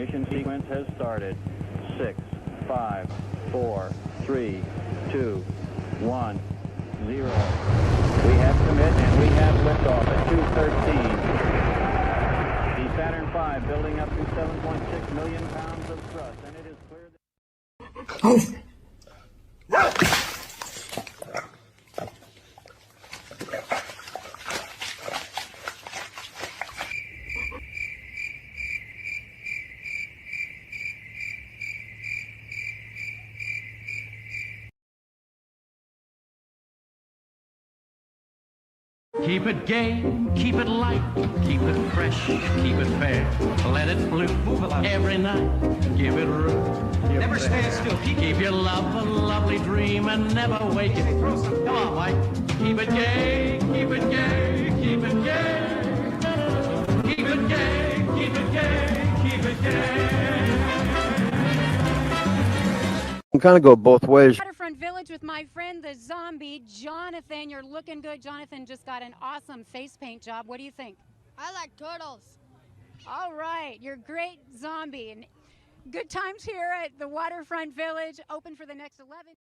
Ignition sequence has started. 6, 5, 4, 3, 2, 1, 0. We have commit and we have liftoff at 2:13. The Saturn V building up to 7.6 million pounds of thrust, and it is clear that... Keep it gay, keep it light, keep it fresh, keep it fair. Let it bloom every night. Give it room. Never stand still. Keep your love a lovely dream and never wake it. Come on, Mike. Keep it gay, keep it gay, keep it gay. Keep it gay, keep it gay, keep it gay. You kind of go both ways. Waterfront Village with my friend the zombie Jonathan. You're looking good. Jonathan just got an awesome face paint job. What do you think? I like turtles. All right, you're great zombie. And good times here at the Waterfront Village. Open for the next 11.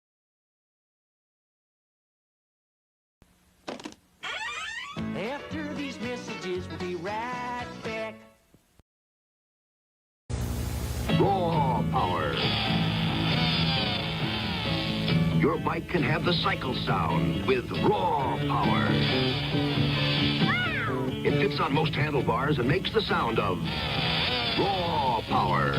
After these messages, we'll be right back. Raw power. Your bike can have the cycle sound with raw power. It fits on most handlebars and makes the sound of raw power.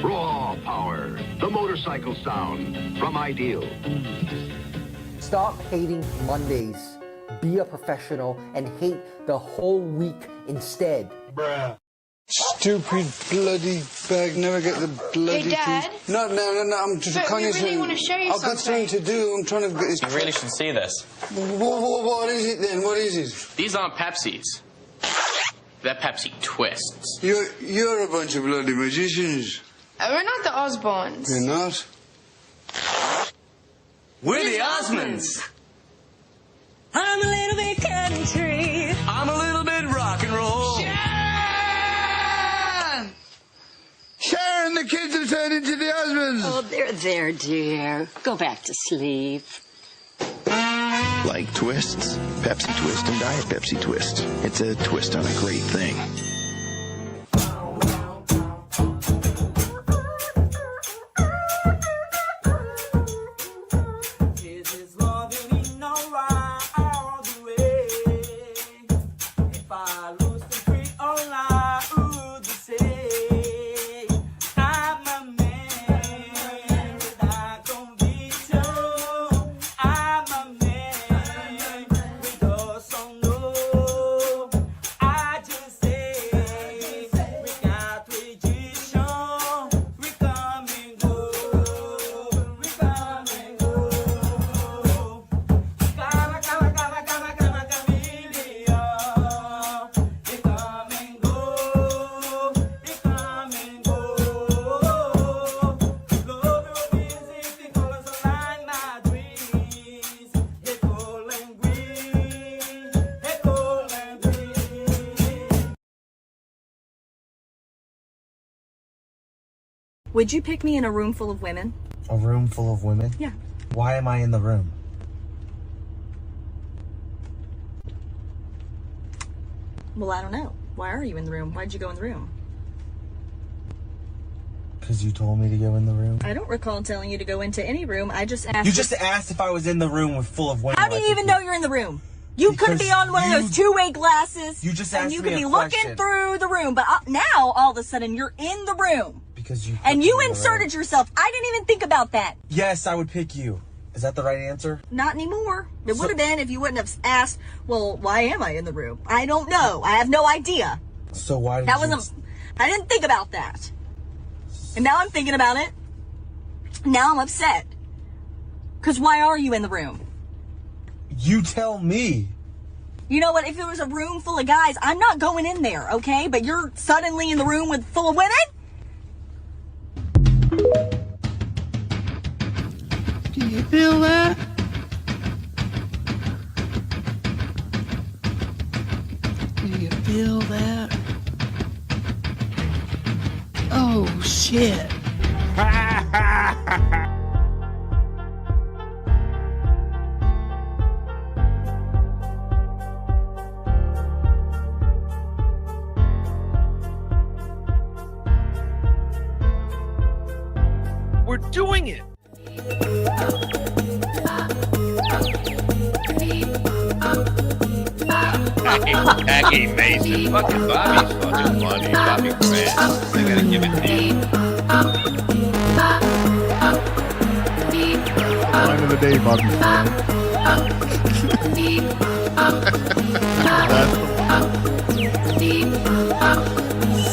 Raw power, the motorcycle sound from Ideal. Stop hating Mondays. Be a professional and hate the whole week instead. Bruh. Stupid bloody bag. Never get the bloody. Hey, Dad. No. I'm just. But we really want to show you I've got something to do. I'm trying to get this. You really should see this. What is it then? What is it? These aren't Pepsis. That Pepsi twists. You're a bunch of bloody magicians. We're not the Osbournes. You're not. We're the Osmonds. I'm a little bit country. I'm a little bit rock and roll. Sharon, the kids have turned into the husbands. Oh, they're there, dear. Go back to sleep. Like twists? Pepsi Twist and Diet Pepsi Twist. It's a twist on a great thing. Would you pick me in a room full of women? A room full of women? Yeah. Why am I in the room? Well, I don't know. Why are you in the room? Why'd you go in the room? Because you told me to go in the room. I don't recall telling you to go into any room. I just asked. You just asked if I was in the room with full of women. How do you even know you're in the room? You could be on one of those two-way glasses. You just asked and you me could be a looking question. through the room. But now, all of a sudden, you're in the room. Because you. And you inserted yourself. I didn't even think about that. Yes, I would pick you. Is that the right answer? Not anymore. It would have been if you wouldn't have asked, well, why am I in the room? I don't know. I have no idea. So why did that you... wasn't. I didn't think about that. And now I'm thinking about it. Now I'm upset. Because why are you in the room? You tell me. You know what? If it was a room full of guys, I'm not going in there, okay? But you're suddenly in the room with full of women? Do you feel that? Oh, shit. We're doing it. Jackie Mason. Fucking Bobby's fucking funny. Bobby Grant. I gotta give it to you. Line of the day, Bobby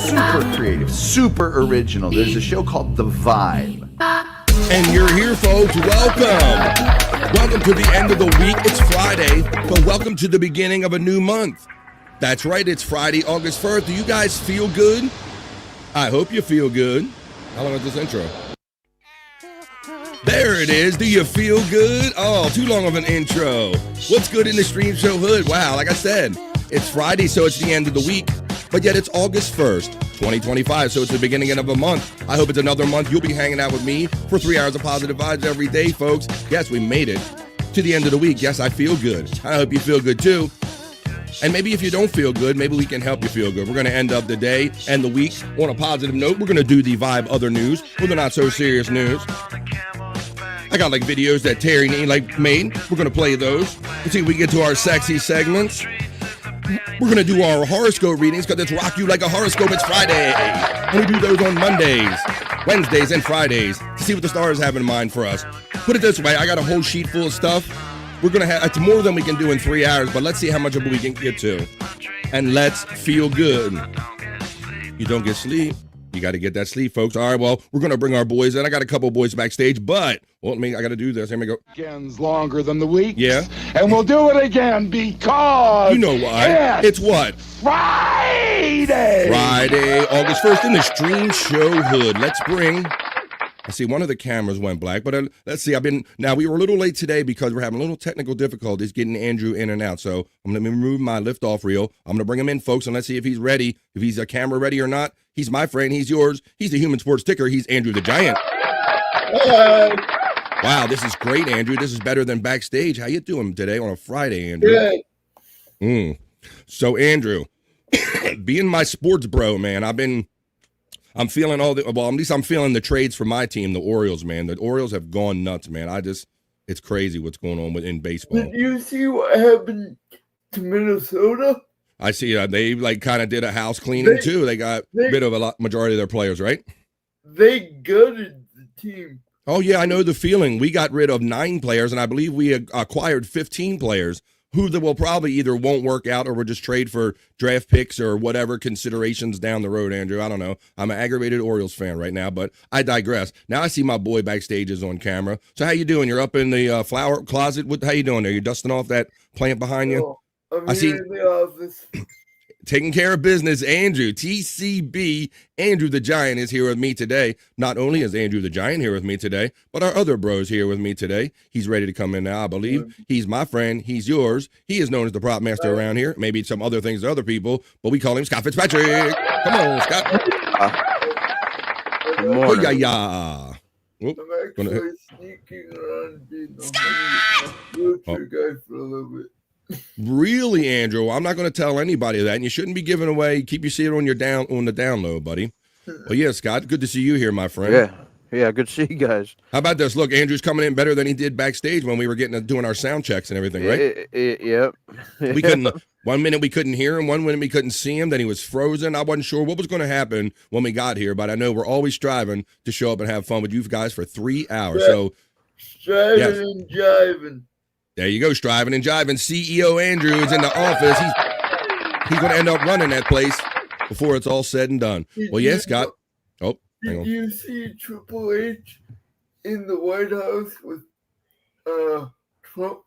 Super creative, super original. There's a show called The Vibe. And you're here, folks. Welcome. Welcome to the end of the week. It's Friday, but welcome to the beginning of a new month. That's right. It's Friday, August 1st. Do you guys feel good? I hope you feel good. How long is this intro? There it is. Do you feel good? Oh, too long of an intro. What's good in the Stream Show hood? Wow, like I said, it's Friday, so it's the end of the week. But yet it's August 1st, 2025, so it's the beginning of a month. I hope it's another month. You'll be hanging out with me for 3 hours of positive vibes every day, folks. Yes, we made it to the end of the week. Yes, I feel good. I hope you feel good, too. And maybe if you don't feel good, maybe we can help you feel good. We're going to end up the day and the week on a positive note. We're going to do the Vibe Other News with the not-so-serious news. I got, like, videos that Terry made. We're going to play those. Let's see if we can get to our sexy segments. We're going to do our horoscope readings because it's Rock You Like a Horoscope. It's Friday. And we do those on Mondays, Wednesdays, and Fridays to see what the stars have in mind for us. Put it this way. I got a whole sheet full of stuff. We're going to have, it's more than we can do in 3 hours, but let's see how much of it we can get to. And let's feel good. You don't get sleep. You got to get that sleep, folks. All right, well, we're going to bring our boys in. I got a couple boys backstage, but, well, I got to do this. Here we go. Weekend's longer than the week. Yeah. And we'll do it again because... You know why. It's what? Friday! Friday, August 1st in the Stream Show hood. Let's bring... I see one of the cameras went black, but let's see. Now we were a little late today because we're having a little technical difficulties getting Andrew in and out. So I'm going to remove my liftoff reel. I'm going to bring him in, folks, and let's see if he's ready, if he's a camera ready or not. He's my friend. He's yours. He's the Human Sports Ticker. He's Andrew the Giant. Hello. Wow, this is great, Andrew. This is better than backstage. How you doing today on a Friday, Andrew? Good. So, Andrew, being my sports bro, man, I'm feeling at least I'm feeling the trades for my team, the Orioles, man. The Orioles have gone nuts, man. It's crazy what's going on in baseball. Did you see what happened to Minnesota? I see they kind of did a house cleaning too. They got rid of majority of their players, right? They gutted the team. Oh yeah, I know the feeling. We got rid of 9 players, and I believe we acquired 15 players who will probably either won't work out or will just trade for draft picks or whatever considerations down the road, Andrew. I don't know. I'm an aggravated Orioles fan right now, but I digress. Now I see my boy backstage is on camera. So how you doing? You're up in the flower closet. How you doing there? You dusting off that plant behind you? I'm here in the office. Taking care of business, Andrew, TCB, Andrew the Giant is here with me today. Not only is Andrew the Giant here with me today, but our other bro's here with me today. He's ready to come in now, I believe. He's my friend. He's yours. He is known as the prop master around here. Maybe some other things to other people, but we call him Scott Fitzpatrick. Come on, Scott. Good morning. Oh, yeah. I'm actually sneaking around being the wheelchair guy for a little bit. Really, Andrew? I'm not going to tell anybody that, and you shouldn't be giving away. Keep your seat on the down low, buddy. Well, yeah, Scott, good to see you here, my friend. Yeah, good to see you guys. How about this? Look, Andrew's coming in better than he did backstage when we were doing our sound checks and everything, right? Yep. We couldn't. 1 minute we couldn't hear him. 1 minute we couldn't see him. Then he was frozen. I wasn't sure what was going to happen when we got here, but I know we're always striving to show up and have fun with you guys for 3 hours. Yeah. So, striving and jiving. There you go, striving and jiving. CEO Andrew is in the office. He's going to end up running that place before it's all said and done. Well, yes, Scott. Oh, hang on. Did you see Triple H in the White House with Trump?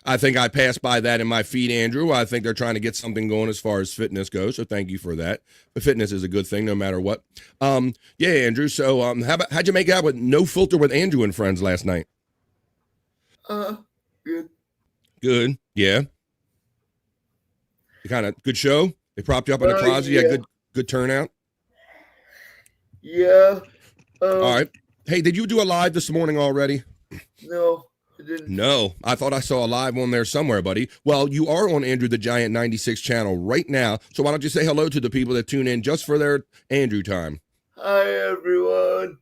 I think I passed by that in my feed, Andrew. I think they're trying to get something going as far as fitness goes, so thank you for that. But fitness is a good thing no matter what. Yeah, Andrew, so how'd you make out with No Filter with Andrew and friends last night? Good. Good, yeah. Kind of good show? They propped you up in the closet? You had good turnout? Yeah. All right. Hey, did you do a live this morning already? No, I didn't. No, I thought I saw a live on there somewhere, buddy. Well, you are on Andrew the Giant 96 channel right now. So why don't you say hello to the people that tune in just for their Andrew time? Hi, everyone.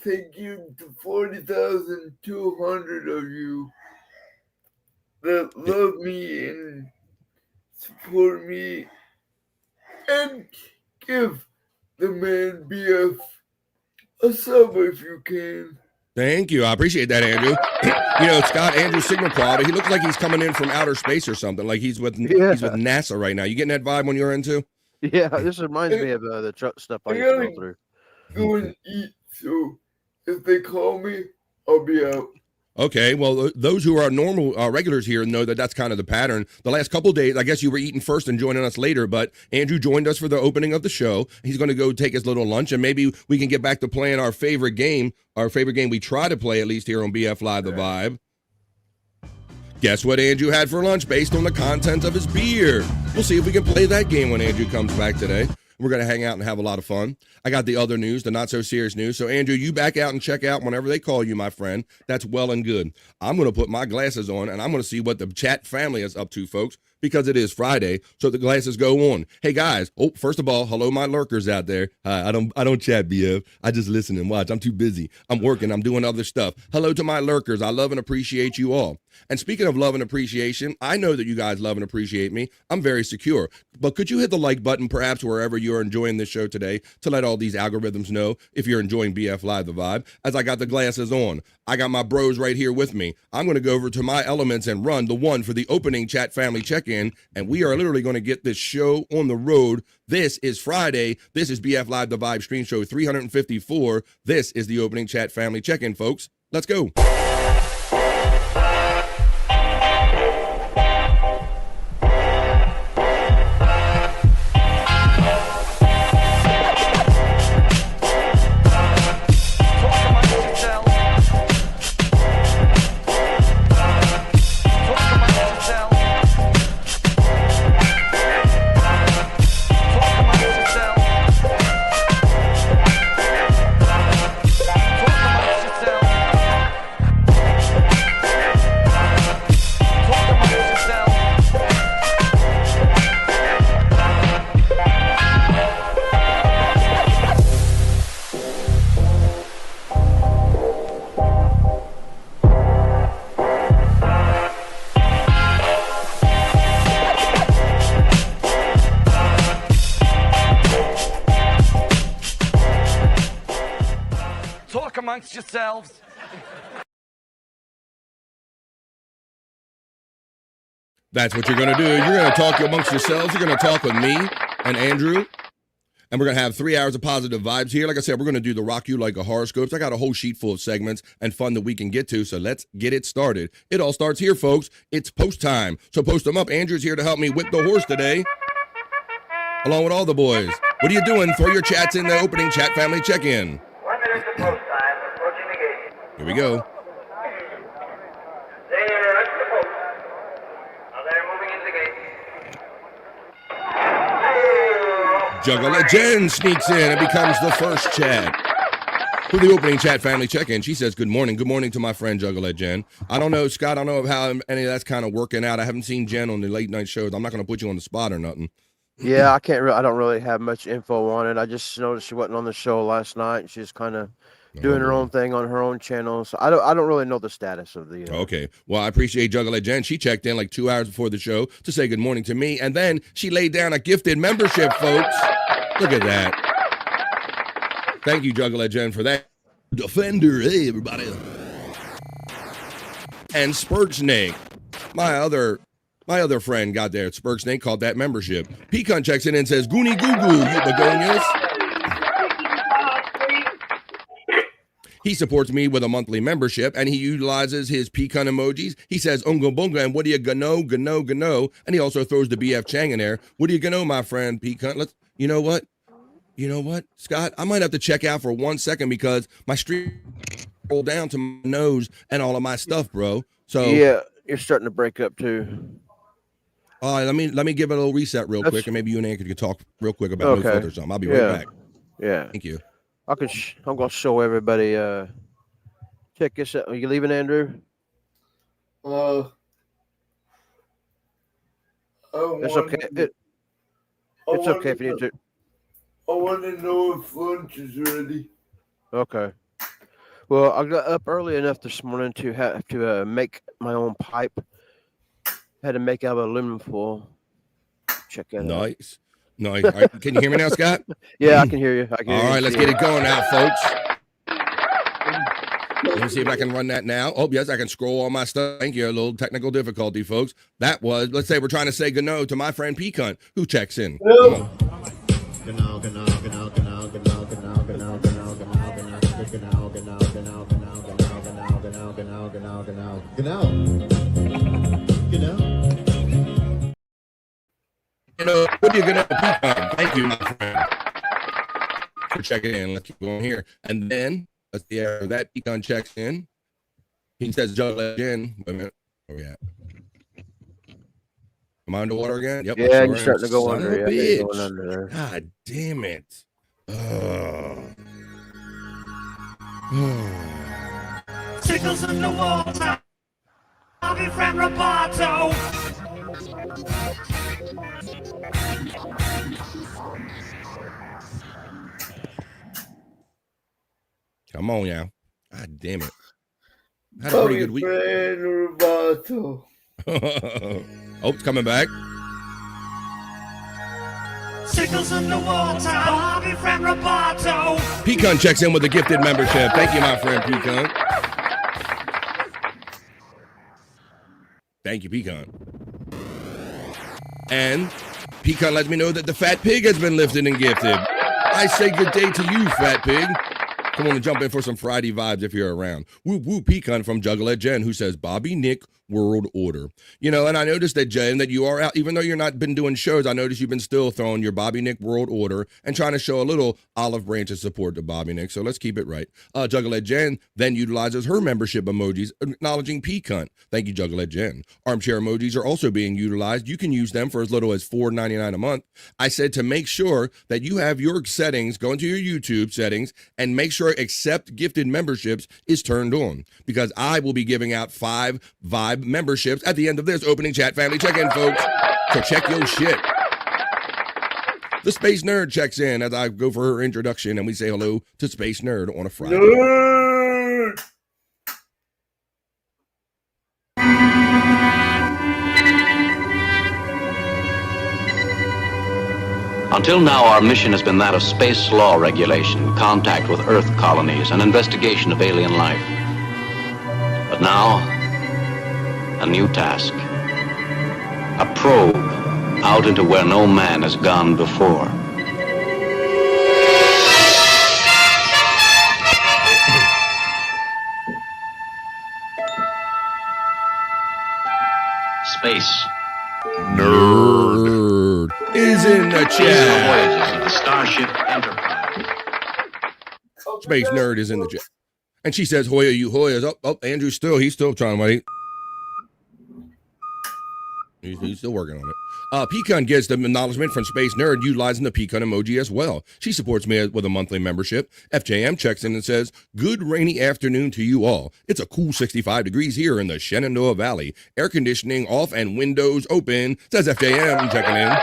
Thank you to 40,200 of you that love me and support me and give the man BF a sub if you can. Thank you. I appreciate that, Andrew. Scott, Andrew's signal quality, he looks like he's coming in from outer space or something. Like he's with NASA right now. You getting that vibe when you're into? Yeah, this reminds me of the truck stuff I used to go through. Go and eat, so if they call me, I'll be out. Okay, well, those who are normal regulars here know that that's kind of the pattern. The last couple of days, I guess you were eating first and joining us later, but Andrew joined us for the opening of the show. He's going to go take his little lunch, and maybe we can get back to playing our favorite game we try to play, at least here on BF Live The Vibe. Guess what Andrew had for lunch based on the contents of his beer? We'll see if we can play that game when Andrew comes back today. We're going to hang out and have a lot of fun. I got the other news, the not-so-serious news. So, Andrew, you back out and check out whenever they call you, my friend. That's well and good. I'm going to put my glasses on, and I'm going to see what the chat family is up to, folks, because it is Friday, so the glasses go on. Hey, guys. Oh, first of all, hello, my lurkers out there. I don't chat, BF. I just listen and watch. I'm too busy. I'm working. I'm doing other stuff. Hello to my lurkers. I love and appreciate you all. And speaking of love and appreciation, I know that you guys love and appreciate me. I'm very secure. But could you hit the like button, perhaps wherever you're enjoying this show today, to let all these algorithms know if you're enjoying BF Live The Vibe? As I got the glasses on, I got my bros right here with me. I'm going to go over to my elements and run the one for the opening chat family check-in, and we are literally going to get this show on the road. This is Friday. This is BF Live The Vibe stream show 354. This is the opening chat family check-in, folks. Let's go. Amongst yourselves. That's what you're going to do. You're going to talk amongst yourselves. You're going to talk with me and Andrew. And we're going to have 3 hours of positive vibes here. Like I said, we're going to do the Rock You Like a Horoscopes. I got a whole sheet full of segments and fun that we can get to. So let's get it started. It all starts here, folks. It's post time. So post them up. Andrew's here to help me whip the horse today, along with all the boys. What are you doing? Throw your chats in the opening chat family check-in. 1 minute to post time. Approaching the gate. Here we go. They're at the post. Now they're moving into the gate. Juggler Jen sneaks in and becomes the first chat. For the opening chat family check-in, she says, good morning. Good morning to my friend Juggler Jen. I don't know, Scott, I don't know how any of that's kind of working out. I haven't seen Jen on the late night shows. I'm not going to put you on the spot or nothing. Yeah, I don't really have much info on it. I just noticed she wasn't on the show last night. She's kind of doing her own thing on her own channel. So I don't really know the status of the. Okay. Well, I appreciate Juggler Jen. She checked in like 2 hours before the show to say good morning to me. And then she laid down a gifted membership, folks. Look at that. Thank you, Juggler Jen, for that. Defender. Hey, everybody. And Spurgsnake, my other friend got there. Spurgsnake called that membership. Pecan checks in and says, Goonie Goo Goo, you begonias. He supports me with a monthly membership, and he utilizes his pecan emojis. He says, unga bunga, and what do you gano, gano, gano? And he also throws the BF Chang in there. What do you gano, my friend, pecan? You know what, Scott? I might have to check out for 1 second because my stream rolled down to my nose and all of my stuff, bro. So yeah, you're starting to break up too. All right, let me give it a little reset real quick, and maybe you and Anchorage can talk real quick about no filter or something. I'll be right back. Yeah. Thank you. I'm gonna show everybody. Check this out. Are you leaving, Andrew? It's okay. It's okay if you need to. I want to know if lunch is ready. Okay. Well, I got up early enough this morning to have to make my own pipe. Had to make out of aluminum foil. Check that out. Nice. Nice. All right, can you hear me now, Scott? Yeah, I can hear you. All right, let's get it going now, folks. Let me see if I can run that now. Oh, yes, I can scroll all my stuff. Thank you. A little technical difficulty, folks. That was, let's say we're trying to say good no to my friend Pecan, who checks in. Hello. What are you gonna Pecan? Thank you, my friend, for checking in. Let's keep going here. And then, let's see, after that Pecan checks in. He says, Juggle in. Wait a minute. Where we at? Am I underwater again? Yep. Yeah, you're starting to go Son under. of a Yeah, you're bitch. going under there. God damn it. Tickles in the water. I'll be friend Roboto. Come on now. God damn it. Had a pretty good week. Roboto. Oh, it's coming back. Tickles in the water. I'll be friend Roboto. Pecan checks in with a gifted membership. Thank you, my friend Pecan. Thank you, Pecan. And Pecan lets me know that the fat pig has been lifted and gifted. I say good day to you, fat pig. Come on and jump in for some Friday vibes if you're around. Whoop whoop Pecan from Juggalette Jen, who says Bobby Nick World Order. You know, and I noticed that, Jen, that you are out, even though you're not been doing shows, I noticed you've been still throwing your Bobby Nick World Order and trying to show a little olive branch of support to Bobby Nick. So let's keep it right. Juggalette Jen then utilizes her membership emojis, acknowledging Pecan. Thank you, Juggalette Jen. Armchair emojis are also being utilized. You can use them for as little as $4.99 a month. I said to make sure that you have your settings, go into your YouTube settings, and make sure accept gifted memberships is turned on, because I will be giving out 5 Vibe memberships at the end of this opening chat family check-in, folks. So check your shit. The Space Nerd checks in as I go for her introduction, and we say hello to Space Nerd on a Friday. Nerd. Until now, our mission has been that of space law regulation, contact with Earth colonies, and investigation of alien life. But now, a new task. A probe out into where no man has gone before. Space. Nerd is in the chat. The Starship Enterprise. Space Nerd is in the chat. And she says, Hoya, you Hoyas. Oh, Andrew's he's still trying to wait. He's still working on it. Pecan gets the acknowledgement from Space Nerd utilizing the Pecan emoji as well. She supports me with a monthly membership. FJM checks in and says, good rainy afternoon to you all. It's a cool 65 degrees here in the Shenandoah Valley. Air conditioning off and windows open, says FJM checking in.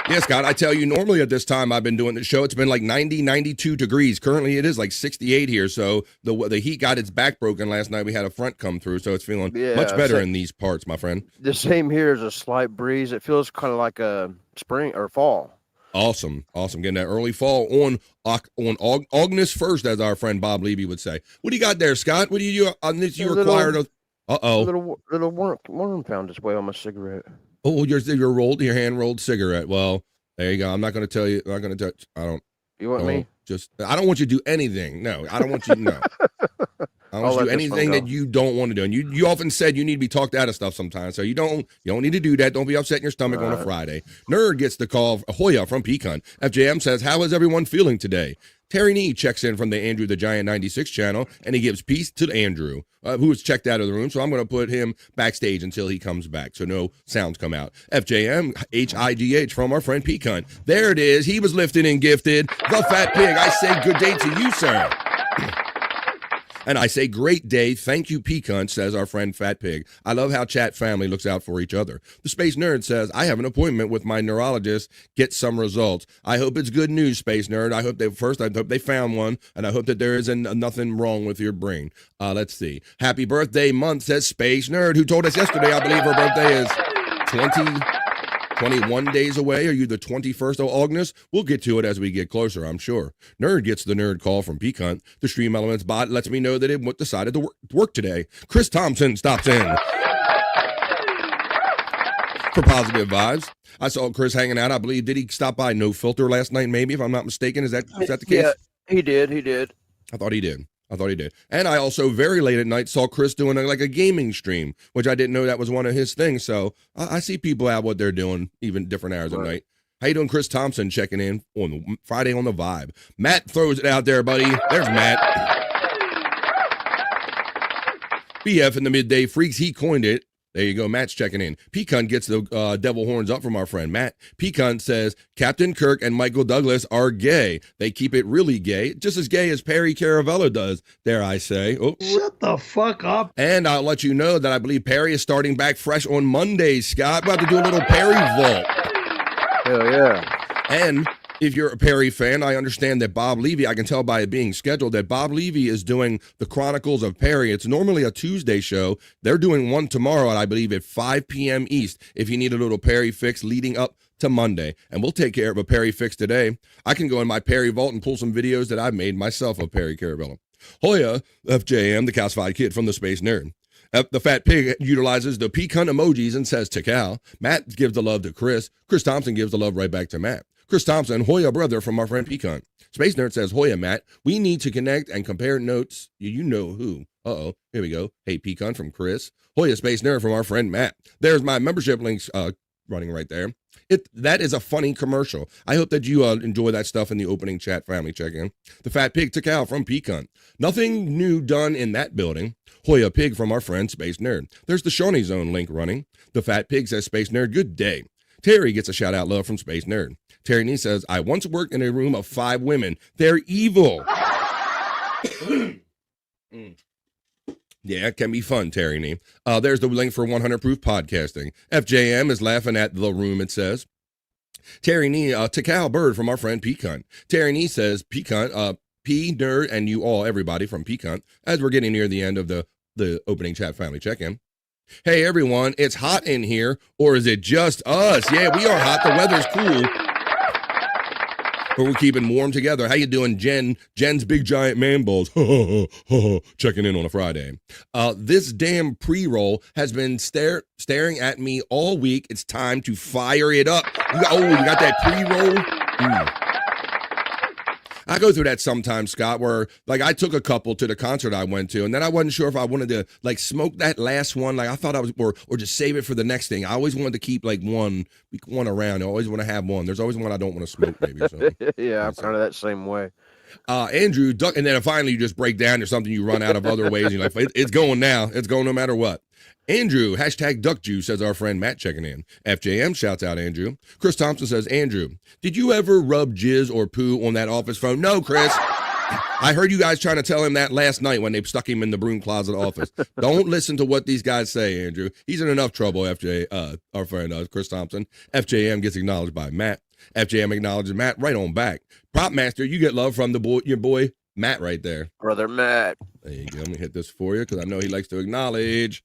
Yeah, Scott, I tell you, normally at this time I've been doing the show, it's been like 90, 92 degrees. Currently it is like 68 here, so the heat got its back broken last night. We had a front come through, so it's feeling much better in these parts, my friend. The same here is a slight breeze. It feels kind of like a spring or fall. Awesome. Getting that early fall on August 1st, as our friend Bob Levy would say. What do you got there, Scott? What do you on this? You required of? Little worm found its way on my cigarette. Oh, your hand rolled cigarette. Well, there you go. I'm not going to tell you. I'm not going to touch. I don't. You want me? I don't want you to do anything. No, I don't want you to know. I want you to do anything that you don't want to do. And you often said you need to be talked out of stuff sometimes. So you don't need to do that. Don't be upset in your stomach on a Friday. Nerd gets the call. Hoya from Pecan. FJM says, how is everyone feeling today? Terry Nee checks in from the Andrew the Giant 96 channel, and he gives peace to Andrew, who was checked out of the room. So I'm going to put him backstage until he comes back, so no sounds come out. FJM, HIGH from our friend Pecan. There it is. He was lifted and gifted. The Fat Pig. I say good day to you, sir. And I say, great day. Thank you, Pecan, says our friend Fat Pig. I love how chat family looks out for each other. The Space Nerd says, I have an appointment with my neurologist. Get some results. I hope it's good news, Space Nerd. I hope they found one, and I hope that there isn't nothing wrong with your brain. Let's see. Happy birthday month, says Space Nerd, who told us yesterday, I believe her birthday is 21 days away. Are you the 21st of August? We'll get to it as we get closer, I'm sure. Nerd gets the nerd call from Pecan. The Stream Elements bot lets me know that it decided to work today. Chris Thompson stops in for positive vibes. I saw Chris hanging out. I believe, did he stop by No Filter last night, maybe, if I'm not mistaken? Is that the case? Yeah, he did. I thought he did. And I also, very late at night, saw Chris doing a gaming stream, which I didn't know that was one of his things. So I see people out what they're doing, even different hours of night. How you doing, Chris Thompson, checking in on Friday on the Vibe. Matt throws it out there, buddy. There's Matt. BF in the Midday Freaks, he coined it. There you go, Matt's checking in. Pecan gets the devil horns up from our friend Matt. Pecan says, Captain Kirk and Michael Douglas are gay. They keep it really gay, just as gay as Perry Caravello does, dare I say. Oh. Shut the fuck up. And I'll let you know that I believe Perry is starting back fresh on Monday, Scott. We're about to do a little Perry vault. Hell yeah. And if you're a Perry fan, I understand that Bob Levy, I can tell by it being scheduled, that Bob Levy is doing the Chronicles of Perry. It's normally a Tuesday show. They're doing one tomorrow, I believe, at 5 p.m. East, if you need a little Perry fix leading up to Monday. And we'll take care of a Perry fix today. I can go in my Perry vault and pull some videos that I've made myself of Perry Caravello. Hoya, FJM, the calcified kid from the Space Nerd. The Fat Pig utilizes the pecan emojis and says to Cal. Matt gives the love to Chris. Chris Thompson gives the love right back to Matt. Chris Thompson, Hoya brother from our friend Pecan. Space Nerd says, Hoya, Matt, we need to connect and compare notes. You know who. Uh-oh, here we go. Hey, Pecan from Chris. Hoya Space Nerd from our friend Matt. There's my membership links running right there. That is a funny commercial. I hope that you enjoy that stuff in the opening chat family check-in. The Fat Pig took out from Pecan. Nothing new done in that building. Hoya Pig from our friend Space Nerd. There's the Shawnee Zone link running. The Fat Pig says, Space Nerd, good day. Terry gets a shout-out love from Space Nerd. Terry Nee says, I once worked in a room of 5 women. They're evil. Yeah, it can be fun, Terry Nee. There's the link for 100 Proof Podcasting. FJM is laughing at the room, it says. Terry Nee, Takal Bird from our friend Pecan. Terry Nee says, Pecan, P, Nerd, and you all, everybody from Pecan, as we're getting near the end of the opening chat family check-in. Hey, everyone, it's hot in here, or is it just us? Yeah, we are hot. The weather's cool. But we're keeping warm together. How you doing, Jen? Jen's big giant man balls. Checking in on a Friday. This damn pre-roll has been staring at me all week. It's time to fire it up. You got that pre-roll? I go through that sometimes, Scott, where I took a couple to the concert I went to, and then I wasn't sure if I wanted to smoke that last one. I thought I was, or just save it for the next thing. I always wanted to keep one around. I always want to have one. There's always one I don't want to smoke, maybe. So. Yeah, I'm kind of that same way. Andrew, and then finally you just break down. There's something you run out of other ways. You're like, it's going now. It's going no matter what. Andrew, hashtag duck juice, says our friend Matt checking in. FJM shouts out Andrew. Chris Thompson says, Andrew, did you ever rub jizz or poo on that office phone? No, Chris. I heard you guys trying to tell him that last night when they stuck him in the broom closet office. Don't listen to what these guys say, Andrew. He's in enough trouble, our friend Chris Thompson. FJM gets acknowledged by Matt. FJM acknowledges Matt right on back. Prop Master, you get love from your boy Matt right there. Brother Matt. There you go. Let me hit this for you because I know he likes to acknowledge.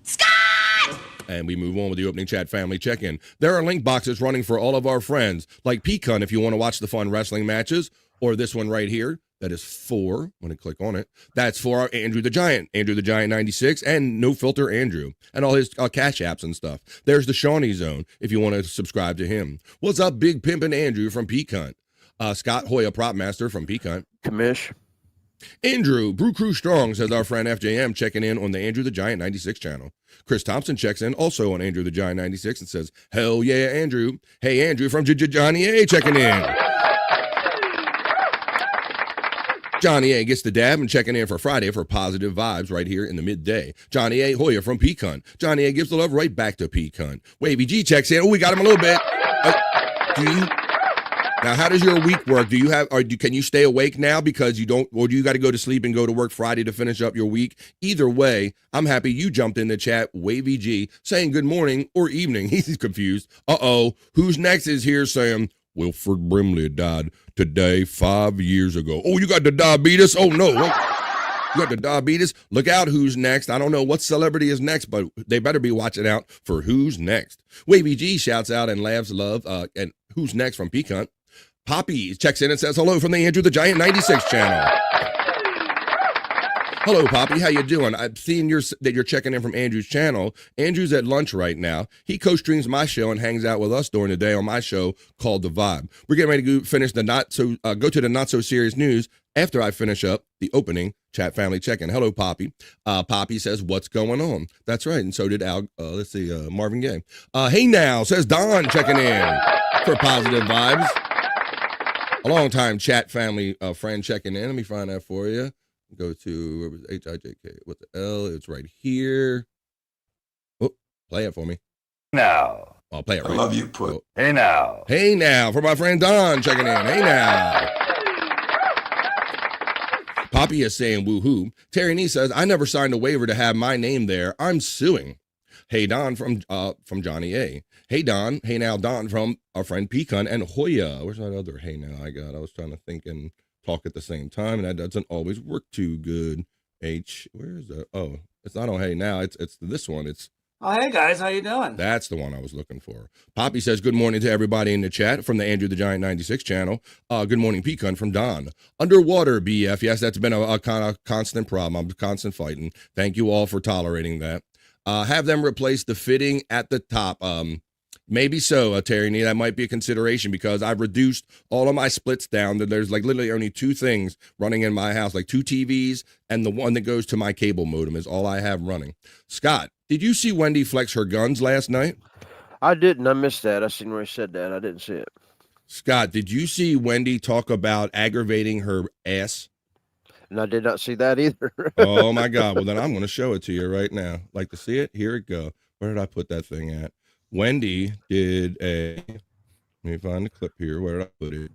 Scott! And we move on with the opening chat family check-in. There are link boxes running for all of our friends, like Pecan if you want to watch the fun wrestling matches, or this one right here. That is for, when I click on it, that's for our Andrew the Giant 96, and No Filter Andrew, and all his cash apps and stuff. There's the Shawnee Zone if you want to subscribe to him. What's up, Big Pimpin' Andrew from Pecan? Scott Hoya Prop Master from Pecan. Commish. Andrew, Brew Crew Strong, says our friend FJM, checking in on the Andrew the Giant 96 channel. Chris Thompson checks in also on Andrew the Giant 96 and says, hell yeah, Andrew. Hey, Andrew from Johnny A checking in. Johnny A gets the dab and checking in for Friday for positive vibes right here in the midday. Johnny A. Hoya from Pecan. Johnny A gives the love right back to Pecan. Wavy G checks in. Oh, we got him a little bit. Now, how does your week work? Do you have, can you stay awake now because you don't, or do you got to go to sleep and go to work Friday to finish up your week? Either way, I'm happy you jumped in the chat, Wavy G, saying good morning or evening. He's confused. Uh-oh. Who's next is here saying, Wilford Brimley died today 5 years ago. Oh, you got the diabetes? Oh, no. You got the diabetes? Look out who's next. I don't know what celebrity is next, but they better be watching out for who's next. Wavy G shouts out and laughs love. And who's next from Pecan? Poppy checks in and says hello from the Andrew the Giant 96 channel. Hello, Poppy. How you doing? I'm seeing that you're checking in from Andrew's channel. Andrew's at lunch right now. He co-streams my show and hangs out with us during the day on my show called The Vibe. We're getting ready to finish the go to the not so serious news after I finish up the opening chat family check-in. Hello, Poppy. Poppy says, what's going on? That's right. And so did Marvin Gaye. Hey now, says Don checking in for positive vibes. A long time chat family friend checking in. Let me find that for you. Go to, where was H-I-J-K? What the L? It's right here. Oh, play it for me. Now. I'll play it right I love now. you, Put. Oh. Hey now. Hey now, for my friend Don checking in. Hey now. Poppy is saying woohoo. Terry Nee says, I never signed a waiver to have my name there. I'm suing. Hey Don from Johnny A. Hey Don. Hey now Don from our friend Pecan and Hoya. Where's that other hey now I got? I was trying to think and talk at the same time, and that doesn't always work too good. Where is that? Oh, it's not on hey now. It's this one. It's oh, hey guys, how you doing? That's the one I was looking for. Poppy says good morning to everybody in the chat from the Andrew the Giant 96 channel. Good morning, Pecan from Don. Underwater BF. Yes, that's been a kind of constant problem. I'm constant fighting. Thank you all for tolerating that. Have them replace the fitting at the top. Maybe so, Terry Nee. That might be a consideration because I've reduced all of my splits down. There's like literally only two things running in my house, like two TVs, and the one that goes to my cable modem is all I have running. Scott, did you see Wendy flex her guns last night? I didn't. I missed that. I seen where he said that. I didn't see it. Scott, did you see Wendy talk about aggravating her ass? And I did not see that either. Oh, my God. Well, then I'm going to show it to you right now. Like to see it? Here it go. Where did I put that thing at? Wendy did let me find the clip here. Where did I put it?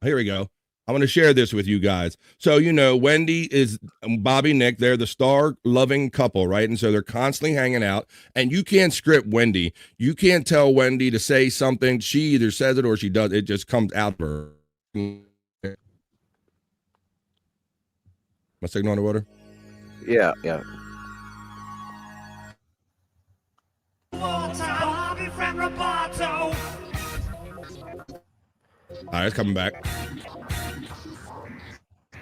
Here we go. I'm going to share this with you guys. So, Wendy is Bobby Nick. They're the star-loving couple, right? And so they're constantly hanging out. And you can't script Wendy. You can't tell Wendy to say something. She either says it or she does. It just comes out of her. My signal underwater? Yeah. All right, it's coming back.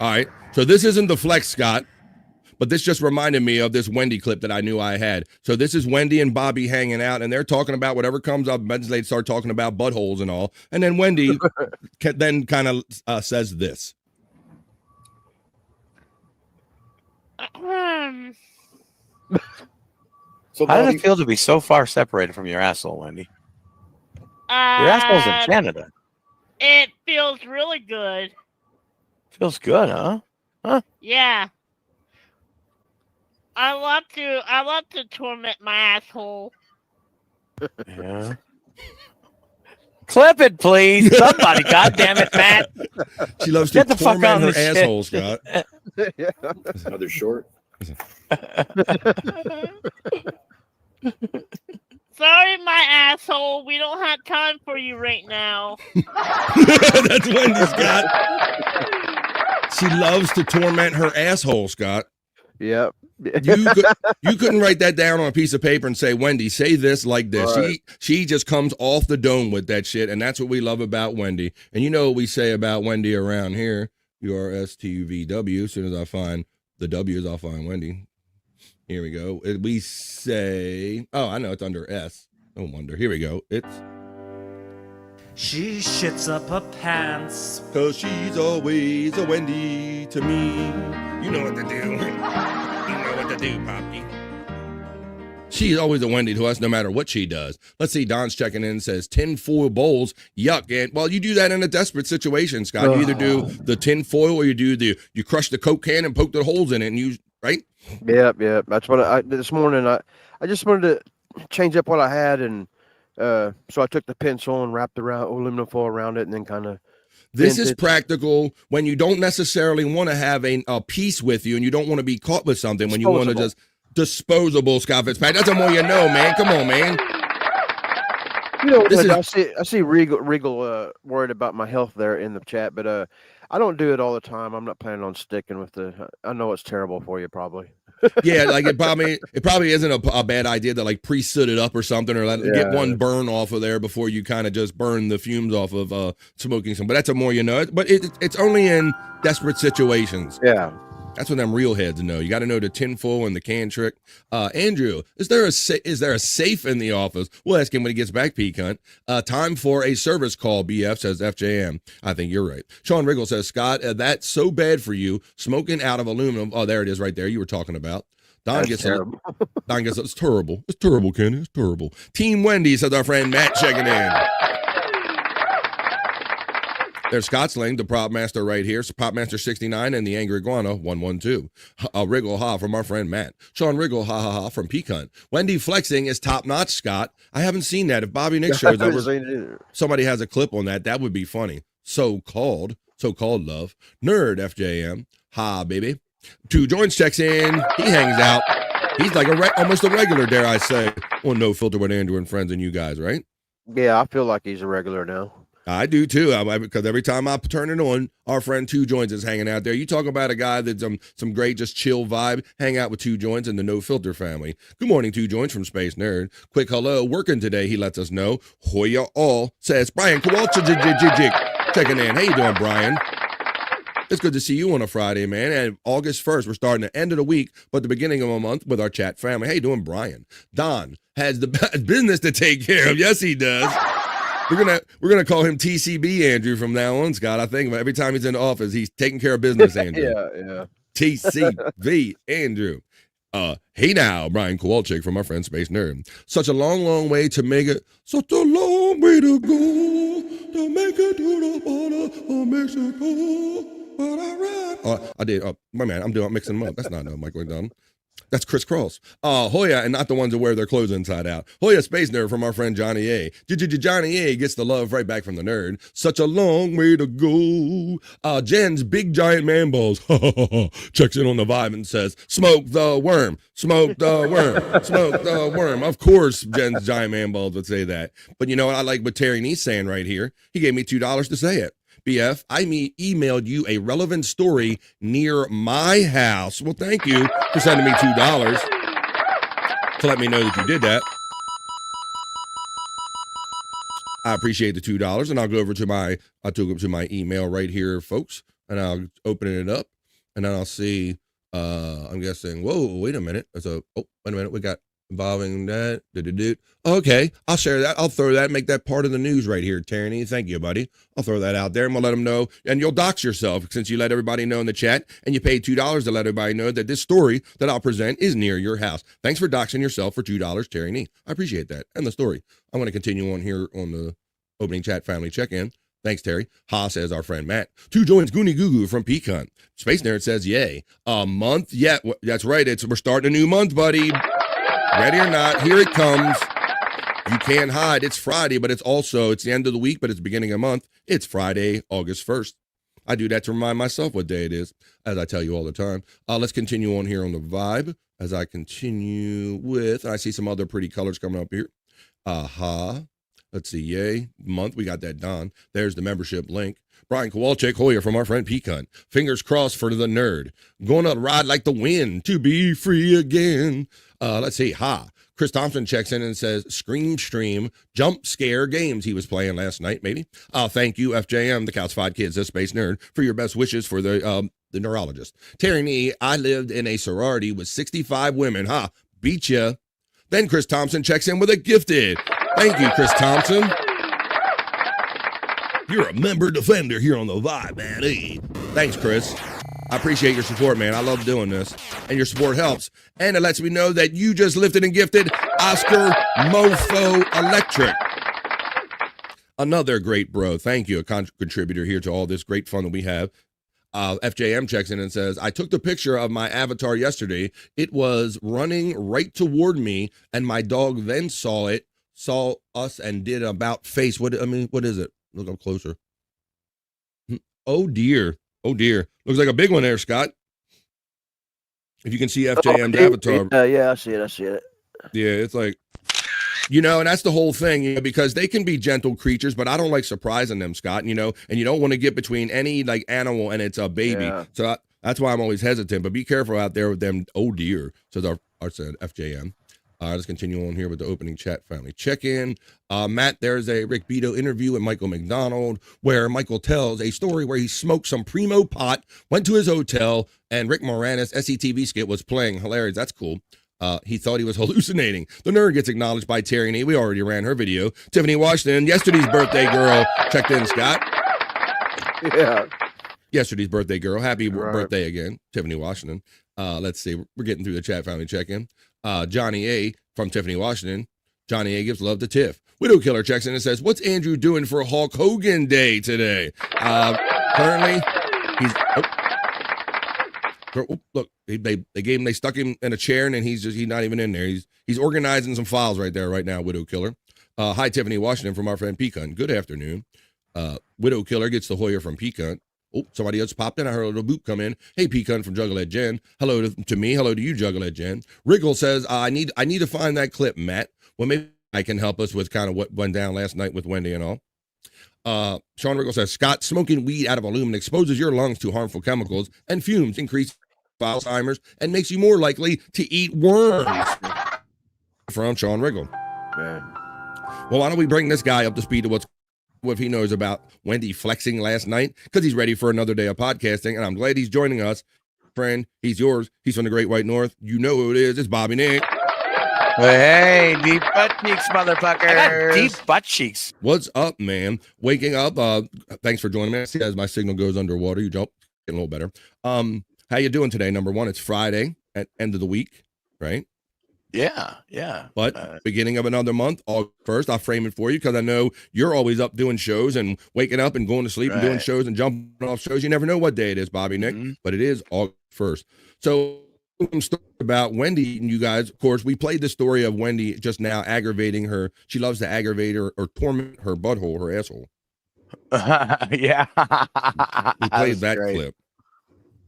All right, so this isn't the flex, Scott, but this just reminded me of this Wendy clip that I knew I had. So this is Wendy and Bobby hanging out, and they're talking about whatever comes up. They start talking about buttholes and all, and then Wendy then kind of says this. So how did it feel to be so far separated from your asshole, Wendy? Your asshole's in Canada. It feels really good. Feels good, huh? Yeah. I love to torment my asshole. Yeah. Clip it, please. Somebody, goddamn it, Matt. She loves to torment her asshole, Scott. Yeah. Another short. Sorry, my asshole. We don't have time for you right now. That's Wendy, Scott. She loves to torment her asshole, Scott. Yep. You couldn't write that down on a piece of paper and say, Wendy, say this like this. Right. She just comes off the dome with that shit, and that's what we love about Wendy. And you know what we say about Wendy around here? URSTUVW. As soon as I find the W's, I'll find Wendy. Here we go. We say, oh, I know it's under S. No wonder. Here we go. It's She shits up her pants. Cause she's always a Wendy to me. You know what to do. You know what to do, Poppy. She's always a Wendy to us, no matter what she does. Let's see, Don's checking in and says, tinfoil bowls, yuck. And, well, you do that in a desperate situation, Scott. You either do the tinfoil or you crush the Coke can and poke the holes in it and use, right? Yep. That's what this morning, I just wanted to change up what I had, and so I took the pencil and wrapped around aluminum foil around it, and then kind of. This is practical when you don't necessarily want to have a piece with you and you don't want to be caught with something, when you want to just disposable, Scott Fitzpatrick. That's the more you know, man. Come on, man. You know, I see Regal worried about my health there in the chat, but I don't do it all the time. I'm not planning on sticking with I know it's terrible for you, probably. Yeah, like it probably isn't a bad idea to like pre-soot it up or something, or get one burn off of there before you kind of just burn the fumes off of smoking some. But that's a more you know. But it's only in desperate situations. Yeah. That's what them real heads know. You got to know the tinfoil and the can trick. Andrew, is there a safe in the office? We'll ask him when he gets back, P-Cunt. Time for a service call, BF, says FJM. I think you're right. Sean Riggle says, Scott, that's so bad for you. Smoking out of aluminum. Oh, there it is right there. You were talking about. Don gets terrible. Don gets it's terrible. It's terrible, Kenny. It's terrible. Team Wendy, says our friend Matt checking in. There's Scott Sling, the prop master right here. So Prop Master 69 and the Angry Iguana 112. Wriggle ha from our friend Matt. Sean Wriggle ha ha ha from Pecan. Wendy flexing is top notch, Scott. I haven't seen that. If Bobby Nick shows up, somebody has a clip on that. That would be funny. So-called love. Nerd FJM. Ha, baby. Two Joints checks in. He hangs out. He's like almost a regular, dare I say, on No Filter with Andrew and friends and you guys, right? Yeah, I feel like he's a regular now. I do too, because every time I turn it on, our friend Two Joints is hanging out there. You talk about a guy that's some great, just chill vibe. Hang out with Two Joints and the No Filter family. Good morning, Two Joints from Space Nerd. Quick hello, working today. He lets us know. Hoya all says Brian Kowalczyk checking in. How you doing, Brian? It's good to see you on a Friday, man. And August 1st, we're starting the end of the week, but the beginning of a month with our chat family. How you doing, Brian? Don has the business to take care of. Yes, he does. We're gonna call him TCB Andrew from now on, Scott. I think every time he's in the office, he's taking care of business, Andrew. Yeah. TCB Andrew. Hey now, Brian Kowalczyk from our friend Space Nerd. Such a long, long way to make it. Such a long way to go to make it to the border of Mexico. But I ride. Oh, I did. My man, I'm mixing them up. That's not Michael McDonald. That's Chris Cross. Hoya, and not the ones that wear their clothes inside out. Hoya Space Nerd from our friend Johnny A. Johnny A gets the love right back from the nerd. Such a long way to go. Jen's big giant man balls checks in on the vibe and says, smoke the worm, smoke the worm, smoke the worm. Of course, Jen's giant man balls would say that. But you know what I like what Terry Nee's saying right here? He gave me $2 to say it. BF, I emailed you a relevant story near my house. Well, thank you for sending me $2 to let me know that you did that. I appreciate the $2, and I'll go over to my email right here, folks, and I'll open it up, and then I'll see. I'm guessing. Whoa, wait a minute. Wait a minute. We got involving that. Okay, I'll share that. I'll throw that, make that part of the news right here, Tyranny. Thank you, buddy. I'll throw that out there, and we'll let them know. And you'll dox yourself since you let everybody know in the chat, and you paid $2 to let everybody know that this story that I'll present is near your house. Thanks for doxing yourself for $2, Tyranny. I appreciate that. And the story. I'm going to continue on here on the opening chat family check-in. Thanks, Terry. Ha, says our friend Matt. Two Joints Goonie Goo Goo from Pecan. Space Nerd says, yay. A month? Yeah, that's right. We're starting a new month, buddy. Ready or not, here it comes. You can't hide. It's Friday, but it's the end of the week, but it's beginning of the month. It's Friday, August 1st. I do that to remind myself what day it is, as I tell you all the time. Let's continue on here on the vibe as I continue with, I see some other pretty colors coming up here. Let's see, yay, month. We got that done. There's the membership link. Brian Kowalczyk Hoyer from our friend Pecan. Fingers crossed for the nerd. Gonna ride like the wind to be free again. Let's see, Chris Thompson checks in and says, Scream Stream, jump scare games he was playing last night, maybe. Thank you, FJM, the Calcified Kids, the Space Nerd, for your best wishes for the neurologist. Terry Nee, I lived in a sorority with 65 women. Beat ya. Then Chris Thompson checks in with a gifted. Thank you, Chris Thompson. You're a member defender here on the Vibe, man. Hey. Thanks, Chris. I appreciate your support, man. I love doing this. And your support helps. And it lets me know that you just lifted and gifted Oscar Mofo Electric. Another great bro. Thank you, a contributor here to all this great fun that we have. FJM checks in and says, I took the picture of my avatar yesterday. It was running right toward me, and my dog then saw us, and did about face. What is it? Look up closer. Oh dear. Looks like a big one there, Scott. If you can see FJM's avatar. Yeah, I see it. Yeah, it's like, and that's the whole thing, because they can be gentle creatures, but I don't like surprising them, Scott, and you don't want to get between any like animal and it's a baby. Yeah. So that's why I'm always hesitant, but be careful out there with them. Oh dear, says our FJM. Let's continue on here with the opening chat family check-in. Matt, there's a Rick Beto interview with Michael McDonald where Michael tells a story where he smoked some primo pot, went to his hotel, and Rick Moranis' SCTV skit was playing. Hilarious. That's cool. He thought he was hallucinating. The nerd gets acknowledged by Terry Nee. We already ran her video. Tiffany Washington, yesterday's birthday girl, checked in, Scott. Yeah. Yesterday's birthday girl. Happy birthday again, Tiffany Washington. Let's see. We're getting through the chat family check-in. Johnny A from Tiffany Washington. Johnny A gives love to Tiff. Widow Killer checks in and says, what's Andrew doing for Hulk Hogan Day today? Currently, he's... look, they stuck him in a chair, and then he's not even in there. He's organizing some files right there right now, Widow Killer. Hi, Tiffany Washington from our friend Pecan. Good afternoon. Widow Killer gets the Hoyer from Pecan. Oh, somebody else popped in. I heard a little boop come in. Hey, Pecan from Juggalette Jen. Hello to me. Hello to you, Juggalette Jen. Wriggle says, I need to find that clip, Matt. Well, maybe I can help us with kind of what went down last night with Wendy and all. Sean Wriggle says, Scott, smoking weed out of aluminum exposes your lungs to harmful chemicals, and fumes increase Alzheimer's and makes you more likely to eat worms. From Sean Wriggle. Man. Well, why don't we bring this guy up to speed to what he knows about Wendy flexing last night, because he's ready for another day of podcasting, and I'm glad he's joining us. Friend, he's yours. He's from the Great White North. You know who it is. It's Bobby Nick. Hey, deep butt cheeks, motherfucker. I got deep butt cheeks. What's up, man? Waking up. Thanks for joining me. As my signal goes underwater, you jump. Getting a little better. How you doing today? Number one, it's Friday at end of the week, right? Yeah. But beginning of another month, August 1st, I'll frame it for you because I know you're always up doing shows and waking up and going to sleep and doing shows and jumping off shows. You never know what day it is, Bobby Nick, but it is August 1st. So story about Wendy and you guys, of course, we played the story of Wendy just now aggravating her. She loves to aggravate her or torment her butthole, her asshole. Yeah. We played that clip.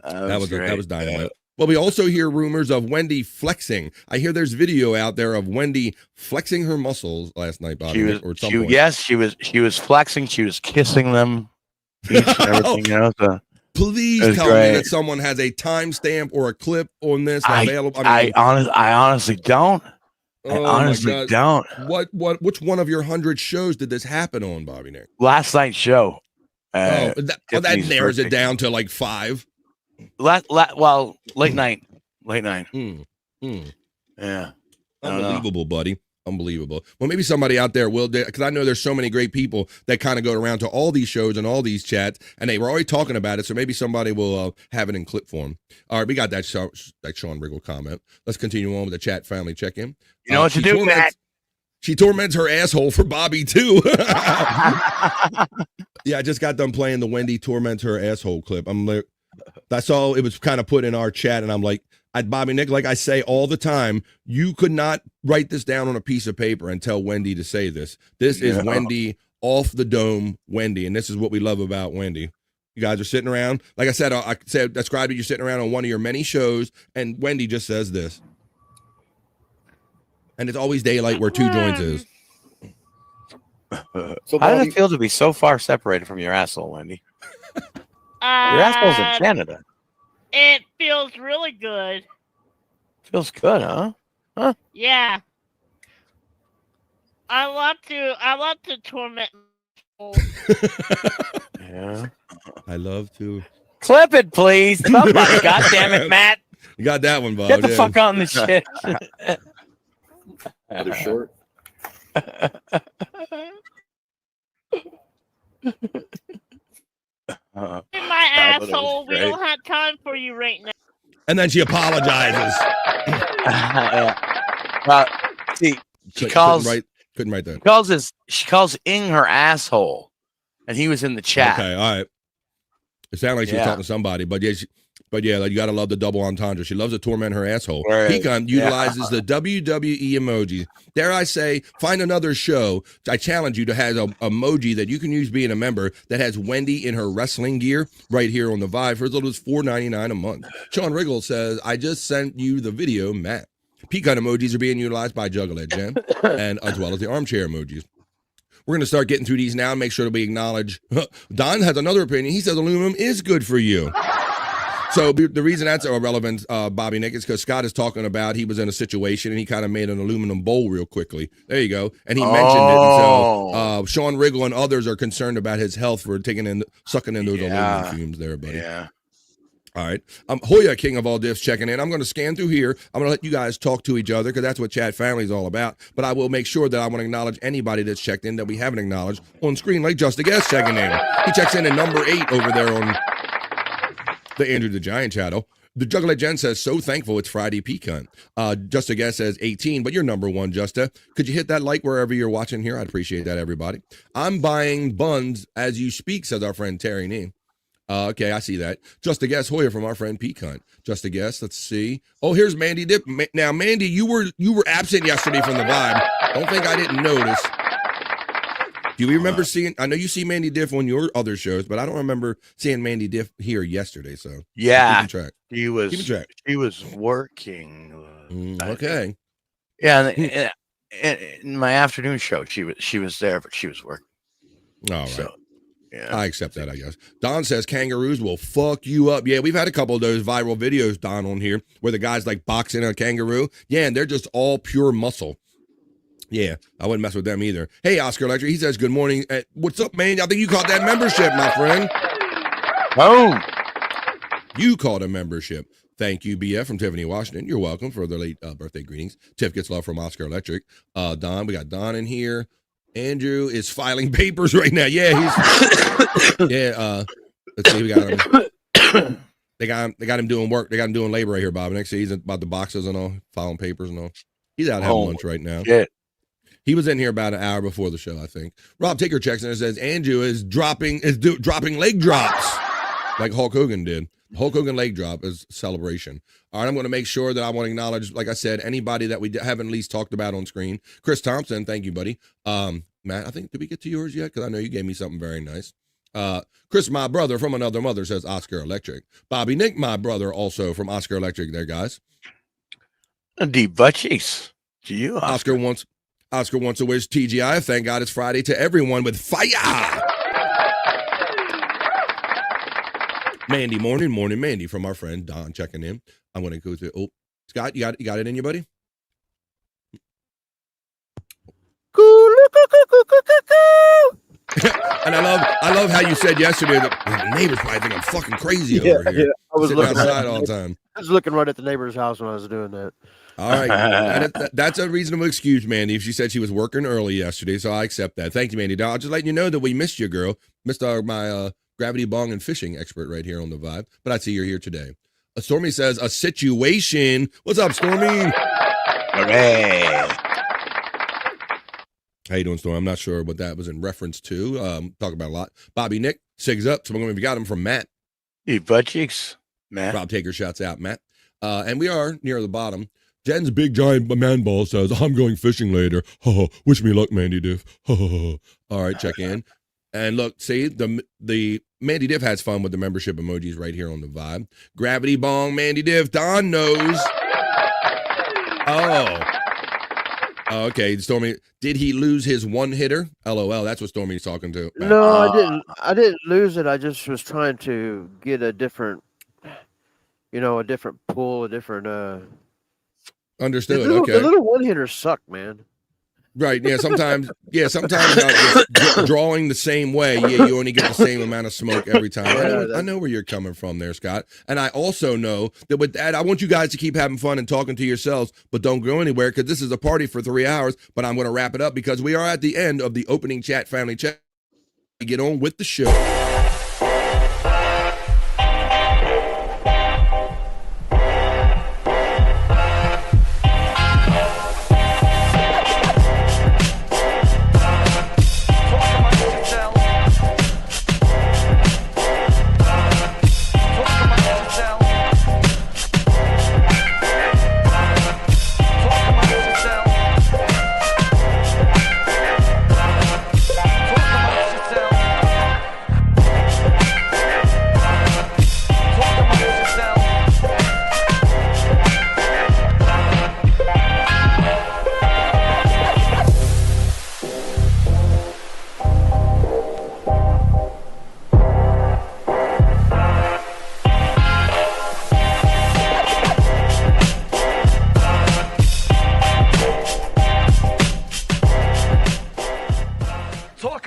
That was dynamite. Well, we also hear rumors of Wendy flexing. I hear there's video out there of Wendy flexing her muscles last night, Bobby. Yes, she was flexing. She was kissing them. Everything, Please tell me that someone has a timestamp or a clip on this available. I honestly don't. I honestly don't. Which one of your 100 shows did this happen on, Bobby Nick? Last night's show. That narrows it down to like 5. Well, late night. Yeah. Unbelievable, buddy. Unbelievable. Well, maybe somebody out there will, because I know there's so many great people that kind of go around to all these shows and all these chats, and they were already talking about it, so maybe somebody will have it in clip form. All right, we got that Sean Wriggle comment. Let's continue on with the chat family check-in. You know what to do, Matt. She torments her asshole for Bobby, too. Yeah, I just got done playing the Wendy torments her asshole clip. I'm like, that's all it was kind of put in our chat, and I'm like, Bobby Nick, like I say all the time, you could not write this down on a piece of paper and tell Wendy to say this. This is Wendy off the dome, Wendy, and this is what we love about Wendy. You guys are sitting around, like I said, described it. You're sitting around on one of your many shows, and Wendy just says this, and it's always daylight where 2 joints is. So how does it feel to be so far separated from your asshole, Wendy? Your asshole's in Canada. It feels really good. Feels good, huh? Yeah. I love to torment. Yeah. I love to. Clip it, please. Somebody, God damn it, Matt. You got that one, Bob. Get the fuck on the shit. They're short. asshole. We don't have time for you right now. And then she apologizes. See, she Couldn't calls. Couldn't write that. She calls Ing her asshole, and he was in the chat. Okay, all right. It sounded like she was talking to somebody, but yeah, like, you gotta love the double entendre. She loves to torment her asshole. Right. Pecan utilizes the WWE emoji. Dare I say, find another show. I challenge you to have an emoji that you can use being a member that has Wendy in her wrestling gear right here on the Vibe for as little as $4.99 a month. Sean Riggle says, I just sent you the video, Matt. Pecan emojis are being utilized by Juggalette Jen, and as well as the armchair emojis. We're going to start getting through these now and make sure that we acknowledge. Don has another opinion. He says aluminum is good for you. So the reason that's irrelevant, Bobby Nick, is because Scott is talking about he was in a situation and he kind of made an aluminum bowl real quickly. There you go. And he mentioned it. And so Sean Riggle and others are concerned about his health for sucking in those aluminum fumes there, buddy. Yeah. All right. Hoya, King of all diffs, checking in. I'm going to scan through here. I'm going to let you guys talk to each other because that's what Chat Family is all about. But I will make sure that I want to acknowledge anybody that's checked in that we haven't acknowledged on screen, like Just a Guest checking in. He checks in at number 8 over there on the Andrew the Giant channel. The Juggalette Jen says, so thankful it's Friday Pecan. Just a Guest says 18, but you're number 1, Justa. Could you hit that like wherever you're watching here? I'd appreciate that, everybody. I'm buying buns as you speak, says our friend Terry Nee. Okay, I see that. Just a Guess, Hoya from our friend Pecan. Just a Guess, let's see. Oh, here's Mandy Dip. Now, Mandy, you were absent yesterday from the Vibe. Don't think I didn't notice. Do you remember seeing? I know you see Mandy Diff on your other shows, but I don't remember seeing Mandy Diff here yesterday. So yeah, track. She was working. Okay. Yeah, in my afternoon show, she was there, but she was working. All right. So, yeah. I accept that, I guess. Don says kangaroos will fuck you up. Yeah, we've had a couple of those viral videos, Don, on here where the guy's like boxing a kangaroo. Yeah, and they're just all pure muscle. Yeah, I wouldn't mess with them either. Hey, Oscar Electric, he says, good morning. What's up, man? I think you caught that membership, my friend. Oh. You caught a membership. Thank you, BF from Tiffany, Washington. You're welcome for the late birthday greetings. Tiff gets love from Oscar Electric. Don, we got Don in here. Andrew is filing papers right now. Yeah, he's let's see, we got him. They got him doing work. They got him doing labor right here, Bob. Next he's about the boxes and all, filing papers and all. He's out having lunch right now. Yeah. He was in here about an hour before the show, I think. Rob Taker checks in and says Andrew is dropping leg drops like Hulk Hogan did. Hulk Hogan leg drop is celebration. All right, I'm going to make sure that I want to acknowledge, like I said, anybody that we haven't at least talked about on screen. Chris Thompson, thank you, buddy. Matt, I think, did we get to yours yet? Because I know you gave me something very nice. Chris, my brother from another mother, says Oscar Electric. Bobby Nick, my brother, also from Oscar Electric there, guys. Deep butt cheeks to you, Oscar wants to wish TGI, thank God it's Friday, to everyone with fire. Mandy, morning, Mandy, from our friend Don checking in. I'm going to go through. Oh, Scott, you got it in you, buddy? And I love how you said yesterday that the neighbors probably think I'm fucking crazy over here. Yeah, I was sitting looking outside all the time. I was looking right at the neighbor's house when I was doing that. All right. That's a reasonable excuse, Mandy. She said she was working early yesterday, so I accept that. Thank you, Mandy. I'll just letting you know that we missed you, girl. Missed my gravity bong and fishing expert right here on the Vibe. But I see you're here today. Stormy says, a situation. What's up, Stormy? Hooray. How you doing, Storm? I'm not sure what that was in reference to. Talk about a lot. Bobby Nick, Sigs up. So we got him from Matt. Deep butt cheeks, Matt. Rob Taker shouts out, Matt. And we are near the bottom. Jen's big giant man ball says, I'm going fishing later. Wish me luck, Mandy Diff. All right, check in. And look, see, the Mandy Diff has fun with the membership emojis right here on the Vibe. Gravity bong, Mandy Diff. Don knows. Oh, okay. Stormy, did he lose his one hitter? LOL. That's what Stormy's talking to. No, I didn't. I didn't lose it. I just was trying to get a different, a different pull, a different. Understood. The little one hitters suck, man. Right. Yeah. Sometimes just drawing the same way. Yeah. You only get the same amount of smoke every time. I know where you're coming from there, Scott. And I also know that with that, I want you guys to keep having fun and talking to yourselves, but don't go anywhere because this is a party for 3 hours. But I'm going to wrap it up because we are at the end of the opening chat family chat. Get on with the show.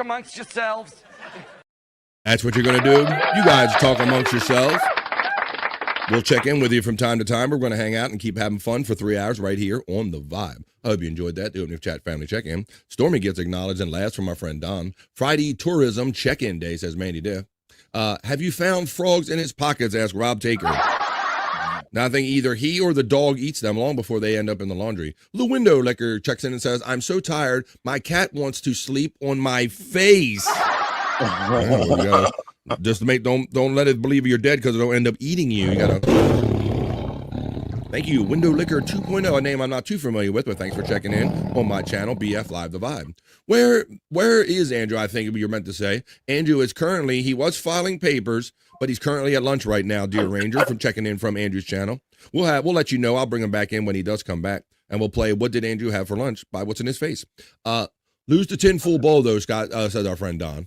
amongst yourselves. That's what you're going to do? You guys talk amongst yourselves. We'll check in with you from time to time. We're going to hang out and keep having fun for 3 hours right here on The Vibe. I hope you enjoyed that. The opening of Chat Family Check-In. Stormy gets acknowledged and laughs from my friend Don. Friday Tourism Check-In Day, says Mandy Diff. Have you found frogs in his pockets, asked Rob Taker. Now I think either he or the dog eats them long before they end up in the laundry. The window licker checks in and says, I'm so tired, my cat wants to sleep on my face. Just to make, don't let it believe you're dead because it'll end up eating you. You gotta. Thank you, Window Licker 2.0, a name I'm not too familiar with, but thanks for checking in on my channel, BF Live The Vibe. Where is Andrew? I think you're meant to say. Andrew is currently, he was filing papers, but he's currently at lunch right now, dear Ranger, from checking in from Andrew's channel. We'll let you know. I'll bring him back in when he does come back, and we'll play What Did Andrew Have for Lunch by What's in His Face. Lose the tin full bowl though, Scott, says our friend Don.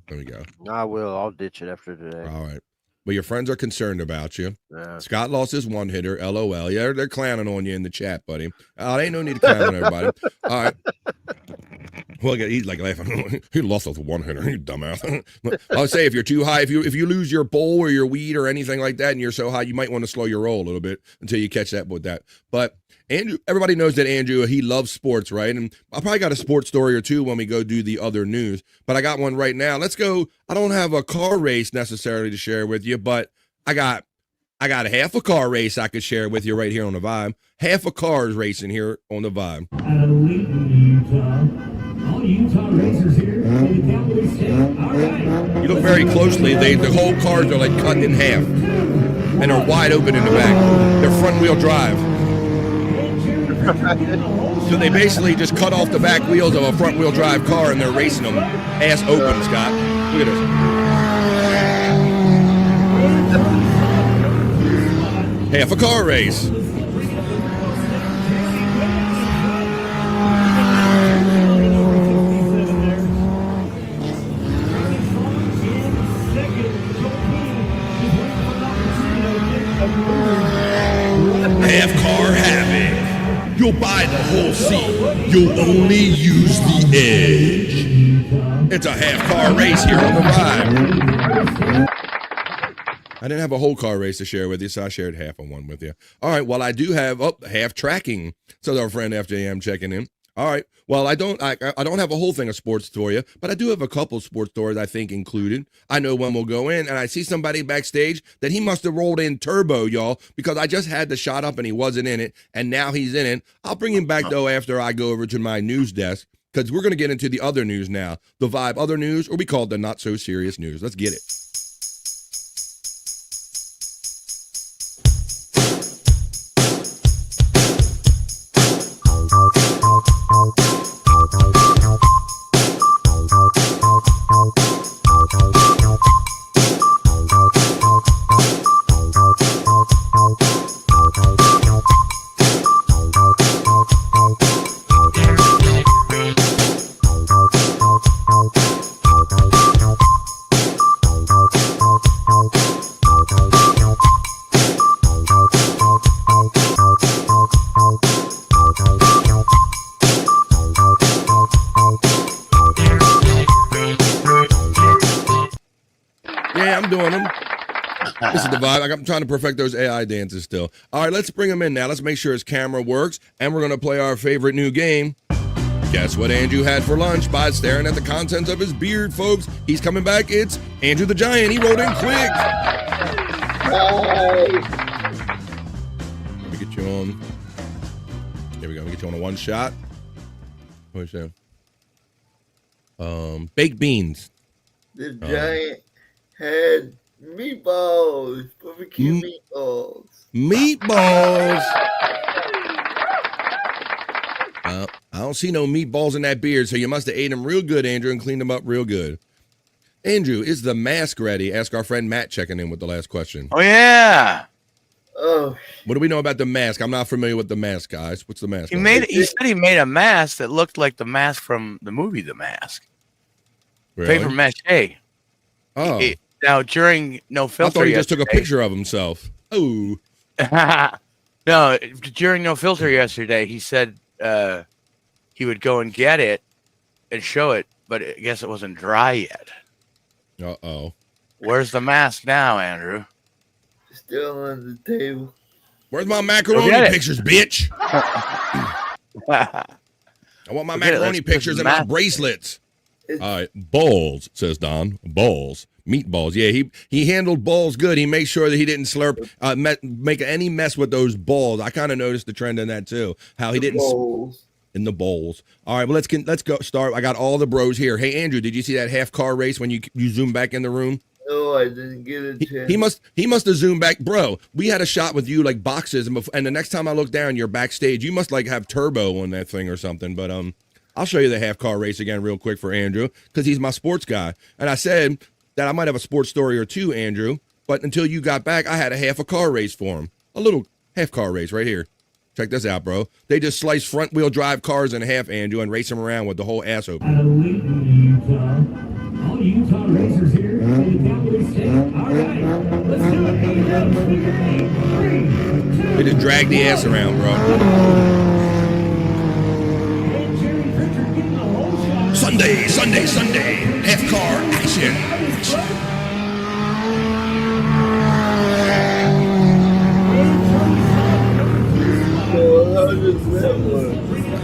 There we go. I will. I'll ditch it after today. All right. But your friends are concerned about you. Yeah. Scott lost his one hitter. LOL. Yeah, they're clowning on you in the chat, buddy. There ain't no need to clown on everybody. All right. Well, he's like laughing. He lost with one hitter. You dumbass. I'll say if you're too high, if you lose your bowl or your weed or anything like that, and you're so high, you might want to slow your roll a little bit until you catch that with that. But Andrew, everybody knows that Andrew, he loves sports, right? And I probably got a sports story or two when we go do the other news, but I got one right now. Let's go. I don't have a car race necessarily to share with you, but I got half a car race I could share with you right here on the Vibe. Half a cars racing here on the Vibe. All Utah racers here in the capital state. All right. You look very closely. The whole cars are like cut in half, and are wide open in the back. They're front wheel drive. So they basically just cut off the back wheels of a front wheel drive car and they're racing them ass open, Scott. Look at this. Half a car race. Half car havoc. You'll buy the whole seat. You'll only use the edge. It's a half car race here on the Vibe. I didn't have a whole car race to share with you, so I shared half of one with you. All right, well, I do have half tracking. So our friend FJM checking in. All right. Well, I don't have a whole thing of sports for you, but I do have a couple sports stories I think included. I know when we'll go in, and I see somebody backstage that he must have rolled in turbo, y'all, because I just had the shot up and he wasn't in it, and now he's in it. I'll bring him back, though, after I go over to my news desk, because we're going to get into the other news now. The Vibe other news, or we call it the not-so-serious news. Let's get it. This is the Vibe. I'm trying to perfect those AI dances still. All right, let's bring him in now. Let's make sure his camera works, and we're going to play our favorite new game. Guess what Andrew had for lunch by staring at the contents of his beard, folks. He's coming back. It's Andrew the Giant. He rolled in quick. Let me get you on. Here we go. Let me get you on a one shot. What's that? Baked beans. The Giant had meatballs, barbecue meatballs. Meatballs. I don't see no meatballs in that beard, so you must have ate them real good, Andrew, and cleaned them up real good. Andrew, is the mask ready? Ask our friend Matt checking in with the last question. Oh, yeah. Oh. What do we know about the mask? I'm not familiar with the mask, guys. What's the mask? He said he made a mask that looked like the mask from the movie The Mask. Really? Paper mache. Oh. Now, during No Filter I thought he just took a picture of himself. Oh. No, during No Filter yesterday, he said he would go and get it, and show it, but I guess it wasn't dry yet. Uh-oh. Where's the mask now, Andrew? Still on the table. Where's my macaroni pictures, bitch? I want my macaroni pictures and my bracelets. All right, balls, says Don. Balls. Meatballs. Yeah, he handled balls good. He made sure that he didn't slurp, make any mess with those balls. I kind of noticed the trend in that too. How he didn't Bowls. in the bowls. All right, well let's go start. I got all the bros here. Hey Andrew, did you see that half car race when you zoom back in the room? No, I didn't get a chance. He must have zoomed back, bro. We had a shot with you like boxes, and the next time I look down, you're backstage. You must like have turbo on that thing or something. But I'll show you the half car race again real quick for Andrew because he's my sports guy. And I said that I might have a sports story or two, Andrew. But until you got back, I had a half a car race for him. A little half car race right here. Check this out, bro. They just slice front wheel drive cars in half, Andrew, and race them around with the whole ass open. All Utah racers here in the Cowboy State. All right, let's do it. They just drag the ass around, bro. Sunday, half car action.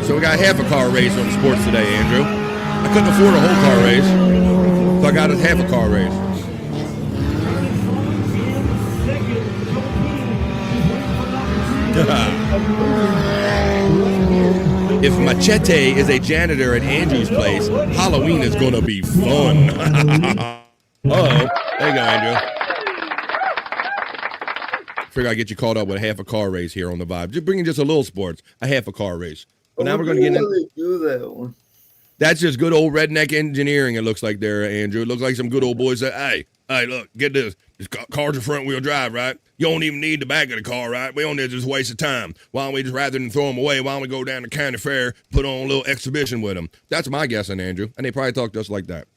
So we got half a car race on sports today, Andrew. I couldn't afford a whole car race, so I got a half a car race. If Machete is a janitor at Andrew's place, Halloween is going to be fun. Uh-oh. There you go, Andrew. Figure I'd get you caught up with half a car race here on the vibe. Just bringing just a little sports, a half a car race. But now we're going to get into... do that one. That's just good old redneck engineering, it looks like there, Andrew. It looks like some good old boys say, hey, look, get this. This car's a front-wheel drive, right? You don't even need the back of the car, right? We don't need to just waste of time. Why don't we just, rather than throw them away, why don't we go down to county fair, put on a little exhibition with them? That's my guessing, Andrew. And they probably talk to us like that.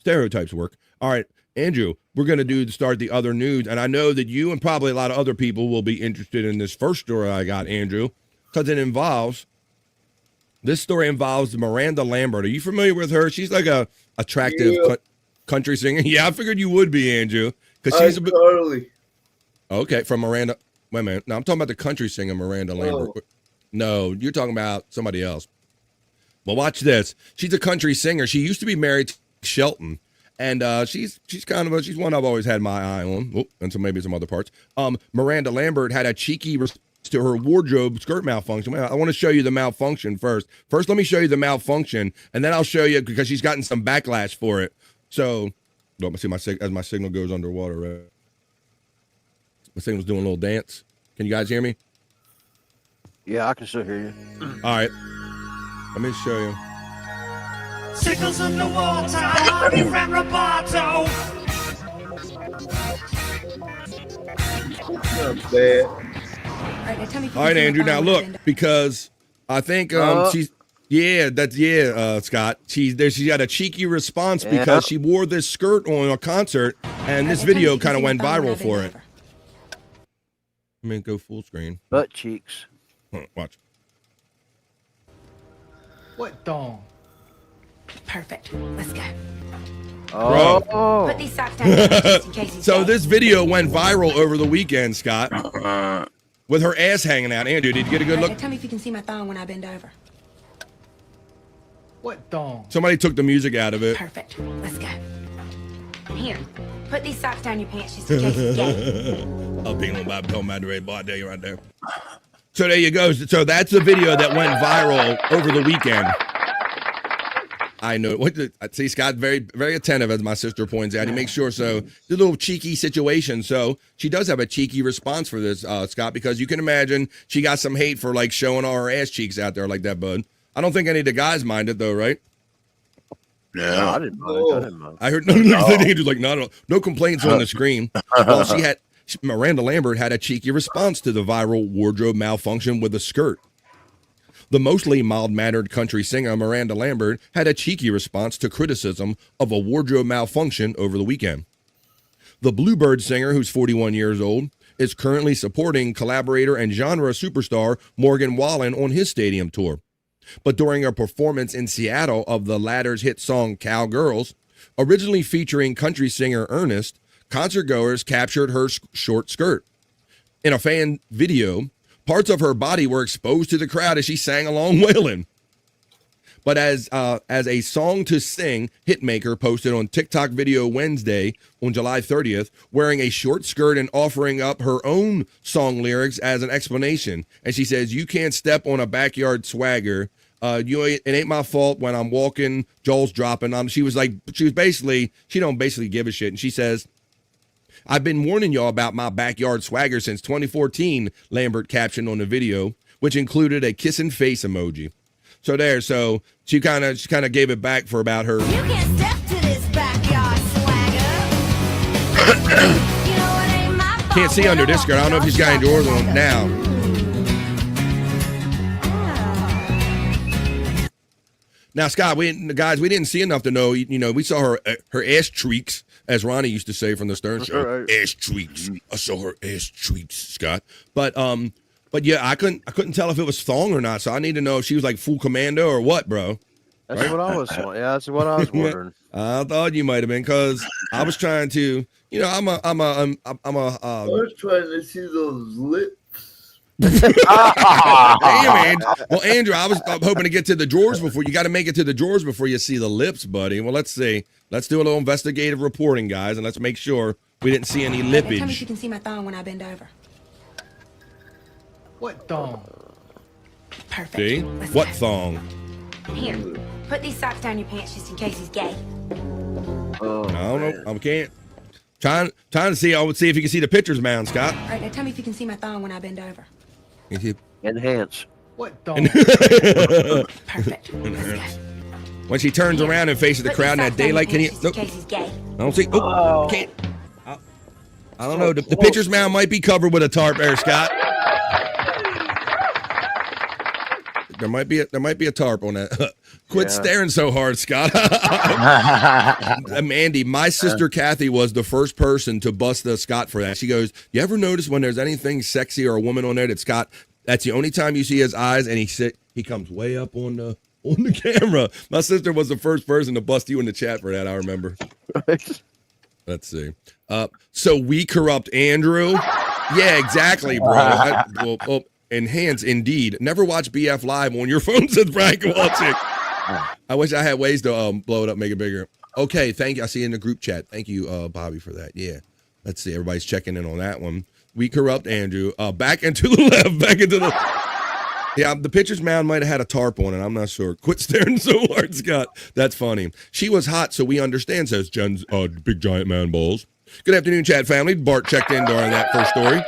Stereotypes work. All right, Andrew, we're going to start the other news. And I know that you and probably a lot of other people will be interested in this first story I got, Andrew, because this story involves Miranda Lambert. Are you familiar with her? She's like a attractive country singer. Yeah, I figured you would be, Andrew. Because she's totally. Okay, from Miranda. Wait a minute. No, I'm talking about the country singer Miranda Lambert. Oh. No, you're talking about somebody else. Well, watch this. She's a country singer. She used to be married to Shelton. And she's one I've always had my eye on. Oh, and so maybe some other parts. Miranda Lambert had a cheeky response to her wardrobe skirt malfunction. I want to show you the malfunction first. First, let me show you the malfunction, and then I'll show you because she's gotten some backlash for it. So, let me see as my signal goes underwater. Right? My signal's doing a little dance. Can you guys hear me? Yeah, I can still hear you. All right. Let me show you. Signals underwater, your friend Roboto. Not bad. All right, Andrew. Now look, because I think she's Scott. She got a cheeky response because she wore this skirt on a concert, and this video kind of went viral for it. Let me go full screen. Butt cheeks. Watch. What dong? Perfect. Let's go. Oh. Put these socks down just in case he's So dead. this video went viral over the weekend, Scott, with her ass hanging out. Andrew, did you get a good look? Tell me if you can see my thong when I bend over. What dong? Somebody took the music out of it. Perfect. Let's go. And here, put these socks down your pants just in case he's dead. I'll be on my red bar day right there. So there you go. So that's the video that went viral over the weekend. I know. See, Scott, very, very attentive, as my sister points out. He makes sure. So it's a little cheeky situation. So she does have a cheeky response for this, Scott, because you can imagine she got some hate for like showing all her ass cheeks out there like that, bud. I don't think any of the guys minded though, right? No, I didn't mind. I heard no complaints on the screen. Well, Miranda Lambert had a cheeky response to the viral wardrobe malfunction with a skirt. The mostly mild-mannered country singer Miranda Lambert had a cheeky response to criticism of a wardrobe malfunction over the weekend. The Bluebird singer, who's 41 years old, is currently supporting collaborator and genre superstar Morgan Wallen on his stadium tour. But during a performance in Seattle of the latter's hit song Cowgirls, originally featuring country singer Ernest, concertgoers captured her short skirt. In a fan video, parts of her body were exposed to the crowd as she sang along wailing. But as a song to sing, Hitmaker posted on TikTok video Wednesday on July 30th, wearing a short skirt and offering up her own song lyrics as an explanation. And she says, "You can't step on a backyard swagger. It ain't my fault when I'm walking, Joel's dropping." She don't basically give a shit. And she says, "I've been warning y'all about my backyard swagger since 2014, Lambert captioned on the video, which included a kissing face emoji. So she kind of gave it back for about her. You can't step to this backyard swagger. Can't see under this skirt. I don't know if he's got any drawers on now. Now, Scott, we didn't see enough to know. We saw her ass treeks, as Ronnie used to say from the Stern Show. Right. Ass treeks. I saw her ass treeks, Scott. But yeah, I couldn't tell if it was thong or not. So I need to know if she was like full commando or what, bro. That's right? What I was. Yeah, that's what I was wondering. I thought you might have been, because I was trying to. I'm a. I was trying to see those lips. Damn, well, Andrew, I was hoping to get to the drawers before. You got to make it to the drawers before you see the lips, buddy. Well, let's see. Let's do a little investigative reporting, guys, and let's make sure we didn't see any lippage. Tell me if you can see my thong when I bend over. What thong? Perfect. See? What thong? And here, put these socks down your pants just in case he's gay. Oh, I don't know. I can't. Trying to see. I would see if you can see the pitcher's mound, Scott. All right, now tell me if you can see my thong when I bend over. Enhance. What thong? Perfect. When she turns around and faces the crowd in that daylight, can you? Nope. I don't see. Oh, can't. I don't know. The pitcher's mound might be covered with a tarp there, Scott. There might be a tarp on that. Quit staring so hard, Scott. Mandy, my sister Kathy was the first person to bust the Scott for that. She goes, "You ever notice when there's anything sexy or a woman on there that Scott? That's the only time you see his eyes, and he comes way up on the camera." My sister was the first person to bust you in the chat for that. I remember. Let's see. So we corrupt Andrew. Yeah, exactly, bro. Enhance indeed. Never watch BF Live on your phone, says Brian Kowalczyk. I wish I had ways to blow it up, make it bigger. Okay, thank you. I see you in the group chat. Thank you, Bobby, for that. Yeah. Let's see. Everybody's checking in on that one. We corrupt Andrew. Back into the left. Back into the... Yeah, the pitcher's mound might have had a tarp on it. I'm not sure. Quit staring so hard, Scott. That's funny. She was hot, so we understand, says Jen's big giant man balls. Good afternoon, chat family. Bart checked in during that first story.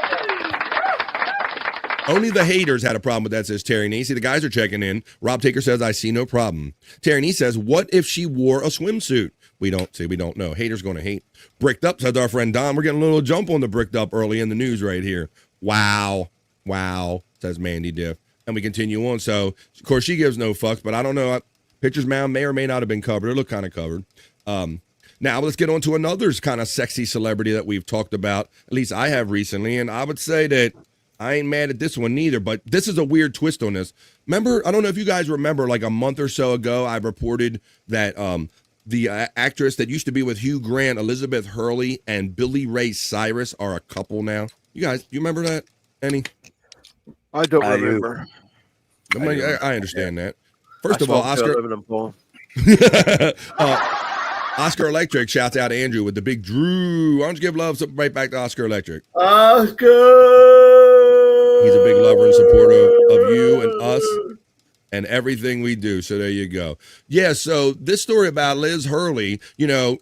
Only the haters had a problem with that, says Terry Nee. See, the guys are checking in. Rob Taker says, "I see no problem." Terry Nee says, "What if she wore a swimsuit?" We don't know. Haters going to hate. Bricked up, says our friend Don. We're getting a little jump on the bricked up early in the news right here. Wow, says Mandy Diff. And we continue on. So, of course, she gives no fucks, but I don't know. Pitcher's mound may or may not have been covered. It looked kind of covered. Now, let's get on to another kind of sexy celebrity that we've talked about. At least I have recently. And I would say that I ain't mad at this one neither, but this is a weird twist on this. Remember, I don't know if you guys remember, like a month or so ago, I reported that the actress that used to be with Hugh Grant, Elizabeth Hurley, and Billy Ray Cyrus are a couple now. You guys, you remember that? Any? I don't remember. I understand that. First of all, Oscar Electric shouts out Andrew with the big Drew. Why don't you give love right back to Oscar Electric? Oscar! He's a big lover and supporter of you and us and everything we do. So there you go. Yeah, so this story about Liz Hurley,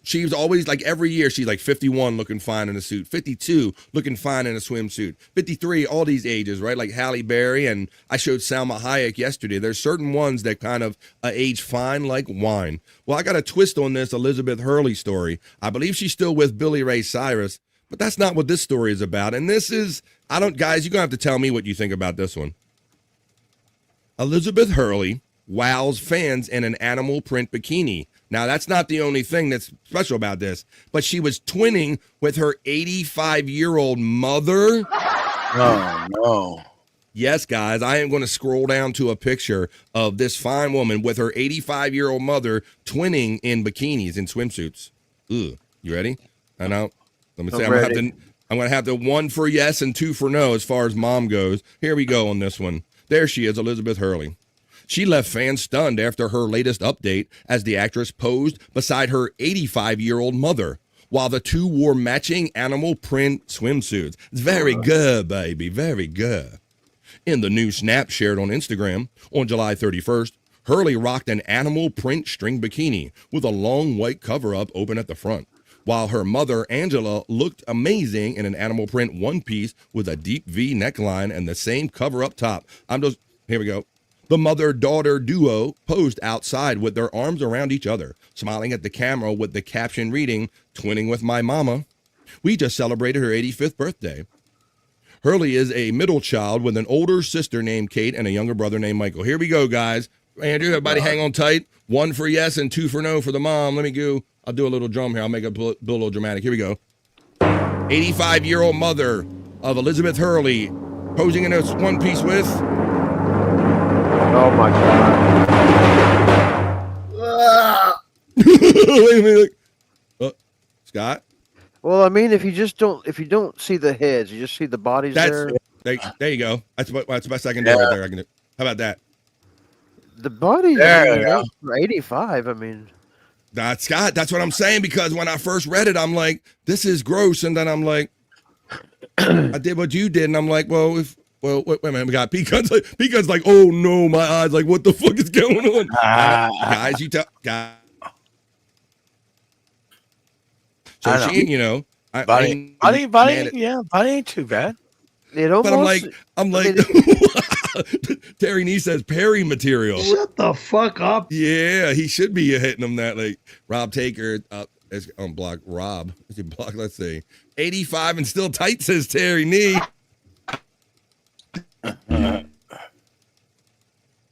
she's always like every year she's like 51 looking fine in a suit, 52 looking fine in a swimsuit, 53, all these ages, right? Like Halle Berry, and I showed Salma Hayek yesterday. There's certain ones that kind of age fine like wine. Well, I got a twist on this Elizabeth Hurley story. I believe she's still with Billy Ray Cyrus, but that's not what this story is about. And this is, guys, you're going to have to tell me what you think about this one. Elizabeth Hurley wows fans in an animal print bikini. Now, that's not the only thing that's special about this, but she was twinning with her 85-year-old mother. Oh, no. Yes, guys, I am going to scroll down to a picture of this fine woman with her 85-year-old mother twinning in bikinis and swimsuits. Ugh. You ready? I know. Let me say, I'm going to have the 1 for yes and 2 for no as far as mom goes. Here we go on this one. There she is, Elizabeth Hurley. She left fans stunned after her latest update as the actress posed beside her 85-year-old mother while the two wore matching animal print swimsuits. It's very good, baby, very good. In the new snap shared on Instagram on July 31st, Hurley rocked an animal print string bikini with a long white cover-up open at the front, while her mother, Angela, looked amazing in an animal print one-piece with a deep V neckline and the same cover-up top. Here we go. The mother-daughter duo posed outside with their arms around each other, smiling at the camera with the caption reading, "Twinning with my mama. We just celebrated her 85th birthday." Hurley is a middle child with an older sister named Kate and a younger brother named Michael. Here we go, guys. Andrew, everybody hang on tight. 1 for yes and 2 for no for the mom. Let me go. I'll do a little drum here. I'll make it a little dramatic. Here we go. 85-year-old mother of Elizabeth Hurley posing in a one-piece with... Oh, my God. Wait a minute. Scott? Well, I mean, if you don't see the heads, you just see the bodies there. There you go. That's my second day right there. I can do. How about that? The bodies are 85. I mean, Scott, that's what I'm saying, because when I first read it, I'm like, this is gross, and then I'm like, I did what you did, and I'm like, wait a minute, we got Pecan's like, oh no, my eyes, like, what the fuck is going on? Guys, you tell guys. So she, body ain't too bad. But I'm like, Terry Nee says Perry material. Shut the fuck up. Yeah, he should be hitting them that, like, Rob Taker is on block. Rob, is he block? Let's see, 85 and still tight, says Terry Nee.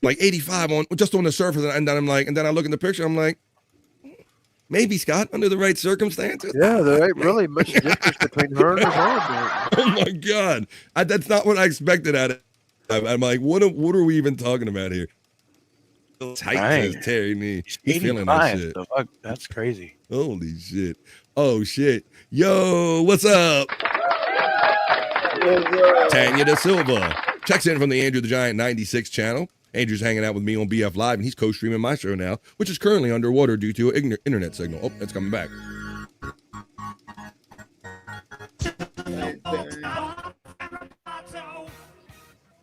Like 85 on the surface, and then I look in the picture, I'm like, maybe, Scott, under the right circumstances. Yeah, there ain't really much difference between her and her mom. Oh my God, that's not what I expected out of. I'm like, what are we even talking about here? Tight, says Terry Nee. He's feeling that shit. That's crazy. Holy shit. Oh shit. Yo, what's up? Tanya Da Silva checks in from the Andrew the Giant 96 channel. Andrew's hanging out with me on BF Live, and he's co-streaming my show now, which is currently underwater due to an internet signal. Oh, it's coming back.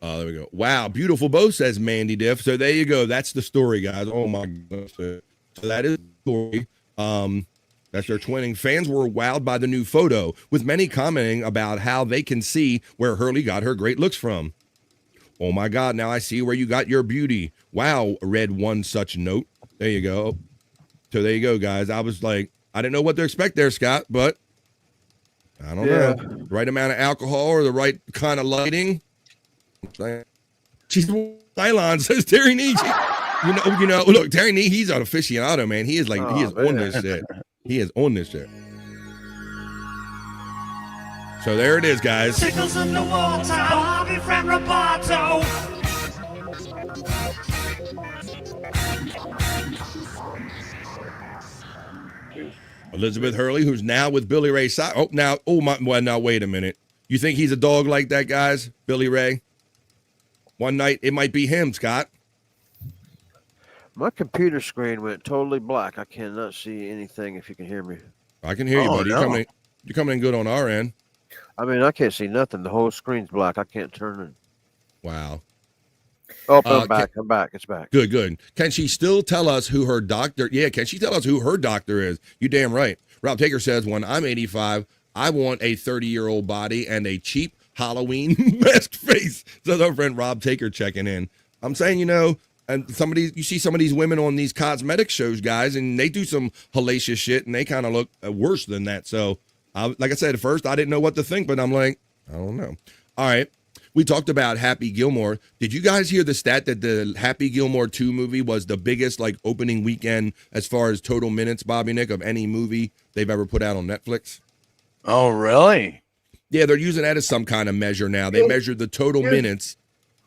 There we go. Wow, beautiful bow, says Mandy Diff. So there you go. That's the story, guys. Oh my goodness. So that is the story. That's their twinning. Fans were wowed by the new photo, with many commenting about how they can see where Hurley got her great looks from. Oh my God, now I see where you got your beauty. Wow, read one such note. There you go. So there you go, guys. I was like, I didn't know what to expect there, Scott, but I don't know. The right amount of alcohol or the right kind of lighting. She's nylon, says Terry Nee. You know, look, Terry Nee, he's an aficionado, man. He is like, he is on this shit. He is on this shit. So there it is, guys. Tickles in the water, Bobby from Roboto. Elizabeth Hurley, who's now with Billy Ray Cyrus. Now wait a minute. You think he's a dog like that, guys? Billy Ray? One night, it might be him, Scott. My computer screen went totally black. I cannot see anything if you can hear me. I can hear you, buddy. No. You're coming in good on our end. I mean, I can't see nothing. The whole screen's black. I can't turn it. Wow. Oh, I'm back. I'm back. It's back. Good. Can she still tell us who her doctor? Yeah, can she tell us who her doctor is? You damn right. Rob Taker says, when I'm 85, I want a 30-year-old body and a cheap Halloween masked face. So our friend Rob Taker checking in. I'm saying, and you see some of these women on these cosmetic shows, guys, and they do some hellacious shit, and they kind of look worse than that. So, like I said, at first, I didn't know what to think, but I'm like, I don't know. All right. We talked about Happy Gilmore. Did you guys hear the stat that the Happy Gilmore 2 movie was the biggest, opening weekend as far as total minutes, Bobby Nick, of any movie they've ever put out on Netflix? Oh, really? Yeah, they're using that as some kind of measure now. They measured the total minutes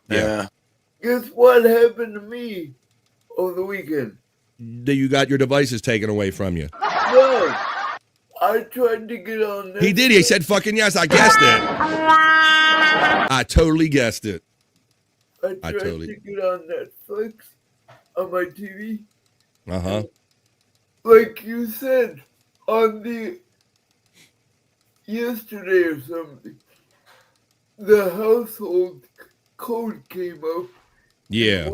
Yeah. Guess what happened to me over the weekend? That you got your devices taken away from you. No, I tried to get on Netflix. He did. He said fucking yes. I guessed it. I totally guessed it. I tried to get on Netflix on my TV. Uh-huh. Like you said, on the yesterday or something, the household code came up. Yeah.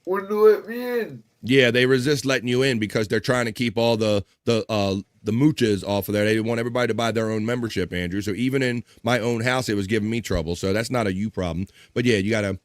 Wouldn't let me in. Yeah, they resist letting you in because they're trying to keep all the mooches off of there. They want everybody to buy their own membership, Andrew. So even in my own house, it was giving me trouble. So that's not a you problem. But yeah, you gotta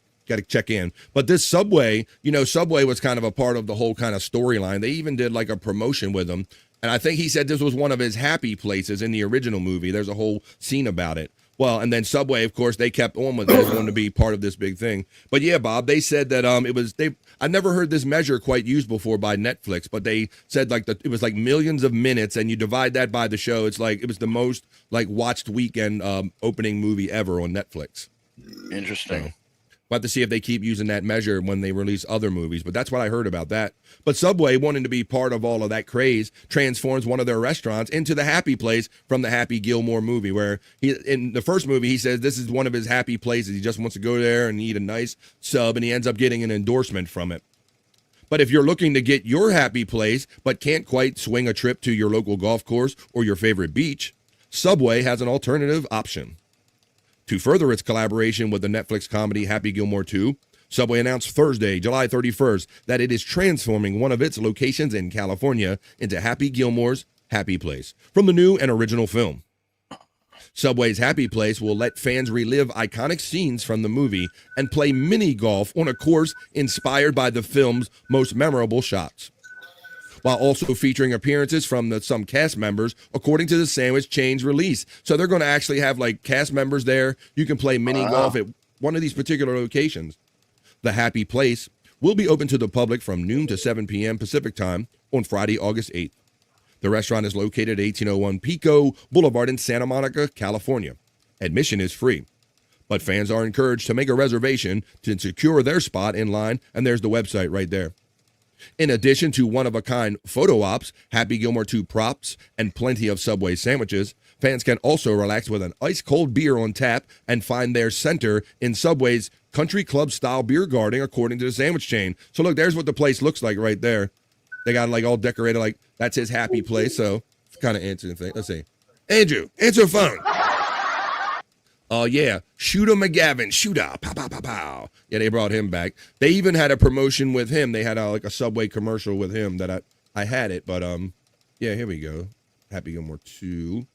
check in. But this Subway, Subway was kind of a part of the whole kind of storyline. They even did like a promotion with him. And I think he said this was one of his happy places in the original movie. There's a whole scene about it. Well, and then Subway, of course, they kept on with it, wanting to be part of this big thing. But yeah, Bob, they said that I've never heard this measure quite used before by Netflix, but they said it was like millions of minutes, and you divide that by the show, it's like it was the most like watched weekend opening movie ever on Netflix. Interesting. So, we'll have to see if they keep using that measure when they release other movies, but that's what I heard about that. But Subway, wanting to be part of all of that craze, transforms one of their restaurants into the Happy Place from the Happy Gilmore movie, where in the first movie, he says this is one of his happy places. He just wants to go there and eat a nice sub, and he ends up getting an endorsement from it. But if you're looking to get your happy place, but can't quite swing a trip to your local golf course or your favorite beach, Subway has an alternative option. To further its collaboration with the Netflix comedy Happy Gilmore 2, Subway announced Thursday, July 31st, that it is transforming one of its locations in California into Happy Gilmore's Happy Place from the new and original film. Subway's Happy Place will let fans relive iconic scenes from the movie and play mini golf on a course inspired by the film's most memorable shots, while also featuring appearances from some cast members, according to the sandwich chain's release. So they're going to actually have like cast members there. You can play mini golf at one of these particular locations. The Happy Place will be open to the public from noon to 7 p.m. Pacific time on Friday, August 8th. The restaurant is located at 1801 Pico Boulevard in Santa Monica, California. Admission is free, but fans are encouraged to make a reservation to secure their spot in line, and there's the website right there. In addition to one-of-a-kind photo ops, Happy Gilmore 2 props, and plenty of Subway sandwiches, fans can also relax with an ice-cold beer on tap and find their center in Subway's country club-style beer garden, according to the sandwich chain. So look, there's what the place looks like right there. They got like all decorated, like that's his happy place. So it's kind of answering thing. Let's see. Andrew, answer phone. Oh, yeah. Shooter McGavin. Shooter. Pow, pow, pow, pow. Yeah, they brought him back. They even had a promotion with him. They had like a Subway commercial with him that I had it. But, yeah, here we go. Happy Gilmore 2.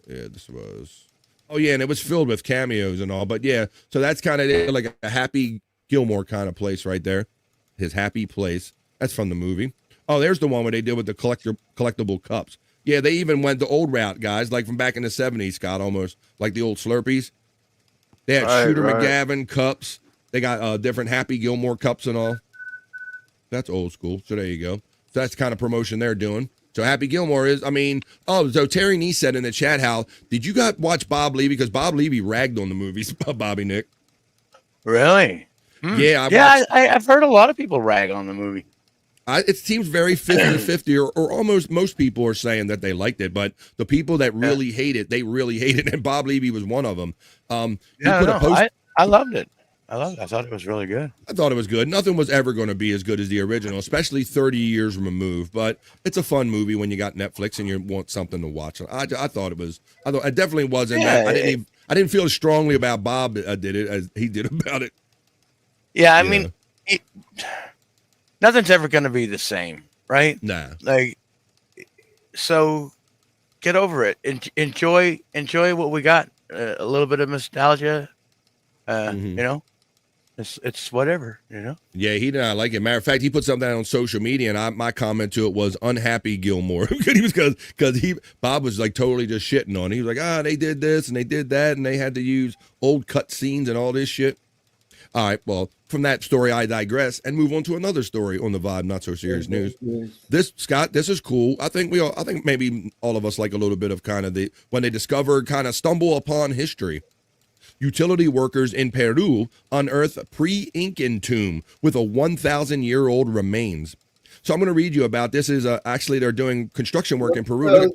Yeah, this was. Oh, yeah, and it was filled with cameos and all. But, yeah, so that's kind of like a Happy Gilmore kind of place right there. His happy place. That's from the movie. Oh, there's the one where they did with the collectible cups. Yeah, they even went the old route, guys, like from back in the 70s, Scott, almost like the old Slurpees. They had Shooter McGavin cups. They got different Happy Gilmore cups and all. That's old school. So there you go. So that's the kind of promotion they're doing. So Happy Gilmore is, so Terry Nee said in the chat, Hal, did you guys watch Bob Levy? Because Bob Levy ragged on the movies, Bobby Nick. Really? Yeah. I've heard a lot of people rag on the movie. It seems very 50-50, or almost most people are saying that they liked it, but the people that really hate it, they really hate it, and Bob Levy was one of them. I loved it. I thought it was really good. I thought it was good. Nothing was ever going to be as good as the original, especially 30 years removed, but it's a fun movie when you got Netflix and you want something to watch. I thought it was. I definitely wasn't. Yeah, I didn't feel as strongly about Bob did it as he did about it. Yeah, I mean, nothing's ever going to be the same, right? Nah. So get over it. Enjoy what we got. A little bit of nostalgia. You know, it's whatever. You know. Yeah, he did not like it. Matter of fact, he put something on social media, and my comment to it was unhappy Gilmore. He was because Bob was like totally just shitting on it. He was like, they did this and they did that, and they had to use old cut scenes and all this shit. All right, well, from that story, I digress and move on to another story on the Vibe Not So Serious News. This, Scott, this is cool. I think maybe all of us like a little bit of kind of when they discover, kind of stumble upon history. Utility workers in Peru unearth a pre-Incan tomb with a 1,000-year-old remains. So I'm going to read you about this. Is actually they're doing construction work in Peru.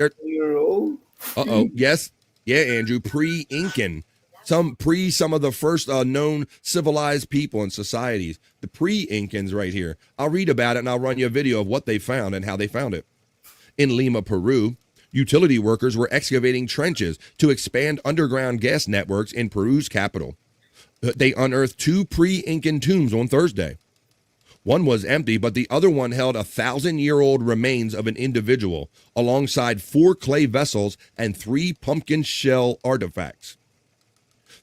Uh-oh. Yes. Yeah, Andrew. Pre-Incan. Some of the first known civilized people and societies. The pre-Incans right here. I'll read about it and I'll run you a video of what they found and how they found it. In Lima, Peru, utility workers were excavating trenches to expand underground gas networks in Peru's capital. They unearthed 2 pre-Incan tombs on Thursday. One was empty, but the other one held 1,000-year-old remains of an individual, alongside 4 clay vessels and 3 pumpkin shell artifacts.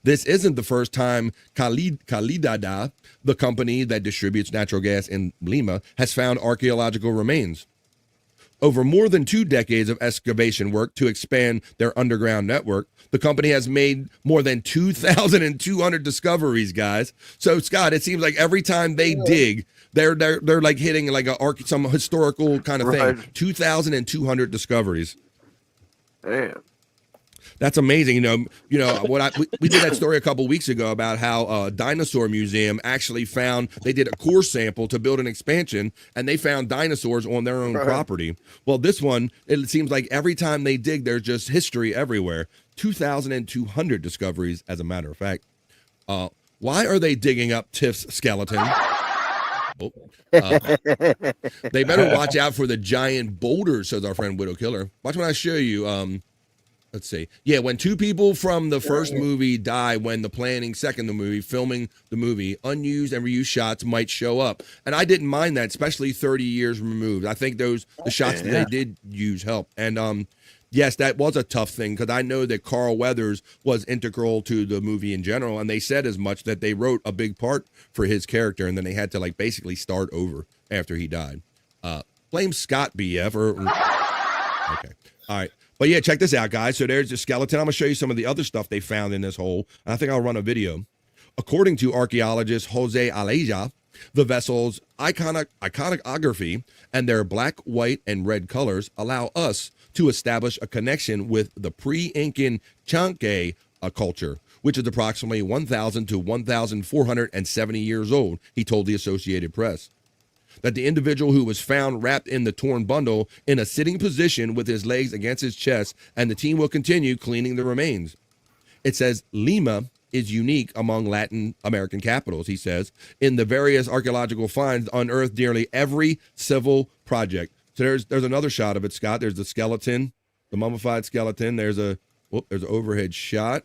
This isn't the first time Calidad, the company that distributes natural gas in Lima, has found archaeological remains. Over more than 2 decades of excavation work to expand their underground network, the company has made more than 2,200 discoveries, guys. So, Scott, it seems like every time they dig, they're like hitting like some historical kind of thing. 2,200 discoveries. Damn. That's amazing. You know what? We did that story a couple weeks ago about how a dinosaur museum actually found, they did a core sample to build an expansion, and they found dinosaurs on their own property. Well, this one, it seems like every time they dig, there's just history everywhere. 2,200 discoveries, as a matter of fact. Why are they digging up Tiff's skeleton? They better watch out for the giant boulders, says our friend Widow Killer. Watch when I show you. Let's see. Yeah, when 2 people from the first movie die when the second movie, filming the movie, unused and reused shots might show up. And I didn't mind that, especially 30 years removed. I think the shots that they did use helped. And yes, that was a tough thing because I know that Carl Weathers was integral to the movie in general. And they said as much that they wrote a big part for his character. And then they had to basically start over after he died. Blame Scott, BF. Okay. All right. But yeah, check this out, guys. So there's the skeleton. I'm going to show you some of the other stuff they found in this hole. And I think I'll run a video. According to archaeologist Jose Aleja, the vessel's iconography and their black, white, and red colors allow us to establish a connection with the pre-Incan Chanque culture, which is approximately 1,000 to 1,470 years old, he told the Associated Press. That the individual who was found wrapped in the torn bundle in a sitting position with his legs against his chest, and the team will continue cleaning the remains. It says Lima is unique among Latin American capitals, he says, in the various archaeological finds unearthed nearly every civil project. So there's another shot of it, Scott. There's the skeleton, the mummified skeleton. There's an overhead shot.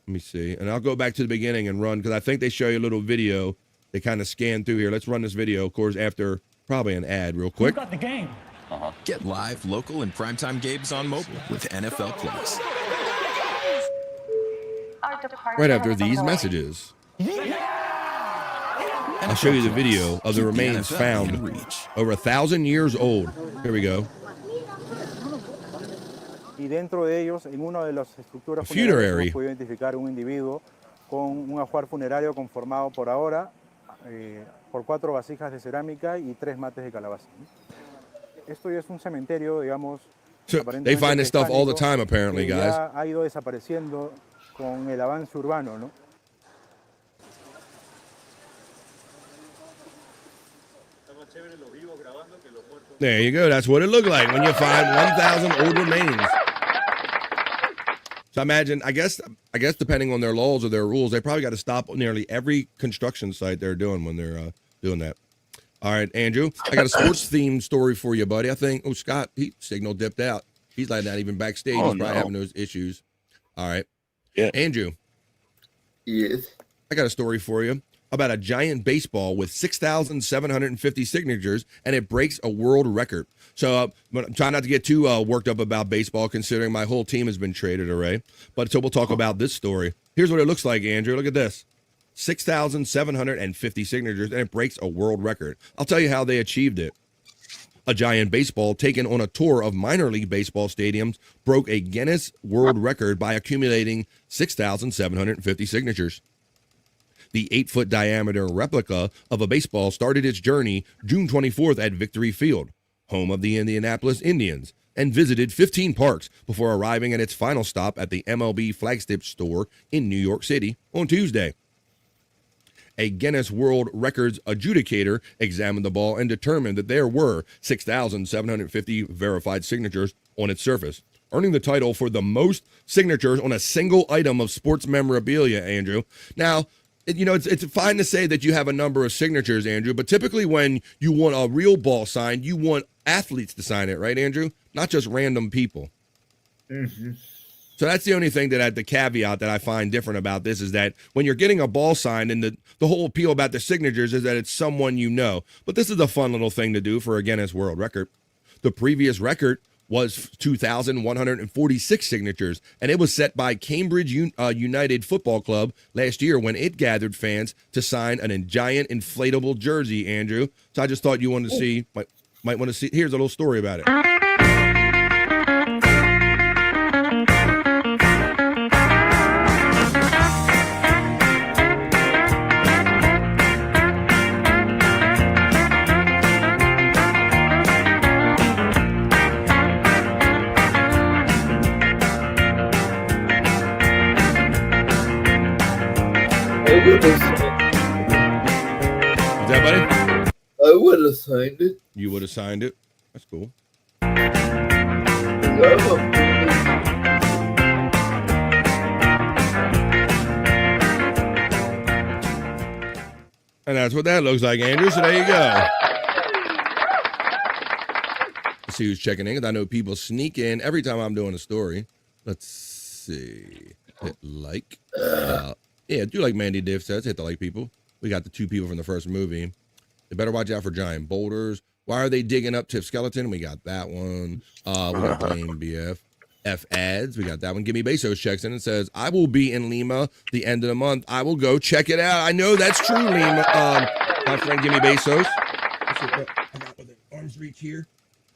Let me see. And I'll go back to the beginning and run because I think they show you a little video. They kind of scan through here. Let's run this video, of course, after probably an ad real quick. Who got the game? Get live, local, and primetime games on mobile with NFL Plus. Right after these messages. I'll show you the video of the remains found over 1,000 years old. Here we go. Y dentro de ellos, en una de las estructuras funerarias, hemos podido identificar un individuo con un ajuar funerario conformado por ahora por 4 vasijas de cerámica y 3 mates de calabaza. Esto ya es un cementerio, digamos. So they find this stuff all the time, apparently, guys. Ya ha ido desapareciendo con el avance urbano, ¿no? There you go. That's what it looked like when you find 1,000 old remains. So imagine, I guess depending on their laws or their rules, they probably got to stop nearly every construction site they're doing when they're doing that. All right, Andrew, I got a sports-themed story for you, buddy. I think, Scott, he signal dipped out. He's like not even backstage. He's probably having those issues. All right. Yeah. Andrew. Yes. I got a story for you about a giant baseball with 6,750 signatures, and it breaks a world record. So I'm trying not to get too worked up about baseball, considering my whole team has been traded already. But so we'll talk about this story. Here's what it looks like, Andrew. Look at this. 6,750 signatures, and it breaks a world record. I'll tell you how they achieved it. A giant baseball taken on a tour of minor league baseball stadiums broke a Guinness World Record by accumulating 6,750 signatures. The 8-foot diameter replica of a baseball started its journey June 24th at Victory Field, home of the Indianapolis Indians. and visited 15 parks before arriving at its final stop at the MLB flagship store in New York City on Tuesday. A Guinness World Records adjudicator examined the ball and determined that there were 6,750 verified signatures on its surface, earning the title for the most signatures on a single item of sports memorabilia, Andrew. Now, it's fine to say that you have a number of signatures, Andrew, but typically when you want a real ball signed, you want athletes to sign it, right, Andrew? Not just random people. Mm-hmm. So that's the only thing the caveat that I find different about this is that when you're getting a ball signed, and the whole appeal about the signatures is that it's someone you know. But this is a fun little thing to do for a Guinness World Record. The previous record was 2,146 signatures, and it was set by Cambridge United Football Club last year when it gathered fans to sign a giant inflatable jersey, Andrew. So I just thought you wanted to see, might want to see. Here's a little story about it. Is that buddy? I would have signed it. You would have signed it. That's cool. And that's what that looks like, Andrew. So there you go. Let's see who's checking in, because I know people sneak in every time I'm doing a story. Let's see. Hit like. Yeah, do like Mandy Diff says. Hit the like people. We got the 2 people from the first movie. They better watch out for giant boulders. Why are they digging up Tiff Skeleton? We got that one. We got Blame BF. F ads. We got that one. Gimme Bezos checks in and says, I will be in Lima the end of the month. I will go check it out. I know that's true, Lima. My friend Gimme Bezos. I got the arms reach here.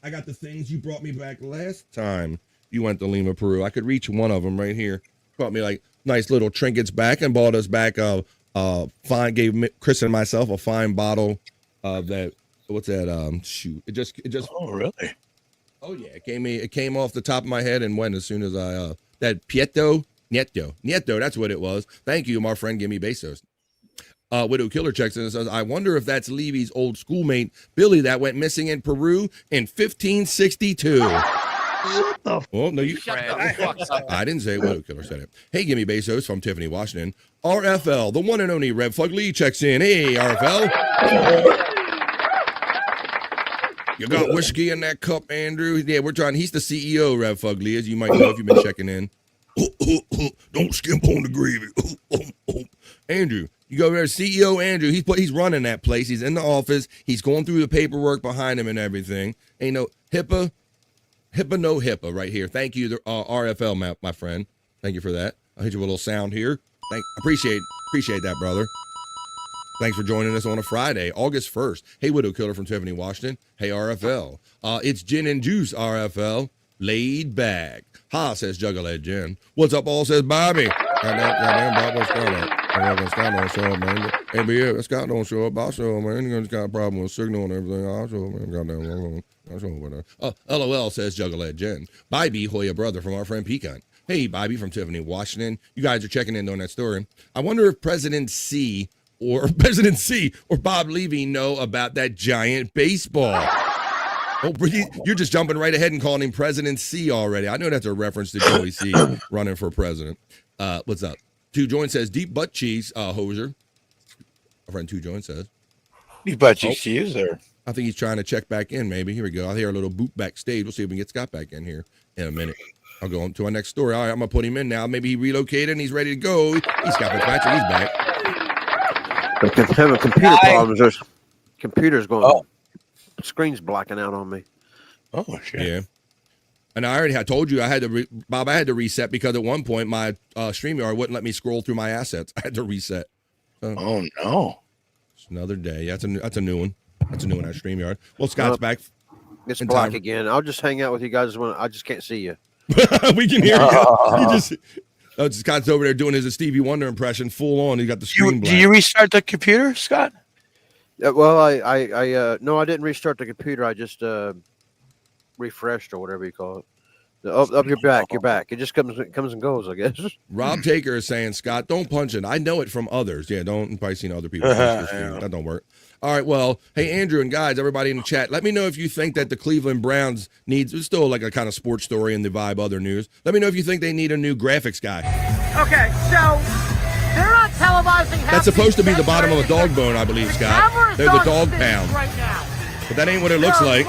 I got the things you brought me back last time you went to Lima, Peru. I could reach one of them right here. Brought me like nice little trinkets back and bought us back gave Chris and myself a fine bottle of that. What's that? Shoot. It just. Oh, really? Oh yeah. It came off the top of my head and went as soon as I that Nieto. That's what it was. Thank you, my friend. Gimme Bezos. Widow Killer checks in and says, I wonder if that's Levy's old schoolmate Billy that went missing in Peru in 1562. What the Oh, no, you. Shut the fuck up. I didn't say Widow Killer said it. Hey, Gimme Bezos from Tiffany, Washington. RFL, the one and only Red Fug Lee checks in. Hey, RFL. You got whiskey in that cup, Andrew? Yeah, he's the CEO, Red Fug Lee, as you might know if you've been checking in. Don't skimp on the gravy. Andrew, you go there, CEO Andrew. He's running that place. He's in the office. He's going through the paperwork behind him and everything. Ain't no HIPAA no HIPAA right here. Thank you, RFL, my friend. Thank you for that. I'll hit you with a little sound here. Appreciate that, brother. Thanks for joining us on a Friday, August 1st. Hey, Widow Killer from Tiffany, Washington. Hey, RFL. It's Gin and Juice, RFL. Laid back. Ha, says Juggalette Jen. What's up, all, says Bobby. Goddamn, Bob, what's going on? Scott don't show up, man. Hey, yeah, Scott don't show up. I'll show up, man. You got a problem with signal and everything. I'll show up, man. Goddamn, I'll show up. LOL, says Juggalette Jen. Bobby, Hoya brother from our friend Pecan. Hey, Bobby from Tiffany, Washington. You guys are checking in on that story. I wonder if President C or Bob Levy know about that giant baseball. Oh, you're just jumping right ahead and calling him President C already. I know that's a reference to Joey C running for president. What's up? Two Joint says deep butt cheeks, hoser. Our friend Two Joint says deep butt cheeks. She is there. I think he's trying to check back in. Maybe here we go. I'll hear a little boot backstage. We'll see if we can get Scott back in here in a minute. I'll go on to our next story. All right, I'm gonna put him in now. Maybe he relocated and he's ready to go. He's Scott Fitzpatrick. He's back. I'm having computer problems. There's computers going. Oh. Screen's blacking out on me. Oh shit! Yeah, and I told you I had to Bob. I had to reset because at one point my StreamYard wouldn't let me scroll through my assets. I had to reset. Oh no! It's another day. Yeah, that's a new one. That's a new one at StreamYard. Well, Scott's back. It's black again. I'll just hang out with you guys when I just can't see you. We can hear you. Scott's over there doing his Stevie Wonder impression full on. He got the screen black. Do you restart the computer, Scott? Well, I no, I didn't restart the computer. I just refreshed or whatever you call it. Up your back. It just comes and goes, I guess. Rob Taker is saying, Scott, don't punch it. I know it from others. Yeah, don't probably seen other people. That don't work. All right, well, hey, Andrew and guys, everybody in the chat, let me know if you think that the Cleveland Browns needs, it's still like a kind of sports story in the vibe, other news. Let me know if you think they need a new graphics guy. Okay, so they're not televising. That's supposed to be the bottom of a dog bone, I believe, Scott. They're the dog pound. Right now. But that ain't what it looks like.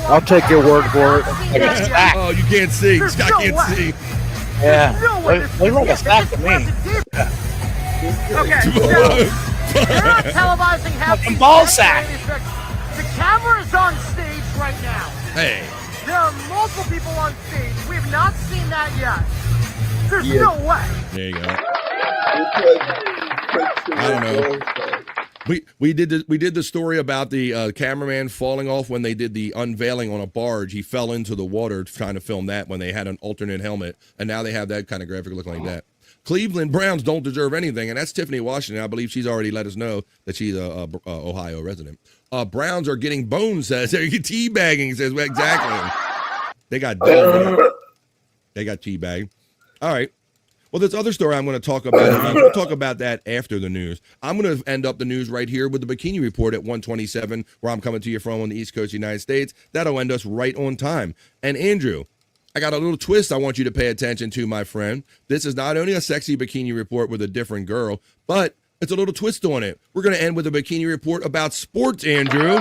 I'll take your word for it. Oh, you can't see. Scott can't see. Yeah. Look like a stack to me. Okay, so they're not televising half Fucking ball sack. The camera is on stage right now. Hey. There are multiple people on stage. We have not seen that yet. There's no way. There you go. I don't know. We did the story about the cameraman falling off when they did the unveiling on a barge. He fell into the water trying to film that when they had an alternate helmet, and now they have that kind of graphic looking like that. Cleveland Browns don't deserve anything, and that's Tiffany Washington. I believe she's already let us know that she's a Ohio resident. Browns are getting bones, says they're teabagging, says well, exactly. They got teabagged. All right. Well, this other story I'm going to talk about, we'll talk about that after the news. I'm going to end up the news right here with the Bikini Report at 1:27, where I'm coming to you from on the East Coast of the United States. That'll end us right on time. And Andrew, I got a little twist I want you to pay attention to, my friend. This is not only a sexy Bikini Report with a different girl, but it's a little twist on it. We're going to end with a Bikini Report about sports, Andrew.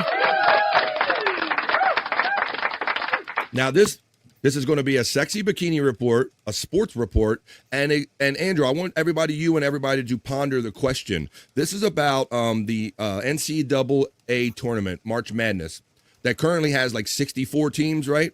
Now, this is going to be a sexy Bikini Report, a sports report, and Andrew, I want you and everybody to ponder the question. This is about the NCAA tournament, March Madness, that currently has like 64 teams, right?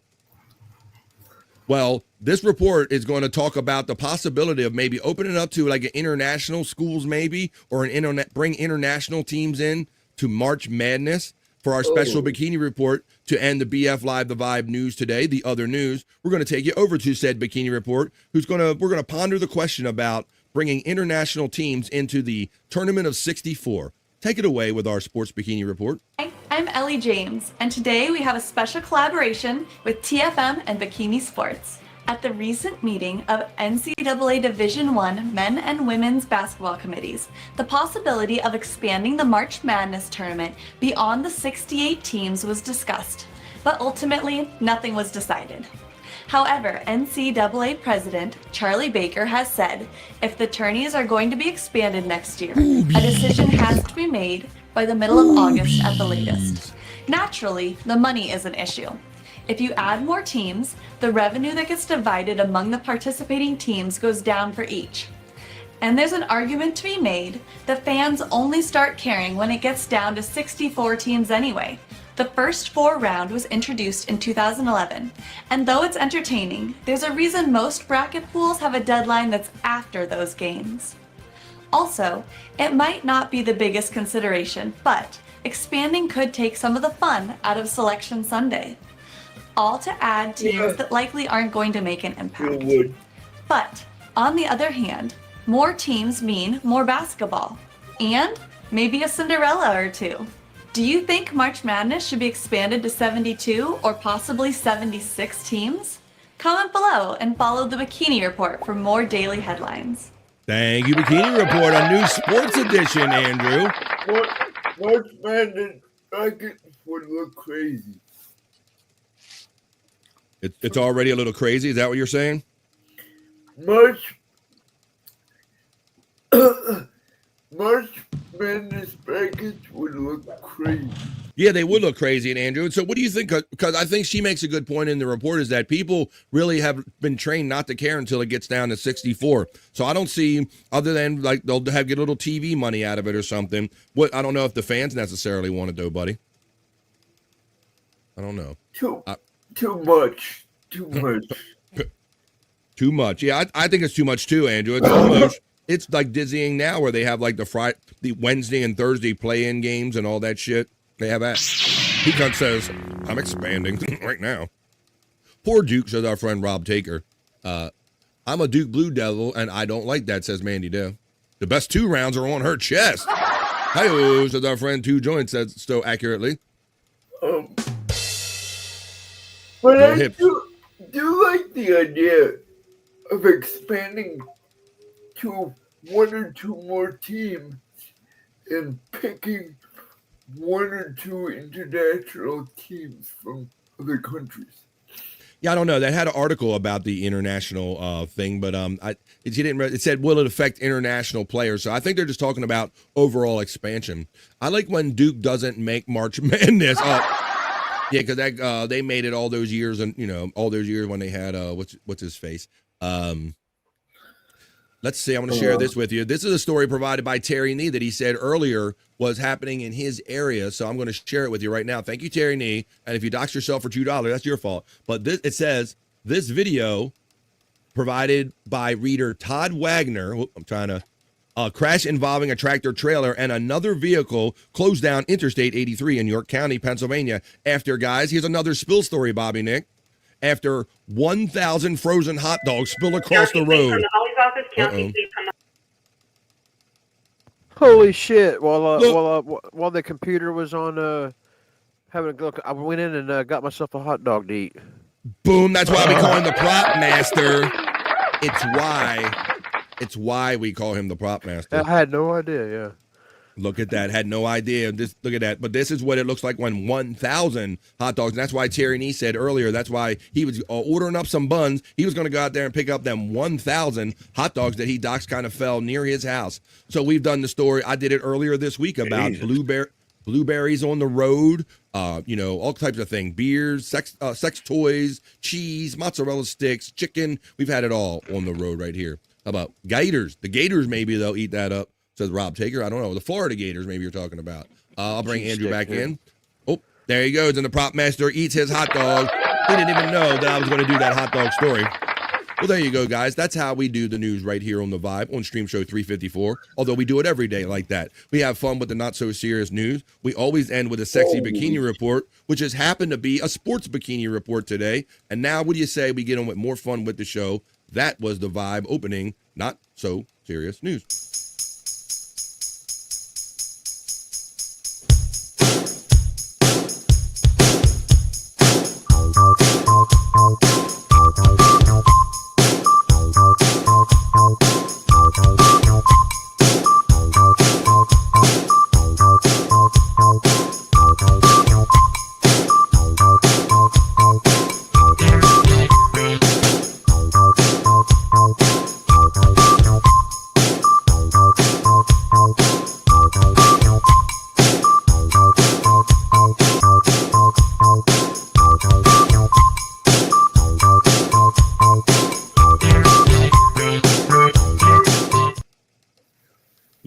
Well, this report is going to talk about the possibility of maybe opening up to like an international schools, maybe, or bring international teams in to March Madness. For our special Bikini Report to end the BF Live The Vibe news today, the other news, we're going to take you over to said Bikini Report, we're going to ponder the question about bringing international teams into the Tournament of 64. Take it away with our Sports Bikini Report. Hi, I'm Ellie James, and today we have a special collaboration with TFM and Bikini Sports. At the recent meeting of NCAA Division I men and women's basketball committees, the possibility of expanding the March Madness tournament beyond the 68 teams was discussed, but ultimately nothing was decided. However, NCAA President Charlie Baker has said if the tourneys are going to be expanded next year, a decision has to be made by the middle of August at the latest. Naturally, the money is an issue. If you add more teams, the revenue that gets divided among the participating teams goes down for each. And there's an argument to be made that fans only start caring when it gets down to 64 teams anyway. The first 4 round was introduced in 2011, and though it's entertaining, there's a reason most bracket pools have a deadline that's after those games. Also, it might not be the biggest consideration, but expanding could take some of the fun out of Selection Sunday. All to add teams that likely aren't going to make an impact. But, on the other hand, more teams mean more basketball, and maybe a Cinderella or two. Do you think March Madness should be expanded to 72 or possibly 76 teams? Comment below and follow the Bikini Report for more daily headlines. Thank you, Bikini Report, a new sports edition, Andrew. March Madness bracket would look crazy. It's already a little crazy. Is that what you're saying? March Madness brackets would look crazy. Yeah, they would look crazy, and Andrew. And so what do you think? Because I think she makes a good point in the report is that people really have been trained not to care until it gets down to 64. So I don't see, other than like they'll get a little TV money out of it or something. I don't know if the fans necessarily want it though, buddy. I don't know. Too much. Too much. Yeah, I think it's too much too, Andrew. It's almost it's like dizzying now where they have like the Wednesday and Thursday play-in games and all that shit. They have that. He says, I'm expanding right now. Poor Duke, says our friend Rob Taker. I'm a Duke Blue Devil, and I don't like that, says Mandy Doe. The best 2 rounds are on her chest. Hi-oh, says our friend Two Joints, says so accurately. But No I hips. do like the idea of expanding to one or two more teams and picking one or two international teams from other countries. Yeah, I don't know. They had an article about the international thing, but it said, will it affect international players? So I think they're just talking about overall expansion. I like when Duke doesn't make March Madness. Yeah, because they made it all those years, and all those years when they had what's his face. Let's see. I'm going to share this with you. This is a story provided by Terry Nee that he said earlier was happening in his area. So I'm going to share it with you right now. Thank you, Terry Nee. And if you dox yourself for $2, that's your fault. But it says this video provided by reader Todd Wagner. I'm trying to crash involving a tractor trailer and another vehicle closed down Interstate 83 in York County, Pennsylvania. After, guys, here's another spill story, Bobby Nick. After 1,000 frozen hot dogs spill across the road. Holy shit! While the computer was on having a look, I went in and got myself a hot dog to eat. Boom! That's why we call him the prop master. It's why we call him the prop master. I had no idea. Yeah. Look at that. Had no idea. Look at that. But this is what it looks like when 1,000 hot dogs. And that's why Terry Nee said earlier, that's why he was ordering up some buns. He was going to go out there and pick up them 1,000 hot dogs that he docs kind of fell near his house. So we've done the story. I did it earlier this week about blueberries on the road, all types of things, beers, sex toys, cheese, mozzarella sticks, chicken. We've had it all on the road right here. How about gators? The gators, maybe they'll eat that up. Says Rob Taker. I don't know. The Florida Gators, maybe you're talking about. I'll bring Andrew back in. Oh, there he goes. And the prop master eats his hot dog. He didn't even know that I was going to do that hot dog story. Well, there you go, guys. That's how we do the news right here on The Vibe on Stream Show 354. Although we do it every day like that. We have fun with the not-so-serious news. We always end with a sexy bikini report, which has happened to be a sports bikini report today. And now, what do you say we get on with more fun with the show? That was The Vibe opening not-so-serious news.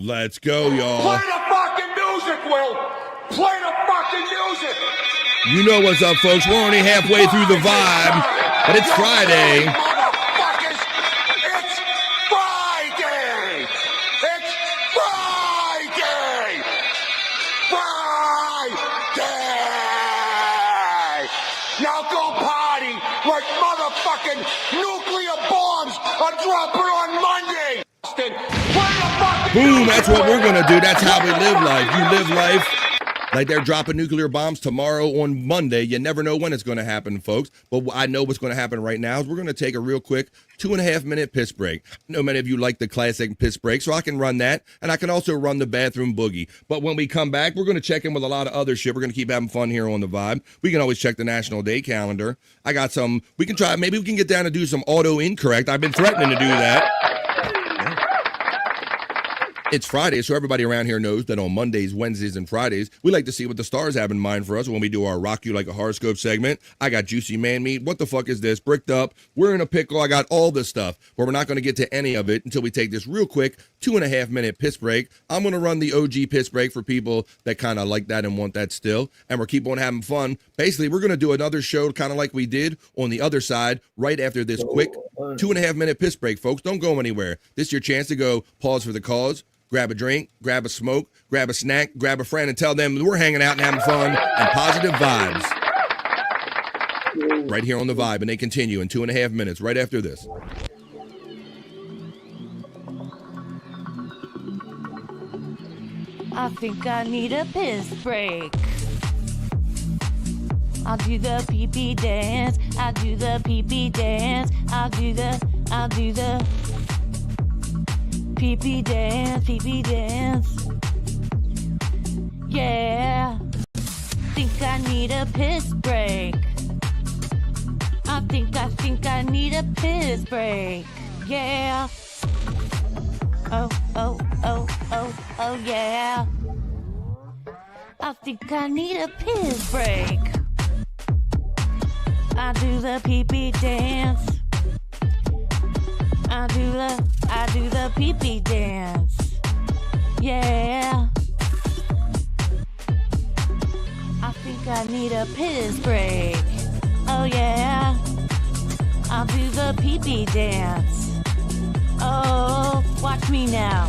Let's go, y'all. Play the fucking music, Will. Play the fucking music. You know what's up, folks. We're only halfway through The Vibe, but it's Friday. Motherfuckers, it's Friday. It's Friday. Friday. Now go party like motherfucking nuclear bombs are dropping on Monday. Play the fucking Boom, that's what we're going to do. That's how we live life. You live life like they're dropping nuclear bombs tomorrow on Monday. You never know when it's going to happen, folks. But I know what's going to happen right now is we're going to take a real quick 2.5-minute piss break. I know many of you like the classic piss break, so I can run that. And I can also run the bathroom boogie. But when we come back, we're going to check in with a lot of other shit. We're going to keep having fun here on The Vibe. We can always check the National Day calendar. I got some. We can try. Maybe we can get down and do some auto incorrect. I've been threatening to do that. It's Friday, so everybody around here knows that on Mondays, Wednesdays, and Fridays, we like to see what the stars have in mind for us when we do our Rock You Like a Horoscope segment. I got Juicy Man Meat. What the fuck is this? Bricked Up. We're in a pickle. I got all this stuff, but we're not going to get to any of it until we take this real quick 2.5-minute piss break. I'm going to run the OG piss break for people that kind of like that and want that still, and we're keep on having fun. Basically, we're going to do another show kind of like we did on the other side right after this quick 2.5-minute piss break, folks. Don't go anywhere. This is your chance to go pause for the cause. Grab a drink, grab a smoke, grab a snack, grab a friend, and tell them we're hanging out and having fun and positive vibes. Right here on The Vibe, and they continue in 2.5 minutes right after this. I think I need a piss break. I'll do the pee-pee dance. I'll do the pee-pee dance. I'll do the pee-pee dance, pee-pee dance. Yeah. Think I need a piss break. I think I need a piss break. Yeah. Oh, yeah. I think I need a piss break. I do the pee-pee dance. I do the pee-pee dance. Yeah. I think I need a piss break. Oh yeah. I'll do the pee-pee dance. Oh, watch me now.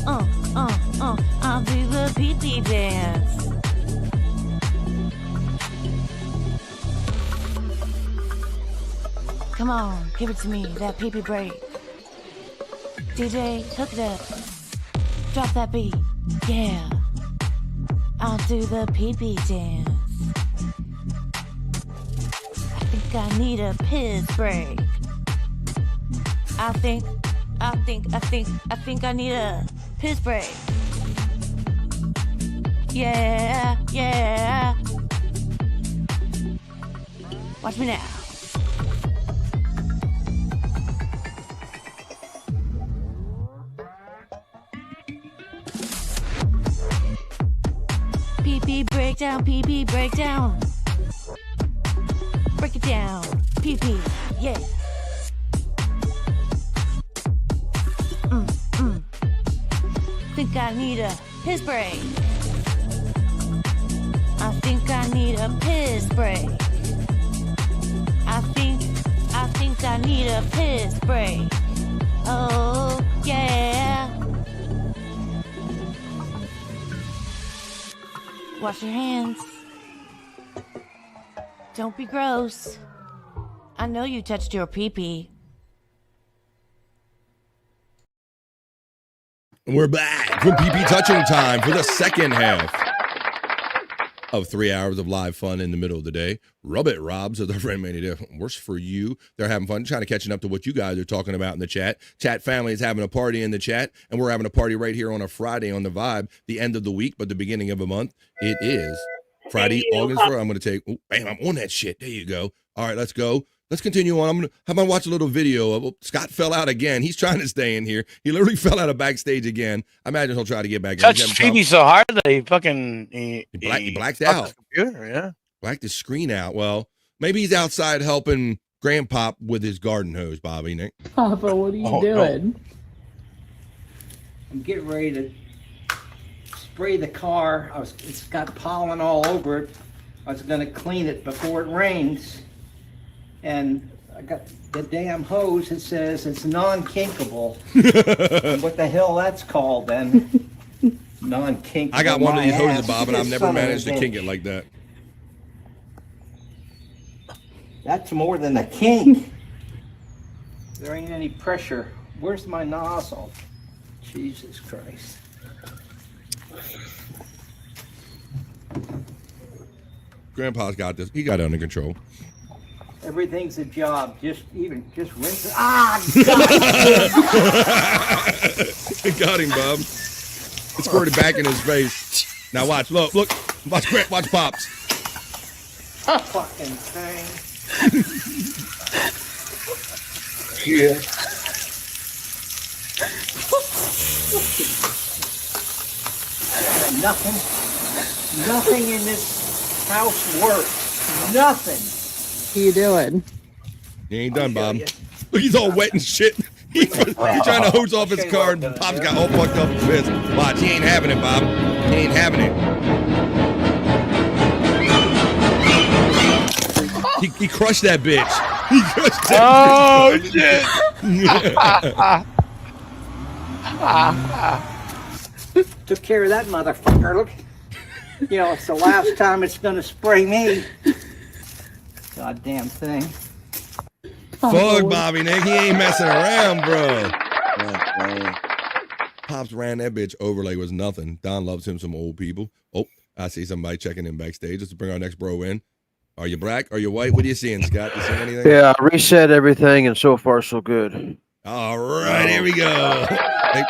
I'll do the pee-pee dance. Come on, give it to me, that pee-pee break. DJ, hook it up. Drop that beat. Yeah. I'll do the pee-pee dance. I think I need a piss break. I think I need a piss break. Yeah. Watch me now. Pee-pee breakdown, pee-pee breakdown. Break it down, pee-pee, yeah. Think I need a piss break. I think I need a piss break. I think I need a piss break. Oh, yeah. Wash your hands. Don't be gross. I know you touched your pee-pee. We're back from PP Touching Time for the second half of 3 hours of live fun in the middle of the day. Rub it, Robs, as our friend Manny did. Worse for you. They're having fun, trying to catching up to what you guys are talking about in the chat. Chat family is having a party in the chat, and we're having a party right here on a Friday on the Vibe, the end of the week, but the beginning of a month. It is Friday, August 1st. I'm going to take, bam, I'm on that shit. There you go. All right, let's go. Let's continue on. How about watch a little video of Scott fell out again. He's trying to stay in here. He literally fell out of backstage again. I imagine he'll try to get back in. Touched Phoebe so hard that he fucking he blacked out. His computer, yeah. Blacked his screen out. Well, maybe he's outside helping Grandpop with his garden hose, Bobby, Nick. Papa, what are you doing? No. I'm getting ready to spray the car. It's got pollen all over it. I was going to clean it before it rains. And I got the damn hose that says it's non-kinkable. What the hell that's called then? Non-kinkable. I got one of these hoses, Bob, and I've never managed to kink it like that. That's more than a kink. There ain't any pressure. Where's my nozzle? Jesus Christ. Grandpa's got this. He got it under control. Everything's a job. Just rinse it. Ah, God. Got him, Bob. It squirted back in his face. Now watch. Look. Watch Pops. Fucking thing. Yeah. Nothing in this house works. Nothing. What are you doing? He ain't done, Bob. Look, he's all wet and shit. He's trying to hose off his car, and Pop's got all fucked up and pissed. Watch, he ain't having it, Bob. He ain't having it. He crushed that bitch. He crushed that shit. Took care of that motherfucker. Look, it's the last time it's gonna spray me. Goddamn thing. Fuck Bobby, Nick. He ain't messing around, bro. Pops ran that bitch over like it was nothing. Don loves him some old people. Oh, I see somebody checking in backstage. Let's bring our next bro in. Are you black? Are you white? What are you seeing, Scott? You seeing anything? Yeah, I reset everything, and so far so good. All right, here we go. Hey,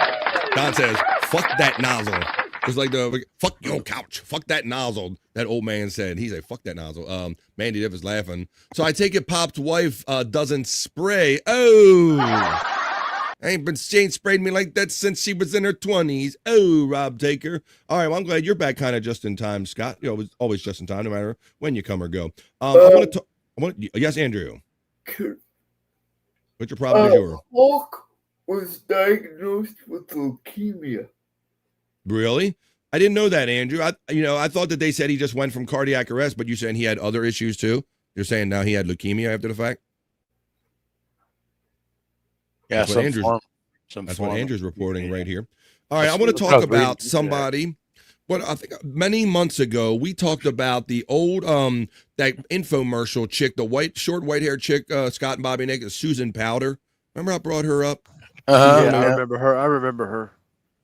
Don says, "Fuck that nozzle." It's like the "fuck your couch," "fuck that nozzle." That old man said. He said, "Fuck that nozzle." Mandy Diff is laughing. So I take it Pop's wife doesn't spray. Oh. She ain't sprayed me like that since she was in her 20s. Oh, Rob Taker. All right, well, I'm glad you're back kind of just in time, Scott. You're always just in time, no matter when you come or go. Yes, Andrew. What's your problem? Hulk was diagnosed with leukemia. Really? I didn't know that, Andrew. I thought that they said he just went from cardiac arrest, but you're saying he had other issues too? You're saying now he had leukemia after the fact? Yeah, that's what Andrew's reporting right here. All right, I want to talk about somebody. What I think many months ago we talked about the old that infomercial chick, the short white hair chick, Scott and Bobby Nick, Susan Powder. Remember I brought her up? I remember her.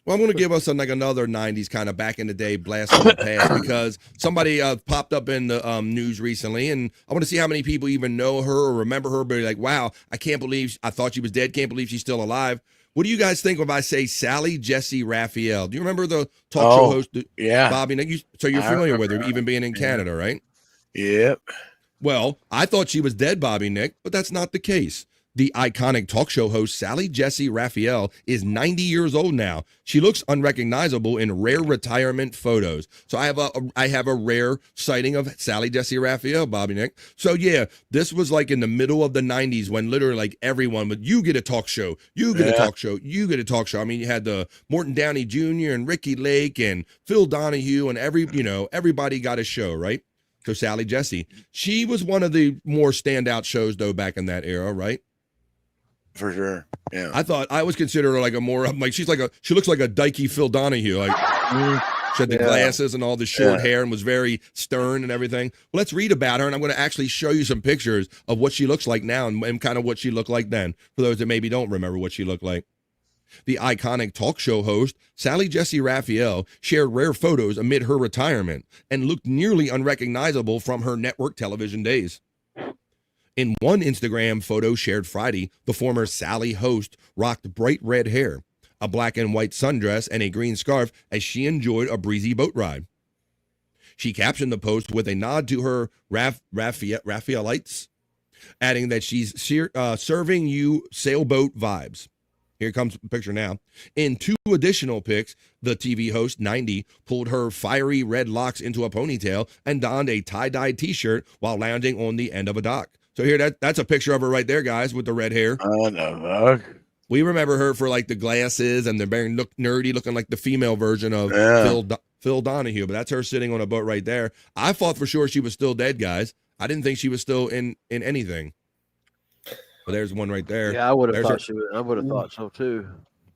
Well, I'm going to give us another 90s kind of back in the day blast from the past because somebody popped up in the news recently, and I want to see how many people even know her or remember her, but like, wow, I can't believe I thought she was dead. Can't believe she's still alive. What do you guys think if I say Sally Jessy Raphael? Do you remember the talk show host? Yeah. Bobby Nick? So you're familiar with her, even being in Canada, right? Yep. Well, I thought she was dead, Bobby Nick, but that's not the case. The iconic talk show host Sally Jessy Raphael is 90 years old now. She looks unrecognizable in rare retirement photos. So I have a rare sighting of Sally Jessy Raphael, Bobby Nick. So yeah, this was like in the middle of the 90s when literally like everyone would, you get a talk show, you get a talk show, you get a talk show. I mean, you had the Morton Downey Jr. and Ricky Lake and Phil Donahue and everybody got a show, right? So Sally Jessy, she was one of the more standout shows though back in that era, right? For sure. Yeah. I thought I was considered her like a more like she looks like a dykey Phil Donahue. Like she had the glasses and all the short hair and was very stern and everything. Well, let's read about her, and I'm going to actually show you some pictures of what she looks like now and kind of what she looked like then, for those that maybe don't remember what she looked like. The iconic talk show host, Sally Jessy Raphael, shared rare photos amid her retirement and looked nearly unrecognizable from her network television days. In one Instagram photo shared Friday, the former Sally host rocked bright red hair, a black and white sundress, and a green scarf as she enjoyed a breezy boat ride. She captioned the post with a nod to her Raphaelites, adding that she's serving you sailboat vibes. Here comes the picture now. In two additional pics, the TV host, 90, pulled her fiery red locks into a ponytail and donned a tie-dyed t-shirt while lounging on the end of a dock. So here, that's a picture of her right there, guys, with the red hair. Oh, no. We remember her for like the glasses and the very nerdy, looking like the female version of Phil Donahue. But that's her sitting on a boat right there. I thought for sure she was still dead, guys. I didn't think she was still in anything. But there's one right there. Yeah, I would have thought she would. I would have thought so too.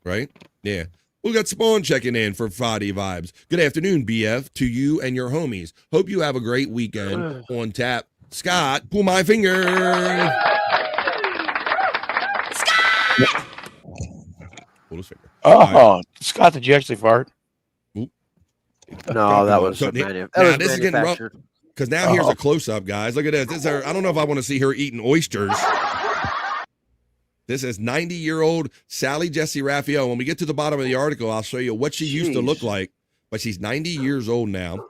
Right? Yeah. We got Spawn checking in for Friday vibes. Good afternoon, BF, to you and your homies. Hope you have a great weekend on tap. Scott, pull my finger. Scott! Pull his finger. Oh, Scott, did you actually fart? No, that was so, that now was this is getting rough because now here's a close up, guys. Look at this. This is her, I don't know if I want to see her eating oysters. This is 90-year-old Sally Jessy Raphael. When we get to the bottom of the article, I'll show you what she used to look like. But she's 90 years old now.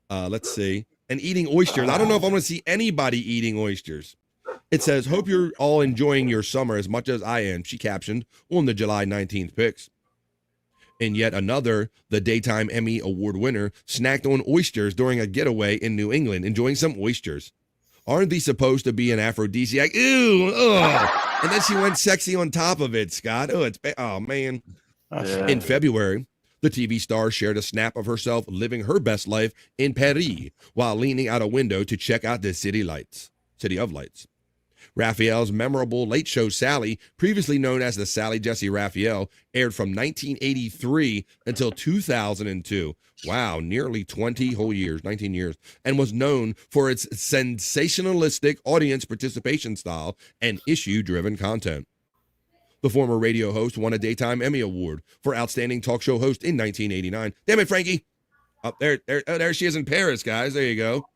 Let's see. And eating oysters. I don't know if I'm going to see anybody eating oysters. It says, hope you're all enjoying your summer as much as I am, she captioned on the July 19th pics. And yet another, the Daytime Emmy Award winner, snacked on oysters during a getaway in New England, enjoying some oysters. Aren't these supposed to be an aphrodisiac? Ew, ugh. And then she went sexy on top of it, Scott. Oh, man. Yeah. In February, the TV star shared a snap of herself living her best life in Paris while leaning out a window to check out the City of Lights. Raphael's memorable late show Sally, previously known as the Sally Jessy Raphael, aired from 1983 until 2002. Wow, nearly 20 whole years, 19 years, and was known for its sensationalistic audience participation style and issue-driven content. The former radio host won a Daytime Emmy Award for Outstanding Talk Show Host in 1989. Damn it, Frankie. There she is in Paris, guys. There you go.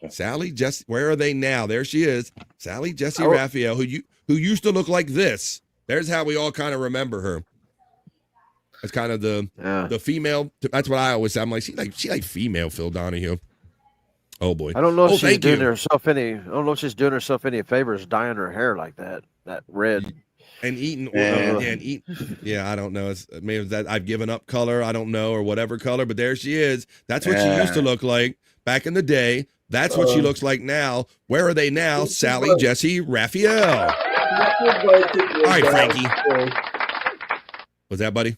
Sally Jessy, where are they now? There she is. Sally Jessy Oh. Raphael, who used to look like this. There's how we all kind of remember her. That's kind of the female. That's what I always say. I'm like, she like female Phil Donahue. Oh boy. I don't know if she's thank doing you. herself any. I don't know if she's doing herself any favors dyeing her hair like that. That red. And eating, I don't know. It's maybe that I've given up color. I don't know, or whatever color. But there she is. That's what she used to look like back in the day. That's what she looks like now. Where are they now? Sally Jessy Raphael. All right, Frankie. Was that, buddy?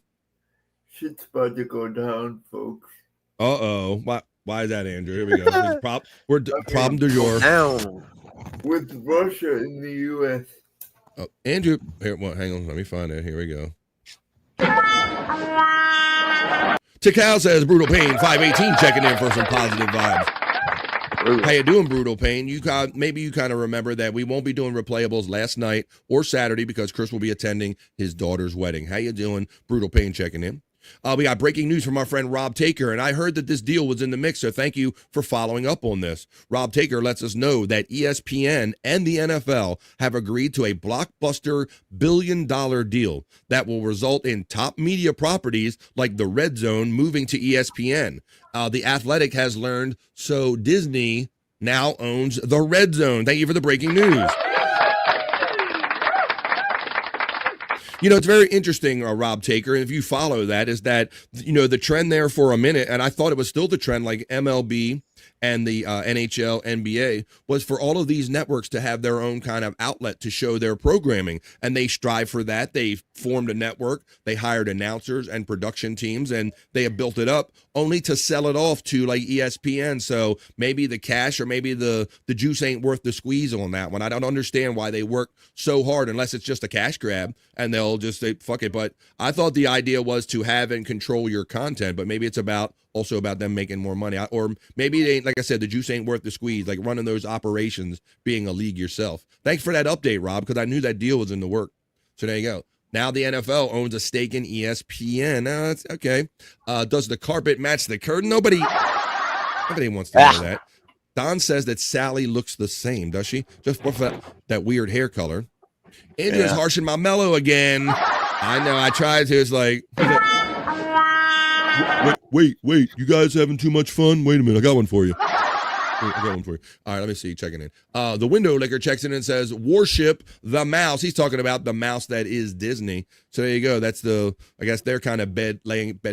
Shit's about to go down, folks. Uh-oh. Why is that, Andrew? Here we go. Problem du jour. Down. With Russia in the U.S. Oh, Andrew, here, well, hang on. Let me find it. Here we go. Tikal says, Brutal Pain, 518, checking in for some positive vibes. How you doing, Brutal Pain? Maybe you kind of remember that we won't be doing replayables last night or Saturday because Chris will be attending his daughter's wedding. How you doing, Brutal Pain, checking in? We got breaking news from our friend Rob Taker, and I heard that this deal was in the mix, so thank you for following up on this. Rob Taker lets us know that ESPN and the NFL have agreed to a blockbuster billion-dollar deal that will result in top media properties like the Red Zone moving to ESPN. The Athletic has learned, so Disney now owns the Red Zone. Thank you for the breaking news. You know, it's very interesting, Rob Taker, and if you follow that, is that, you know, the trend there for a minute, and I thought it was still the trend, like MLB and the NHL, NBA, was for all of these networks to have their own kind of outlet to show their programming, and they strive for that. They formed a network, they hired announcers and production teams, and they have built it up only to sell it off to like ESPN. So maybe the cash or maybe the juice ain't worth the squeeze on that one. I don't understand why they work so hard unless it's just a cash grab and they'll just say, fuck it. But I thought the idea was to have and control your content, but maybe it's also about them making more money. Or maybe they, like I said, the juice ain't worth the squeeze, like running those operations, being a league yourself. Thanks for that update, Rob, because I knew that deal was in the work. So there you go. Now the NFL owns a stake in ESPN. That's okay. Does the carpet match the curtain? Nobody wants to know that. Don says that Sally looks the same, does she? Just for that weird hair color. Andrew's harshing my mellow again. I know. I tried to. It's like, wait. You guys having too much fun? Wait a minute. I got one for you. All right, let me see. Checking in. The window licker checks in and says, worship the mouse. He's talking about the mouse that is Disney. So there you go. That's I guess they're kind of bed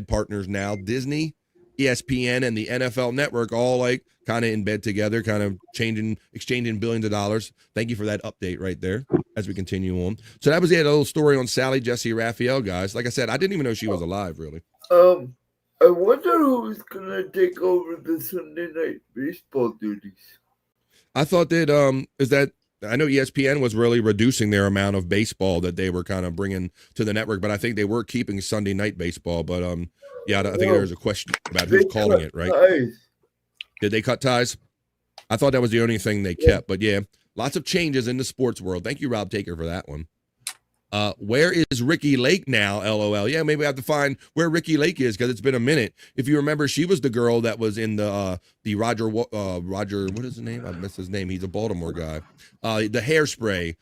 partners now. Disney, ESPN, and the NFL Network all like kind of in bed together, kind of exchanging billions of dollars. Thank you for that update right there as we continue on. So that was it. A little story on Sally Jessy Raphael, guys. Like I said, I didn't even know she was alive, really. I wonder who's gonna take over the Sunday night baseball duties. I thought that I know ESPN was really reducing their amount of baseball that they were kind of bringing to the network, but I think they were keeping Sunday night baseball. But I think there was a question about who's calling it, right? Ties. Did they cut ties? I thought that was the only thing they kept, but yeah, lots of changes in the sports world. Thank you, Rob Taker, for that one. Where is Ricky Lake now? LOL. Yeah, maybe I have to find where Ricky Lake is because it's been a minute. If you remember, she was the girl that was in the Roger. What is his name? I missed his name. He's a Baltimore guy. The Hairspray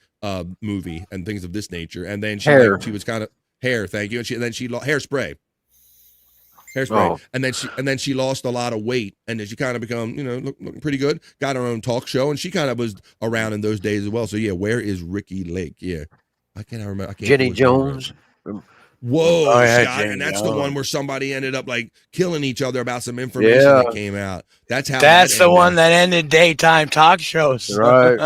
movie and things of this nature. And then she was kind of hair. Thank you. And then she Hairspray. Oh. And then she lost a lot of weight, and then she kind of become, looking pretty good. Got her own talk show, and she kind of was around in those days as well. So yeah, where is Ricky Lake? Yeah. I can't remember. Jenny Jones. Whoa, and that's the one where somebody ended up like killing each other about some information that came out. That's the one that ended daytime talk shows. Right.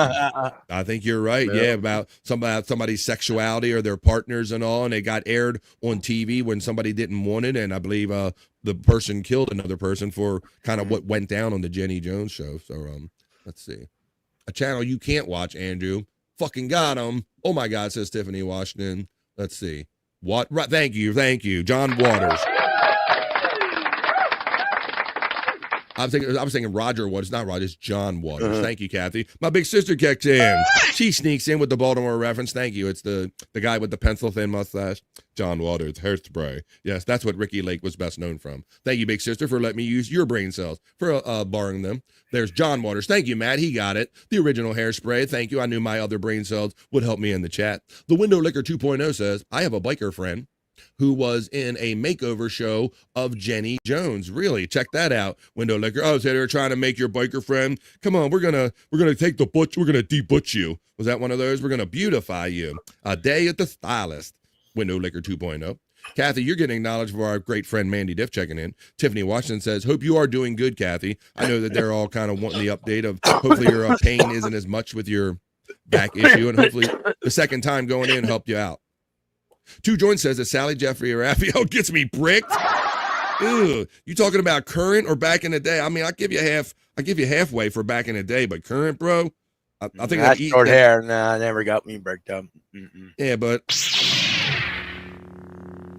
I think you're right. Yeah, about somebody's sexuality or their partners and all, and it got aired on TV when somebody didn't want it, and I believe the person killed another person for kind of what went down on the Jenny Jones show. So let's see, a channel you can't watch, Andrew. Fucking got him. Oh my God, says Tiffany Washington. Let's see. What? Right, thank you. John Waters. I was thinking Roger Waters, not Roger, it's John Waters. Thank you, Kathy. My big sister kicks in. She sneaks in with the Baltimore reference. Thank you. It's the guy with the pencil-thin mustache. John Waters, hairspray. Yes, that's what Ricky Lake was best known from. Thank you, big sister, for letting me use your brain cells, for borrowing them. There's John Waters. Thank you, Matt. He got it. The original hairspray. Thank you. I knew my other brain cells would help me in the chat. The Window Licker 2.0 says, I have a biker friend who was in a makeover show of Jenny Jones. Really? Check that out, Window Licker. Oh, so they're trying to make your biker friend. Come on, we're gonna take the butch. We're gonna de-butch you. Was that one of those? We're gonna beautify you. A day at the stylist. Window Licker 2.0. Kathy, you're getting acknowledged for our great friend Mandy Diff checking in. Tiffany Washington says, hope you are doing good, Kathy. I know that they're all kind of wanting the update of hopefully your pain isn't as much with your back issue, and hopefully the second time going in helped you out. Two Joints says that Sally Jeffrey or Raphael gets me bricked. Ew. You talking about current or back in the day? I mean, I give you halfway for back in the day, but current, bro. I think that short hair. Nah, never got me bricked up. Yeah, but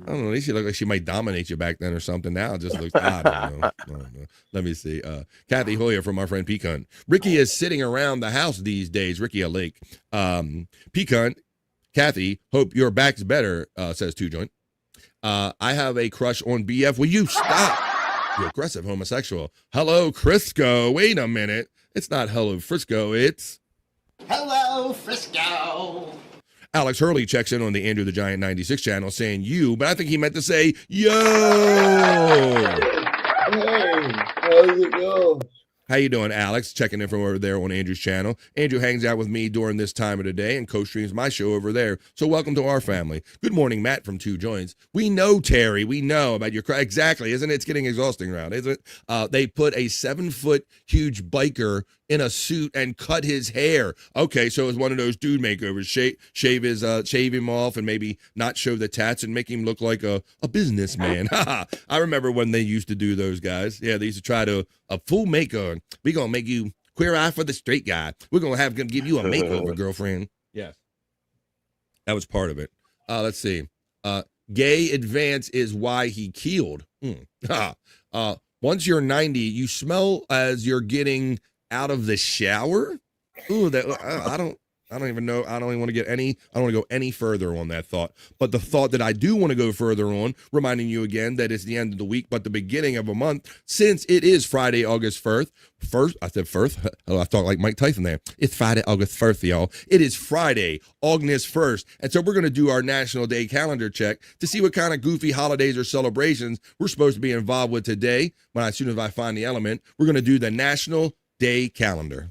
I don't know. At least she looked like she might dominate you back then or something. Now it just looks odd. I don't know. Let me see. Kathy Hoyer from our friend Pecan. Ricky is sitting around the house these days. Ricky a Lake. Pecan. Kathy, hope your back's better, says Two Joint. I have a crush on BF. Will you stop? You aggressive homosexual. Hello, Crisco. Wait a minute. It's not hello, Frisco. It's Hello, Frisco. Alex Hurley checks in on the Andrew the Giant 96 channel saying you, but I think he meant to say yo. Hey, how's it go? How you doing, Alex? Checking in from over there on Andrew's channel. Andrew hangs out with me during this time of the day and co-streams my show over there. So welcome to our family. Good morning, Matt from Two Joints. We know, Terry. We know about your exactly. Isn't it? It's getting exhausting around, isn't it? They put a 7-foot huge biker in a suit and cut his hair. Okay, so it's one of those dude makeovers. Shave him off and maybe not show the tats and make him look like a businessman. I remember when they used to do those guys. Yeah, they used to try to a full makeover. We're gonna make you queer eye for the straight guy. We're gonna give you a makeover, girlfriend. Yes. That was part of it. Let's see. Gay advance is why he keeled. Once you're 90, you smell as you're getting out of the shower. Ooh, that I don't even know. I don't even want to go any further on that thought. But the thought that I do want to go further on, reminding you again that it's the end of the week, but the beginning of a month, since it is Friday, August 1st. I said first. Oh, I thought like Mike Tyson there. It's Friday, August 1st, y'all. It is Friday, August 1st. And so we're going to do our National Day calendar check to see what kind of goofy holidays or celebrations we're supposed to be involved with today. As soon as I find the element, we're going to do the National Day calendar.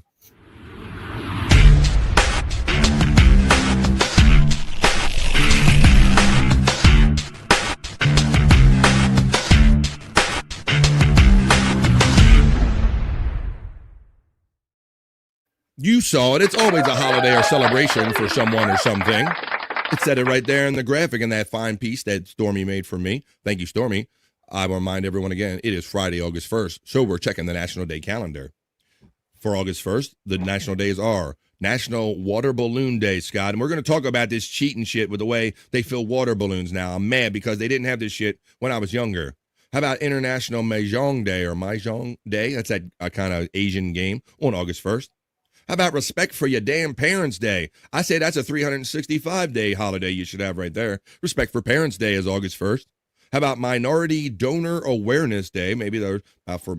You saw it. It's always a holiday or celebration for someone or something. It said it right there in the graphic in that fine piece that Stormy made for me. Thank you, Stormy. I will remind everyone again, it is Friday, August 1st. So we're checking the National Day calendar. For August 1st, the national days are National Water Balloon Day, Scott. And we're going to talk about this cheating shit with the way they fill water balloons now. I'm mad because they didn't have this shit when I was younger. How about International Mahjong Day or Mahjong Day? That's that kind of Asian game on August 1st. How about Respect for Your Damn Parents Day? I say that's a 365-day holiday you should have right there. Respect for Parents Day is August 1st. How about Minority Donor Awareness Day? Maybe they're for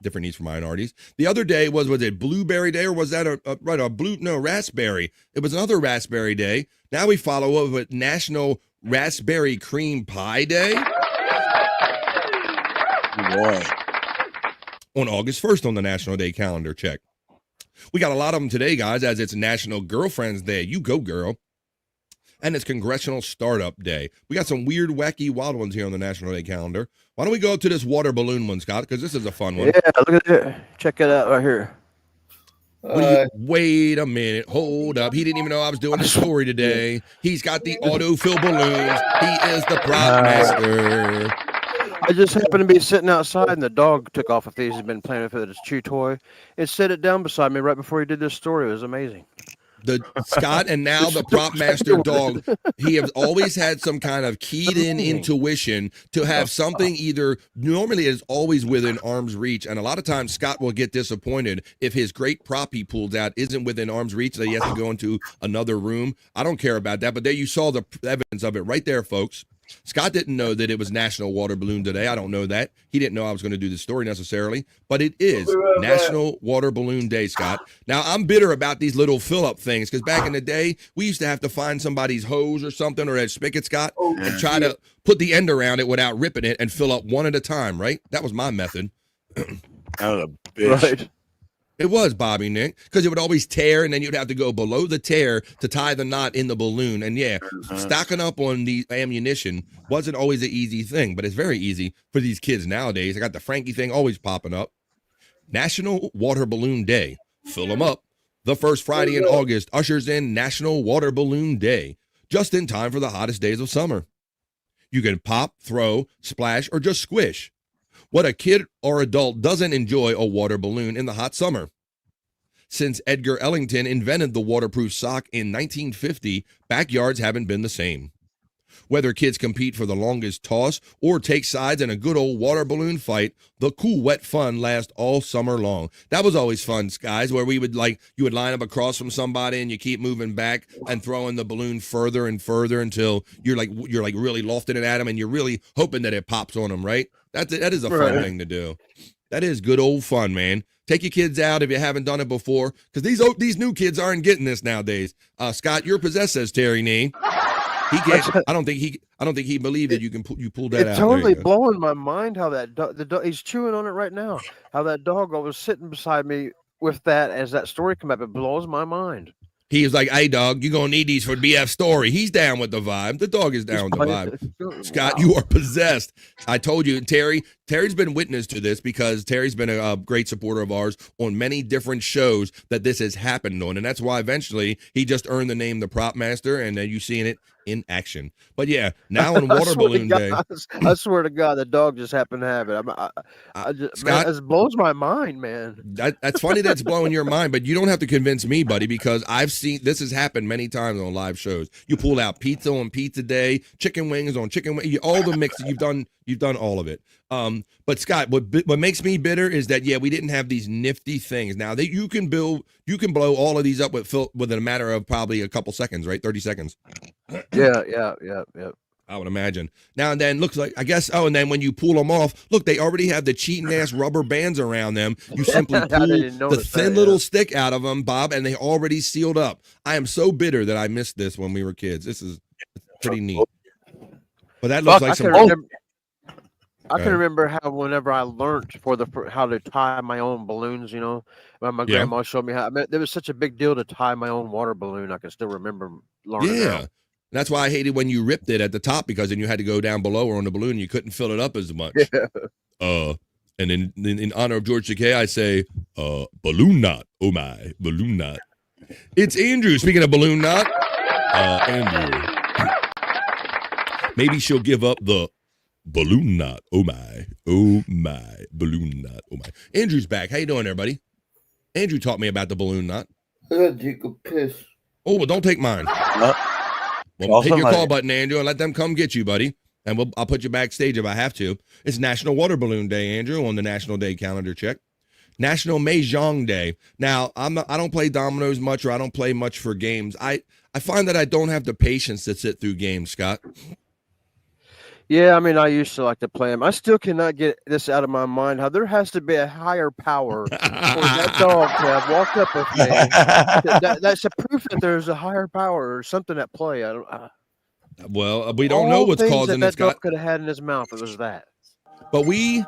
different needs for minorities. The other day was it Blueberry Day or was that Raspberry? It was another Raspberry Day. Now we follow up with National Raspberry Cream Pie Day. Boy. On August 1st on the National Day calendar check. We got a lot of them today, guys, as it's National Girlfriends Day. You go, girl. And it's Congressional Startup Day. We got some weird, wacky, wild ones here on the National Day calendar. Why don't we go to this water balloon one, Scott? Because this is a fun one. Yeah, look at it. Check it out right here. Wait a minute. Hold up. He didn't even know I was doing the story today. He's got the autofill balloons. He is the prop master. I just happened to be sitting outside, and the dog took off with these. He's been playing with it. His chew toy. It set it down beside me right before he did this story. It was amazing. The Scott and now the prop master dog, he has always had some kind of keyed in intuition to have something either normally is always within arm's reach. And a lot of times Scott will get disappointed if his great prop he pulled out isn't within arm's reach, that he has to go into another room. I don't care about that, but there you saw the evidence of it right there, folks. Scott didn't know that it was National Water Balloon Day. I don't know that. He didn't know I was going to do this story necessarily, but it is National Water Balloon Day, Scott. Now, I'm bitter about these little fill-up things because back in the day, we used to have to find somebody's hose or something or a spigot, Scott, and try to put the end around it without ripping it and fill up one at a time, right? That was my method. Oh, bitch. Right. It was, Bobby, Nick, because it would always tear, and then you'd have to go below the tear to tie the knot in the balloon. And yeah, stocking up on the ammunition wasn't always an easy thing, but it's very easy for these kids nowadays. I got the Frankie thing always popping up. National Water Balloon Day. Fill them up. The first Friday in August ushers in National Water Balloon Day, just in time for the hottest days of summer. You can pop, throw, splash, or just squish. What a kid or adult doesn't enjoy a water balloon in the hot summer? Since Edgar Ellington invented the waterproof sock in 1950, backyards haven't been the same. Whether kids compete for the longest toss or take sides in a good old water balloon fight, the cool, wet fun lasts all summer long. That was always fun, guys, where we would you would line up across from somebody and you keep moving back and throwing the balloon further and further until you're really lofting it at them and you're really hoping that it pops on them, right? That is a fun thing to do. That is good old fun, man. Take your kids out if you haven't done it before, because these new kids aren't getting this nowadays. Scott, you're possessed, says Terry Nee. He can't. I don't think he believed that you pulled that out. It's totally blowing my mind how that dog, he's chewing on it right now. How that dog was sitting beside me with that as that story came up. It blows my mind. He was like, "Hey, dog, you're gonna need these for BF story." He's down with the vibe. The dog is down with the vibe. Scott, you are possessed. I told you, Terry's been witness to this because Terry's been a great supporter of ours on many different shows that this has happened on, and that's why eventually he just earned the name the Prop Master, and then you seeing it in action. But yeah, now on Water Balloon Day, I swear to God, the dog just happened to have it. Scott, it blows my mind, man. That's funny that's blowing your mind, but you don't have to convince me, buddy, because I've seen this has happened many times on live shows. You pull out pizza on Pizza Day, chicken wings on chicken wings, all the mix. You've done all of it. But Scott, what makes me bitter is that we didn't have these nifty things. Now that you can blow all of these up within a matter of probably a couple seconds, right? 30 seconds. Yeah. I would imagine. Now and then looks like, I guess, and then when you pull them off, look, they already have the cheating ass rubber bands around them. You simply pull the thin little stick out of them, Bob, and they already sealed up. I am so bitter that I missed this when we were kids. This is pretty neat. But that looks like some... I can remember how whenever I learned how to tie my own balloons, when my grandma showed me how. There was such a big deal to tie my own water balloon. I can still remember learning. Yeah, that's why I hated when you ripped it at the top, because then you had to go down below or on the balloon and you couldn't fill it up as much. Yeah. And in honor of George Takei, I say, balloon knot. Oh my, balloon knot. It's Andrew. Speaking of balloon knot, Andrew. Maybe she'll give up the balloon knot. Oh my, balloon knot. Oh my. Andrew's back. How you doing there, buddy? Andrew taught me about the balloon knot. I gotta take a piss. Oh, well, don't take mine. Well, hit your call button, Andrew, and let them come get you, buddy. And I'll put you backstage if I have to. It's National Water Balloon Day, Andrew, on the National Day calendar check. National Mahjong Day. Now, I don't play dominoes much, or I don't play much for games. I find that I don't have the patience to sit through games, Scott. Yeah, I mean, I used to like to play them. I still cannot get this out of my mind, how there has to be a higher power for that dog to have walked up with me. That's a proof that there's a higher power or something at play. Well, we don't know what's causing this. That dog could have had in his mouth. It was that. But we,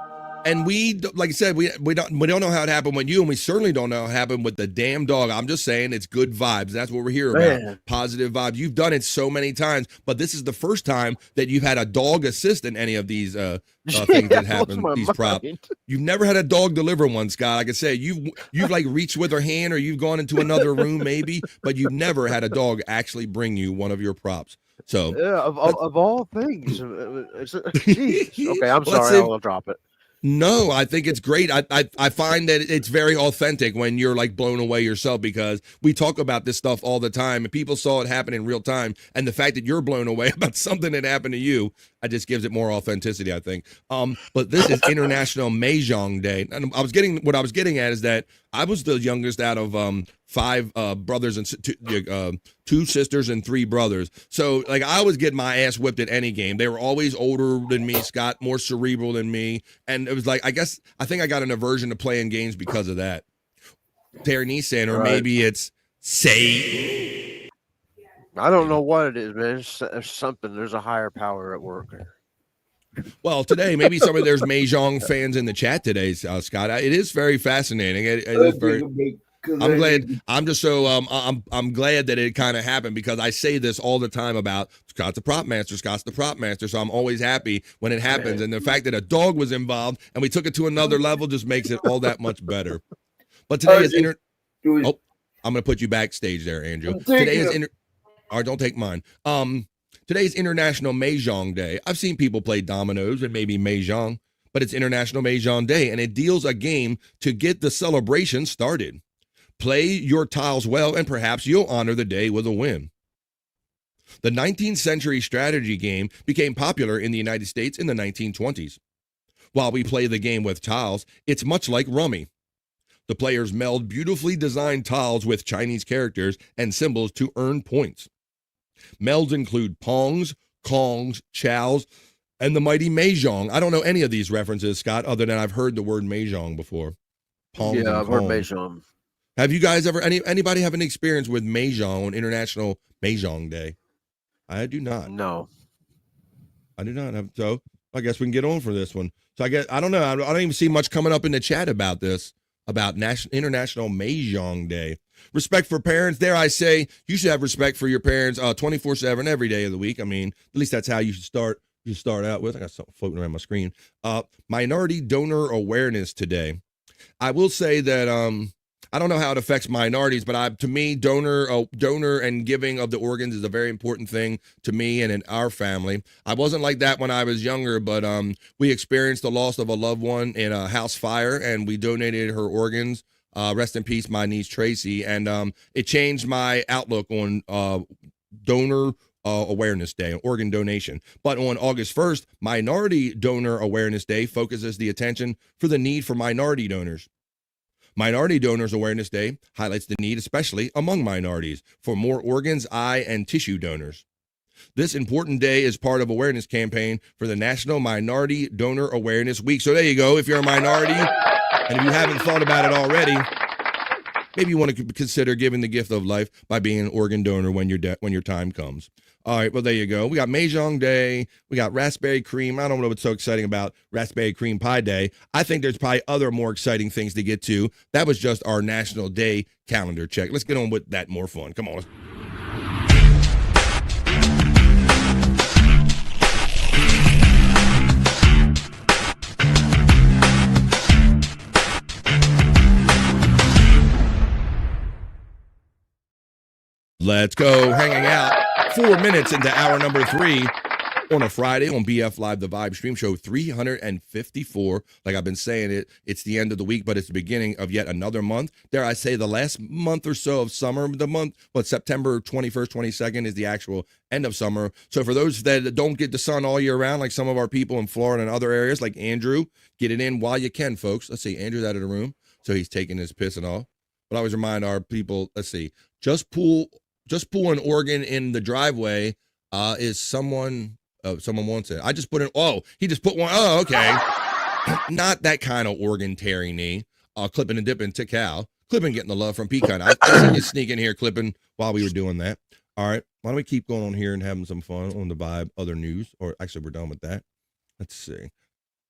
like I said, we don't know how it happened with you, and we certainly don't know how it happened with the damn dog. I'm just saying it's good vibes. That's what we're here about. Positive vibes. You've done it so many times, but this is the first time that you've had a dog assist in any of these things that happen. These props. You've never had a dog deliver one, Scott. Like I say, you've like reached with her hand, or you've gone into another room maybe, but you've never had a dog actually bring you one of your props. So yeah, of all things, okay, I'm sorry, I'll drop it. No, I think it's great. I find that it's very authentic when you're like blown away yourself, because we talk about this stuff all the time and people saw it happen in real time. And the fact that you're blown away about something that happened to you, it just gives it more authenticity, I think. But this is International Mahjong Day. And what I was getting at is that I was the youngest out of 5 brothers and 2 sisters and 3 brothers. So like I was getting my ass whipped at any game. They were always older than me, Scott, more cerebral than me. And it was like, I think I got an aversion to playing games because of that. Terry saying, or maybe it's Satan. I don't know what it is, man. It's something. There's a higher power at work. Well, today, maybe there's Mahjong fans in the chat today, Scott. It is very fascinating. It is very. I'm glad. I'm just so. I'm glad that it kind of happened, because I say this all the time about Scott's the prop master. Scott's the prop master. So I'm always happy when it happens, and the fact that a dog was involved and we took it to another level just makes it all that much better. But today is Oh, I'm going to put you backstage there, Andrew. Today is All right, don't take mine. Today's International Mahjong Day. I've seen people play dominoes and maybe Mahjong, but it's International Mahjong Day, and it deals a game to get the celebration started. Play your tiles well, and perhaps you'll honor the day with a win. The 19th century strategy game became popular in the United States in the 1920s. While we play the game with tiles, it's much like rummy. The players meld beautifully designed tiles with Chinese characters and symbols to earn points. Melds include pongs, kongs, chows, and the mighty mahjong. I don't know any of these references, Scott, other than I've heard the word mahjong before. Pongs, yeah, I've heard mahjong. Have you guys ever, anybody have an experience with mahjong on International Mahjong Day? I do not. No. I do not have. So I guess we can get on for this one. So I don't know. I don't even see much coming up in the chat about this, about International Mahjong Day. Respect for parents. Dare I say, you should have respect for your parents 24/7 every day of the week. I mean, at least that's how you should start. You start out with. I got something floating around my screen. Minority Donor Awareness Today. I will say that I don't know how it affects minorities, but to me, donor and giving of the organs is a very important thing to me and in our family. I wasn't like that when I was younger, but we experienced the loss of a loved one in a house fire, and we donated her organs. Rest in peace, my niece Tracy, and it changed my outlook on donor awareness day, organ donation. But on August 1st, Minority Donor Awareness Day focuses the attention for the need for minority donors. Minority Donors Awareness Day highlights the need, especially among minorities, for more organs, eye, and tissue donors. This important day is part of awareness campaign for the National Minority Donor Awareness Week. So there you go. If you're a minority, and if you haven't thought about it already, maybe you want to consider giving the gift of life by being an organ donor when your time comes. All right, well, there you go. We got Mahjong Day. We got Raspberry Cream. I don't know what's so exciting about Raspberry Cream Pie Day. I think there's probably other more exciting things to get to. That was just our National Day calendar check. Let's get on with that more fun. Come on. Let's go hanging out. 4 minutes into hour number 3 on a Friday on BF Live, the Vibe stream show 354. Like I've been saying, it's the end of the week, but it's the beginning of yet another month. Dare I say the last month or so of summer, September 21st, 22nd is the actual end of summer. So for those that don't get the sun all year round, like some of our people in Florida and other areas, like Andrew, get it in while you can, folks. Let's see, Andrew's out of the room, so he's taking his piss and all. But I always remind our people, let's see, just pull an organ in the driveway. Is someone wants it? I just put he just put one. Oh, okay. Not that kind of organ tearing knee. Clipping and dipping to Cal. Clipping getting the love from Pecan. I seen you sneak in here, Clipping, while we were doing that. All right. Why don't we keep going on here and having some fun on the Vibe, other news? Or actually, we're done with that. Let's see.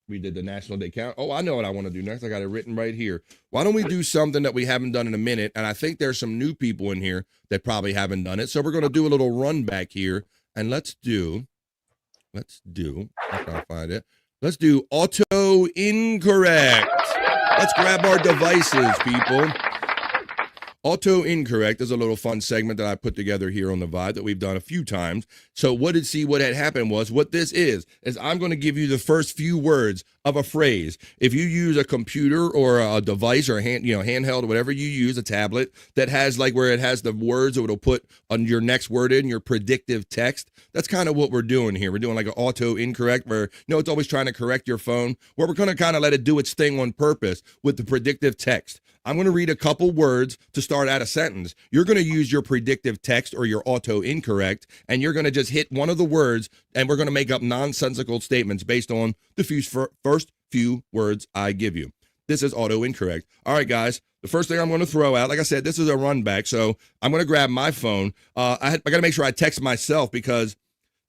We did the National Day count. Oh, I know what I want to do next. I got it written right here. Why don't we do something that we haven't done in a minute? And I think there's some new people in here that probably haven't done it. So we're going to do a little run back here. And let's do, I'm trying to find it. Let's do auto incorrect. Let's grab our devices, people. Auto incorrect is a little fun segment that I put together here on the Vibe that we've done a few times. So what had happened was, what this is I'm going to give you the first few words of a phrase. If you use a computer or a device or a handheld or whatever you use, a tablet that has like where it has the words, it'll put on your next word in your predictive text. That's kind of what we're doing here. We're doing like an auto incorrect where, it's always trying to correct your phone, where we're going to kind of let it do its thing on purpose with the predictive text. I'm going to read a couple words to start out a sentence. You're going to use your predictive text or your auto incorrect, and you're going to just hit one of the words, and we're going to make up nonsensical statements based on the first few words I give you. This is auto incorrect. All right, guys. The first thing I'm going to throw out, like I said, this is a run back, so I'm going to grab my phone. I got to make sure I text myself because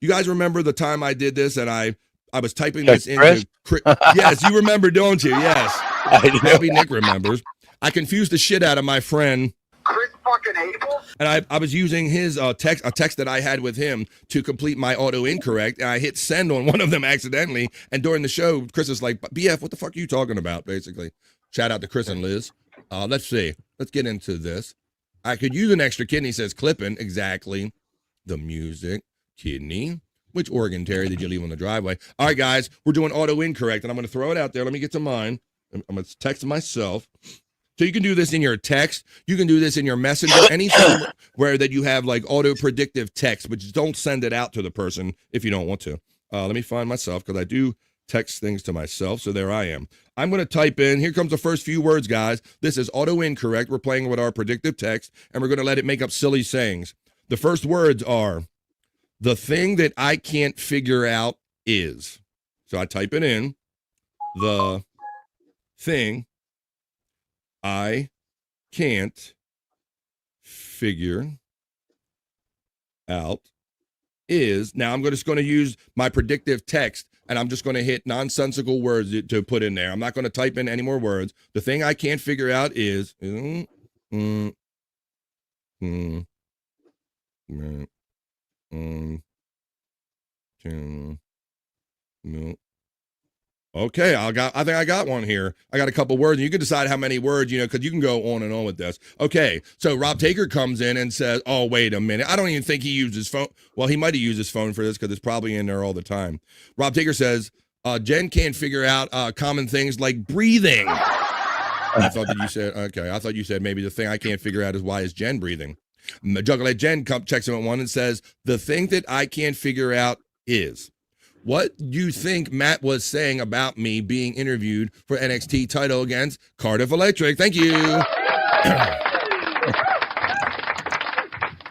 you guys remember the time I did this and I was typing this into. Yes, you remember, don't you? Yes. Maybe Nick remembers. I confused the shit out of my friend Chris fucking Abel? And I was using his a text that I had with him to complete my auto incorrect, and I hit send on one of them accidentally. And during the show, Chris is like, "BF, what the fuck are you talking about?" Basically, shout out to Chris and Liz. Let's see. Let's get into this. I could use an extra kidney. Says clipping exactly. The music kidney. Which organ, Terry, did you leave on the driveway? All right, guys, we're doing auto incorrect, and I'm going to throw it out there. Let me get to mine. I'm going to text myself. So you can do this in your text. You can do this in your messenger, anything where that you have like auto predictive text, but just don't send it out to the person if you don't want to. Let me find myself because I do text things to myself. So there I am. I'm going to type in, here comes the first few words, guys. This is auto incorrect. We're playing with our predictive text and we're going to let it make up silly sayings. The first words are, the thing that I can't figure out is. So I type it in, the thing I can't figure out is. Now I'm just going to use my predictive text and I'm just going to hit nonsensical words to put in there. I'm not going to type in any more words. The thing I can't figure out is Okay, I think I got one here. I got a couple words, and you can decide how many words, because you can go on and on with this. Okay, so Rob Taker comes in and says, oh, wait a minute. I don't even think he used his phone. Well, he might have used his phone for this because it's probably in there all the time. Rob Taker says, Jen can't figure out common things like breathing. I thought you said maybe the thing I can't figure out is why is Jen breathing. Juggalette Jen checks in at one and says, the thing that I can't figure out is. What do you think Matt was saying about me being interviewed for NXT title against Cardiff Electric? Thank you.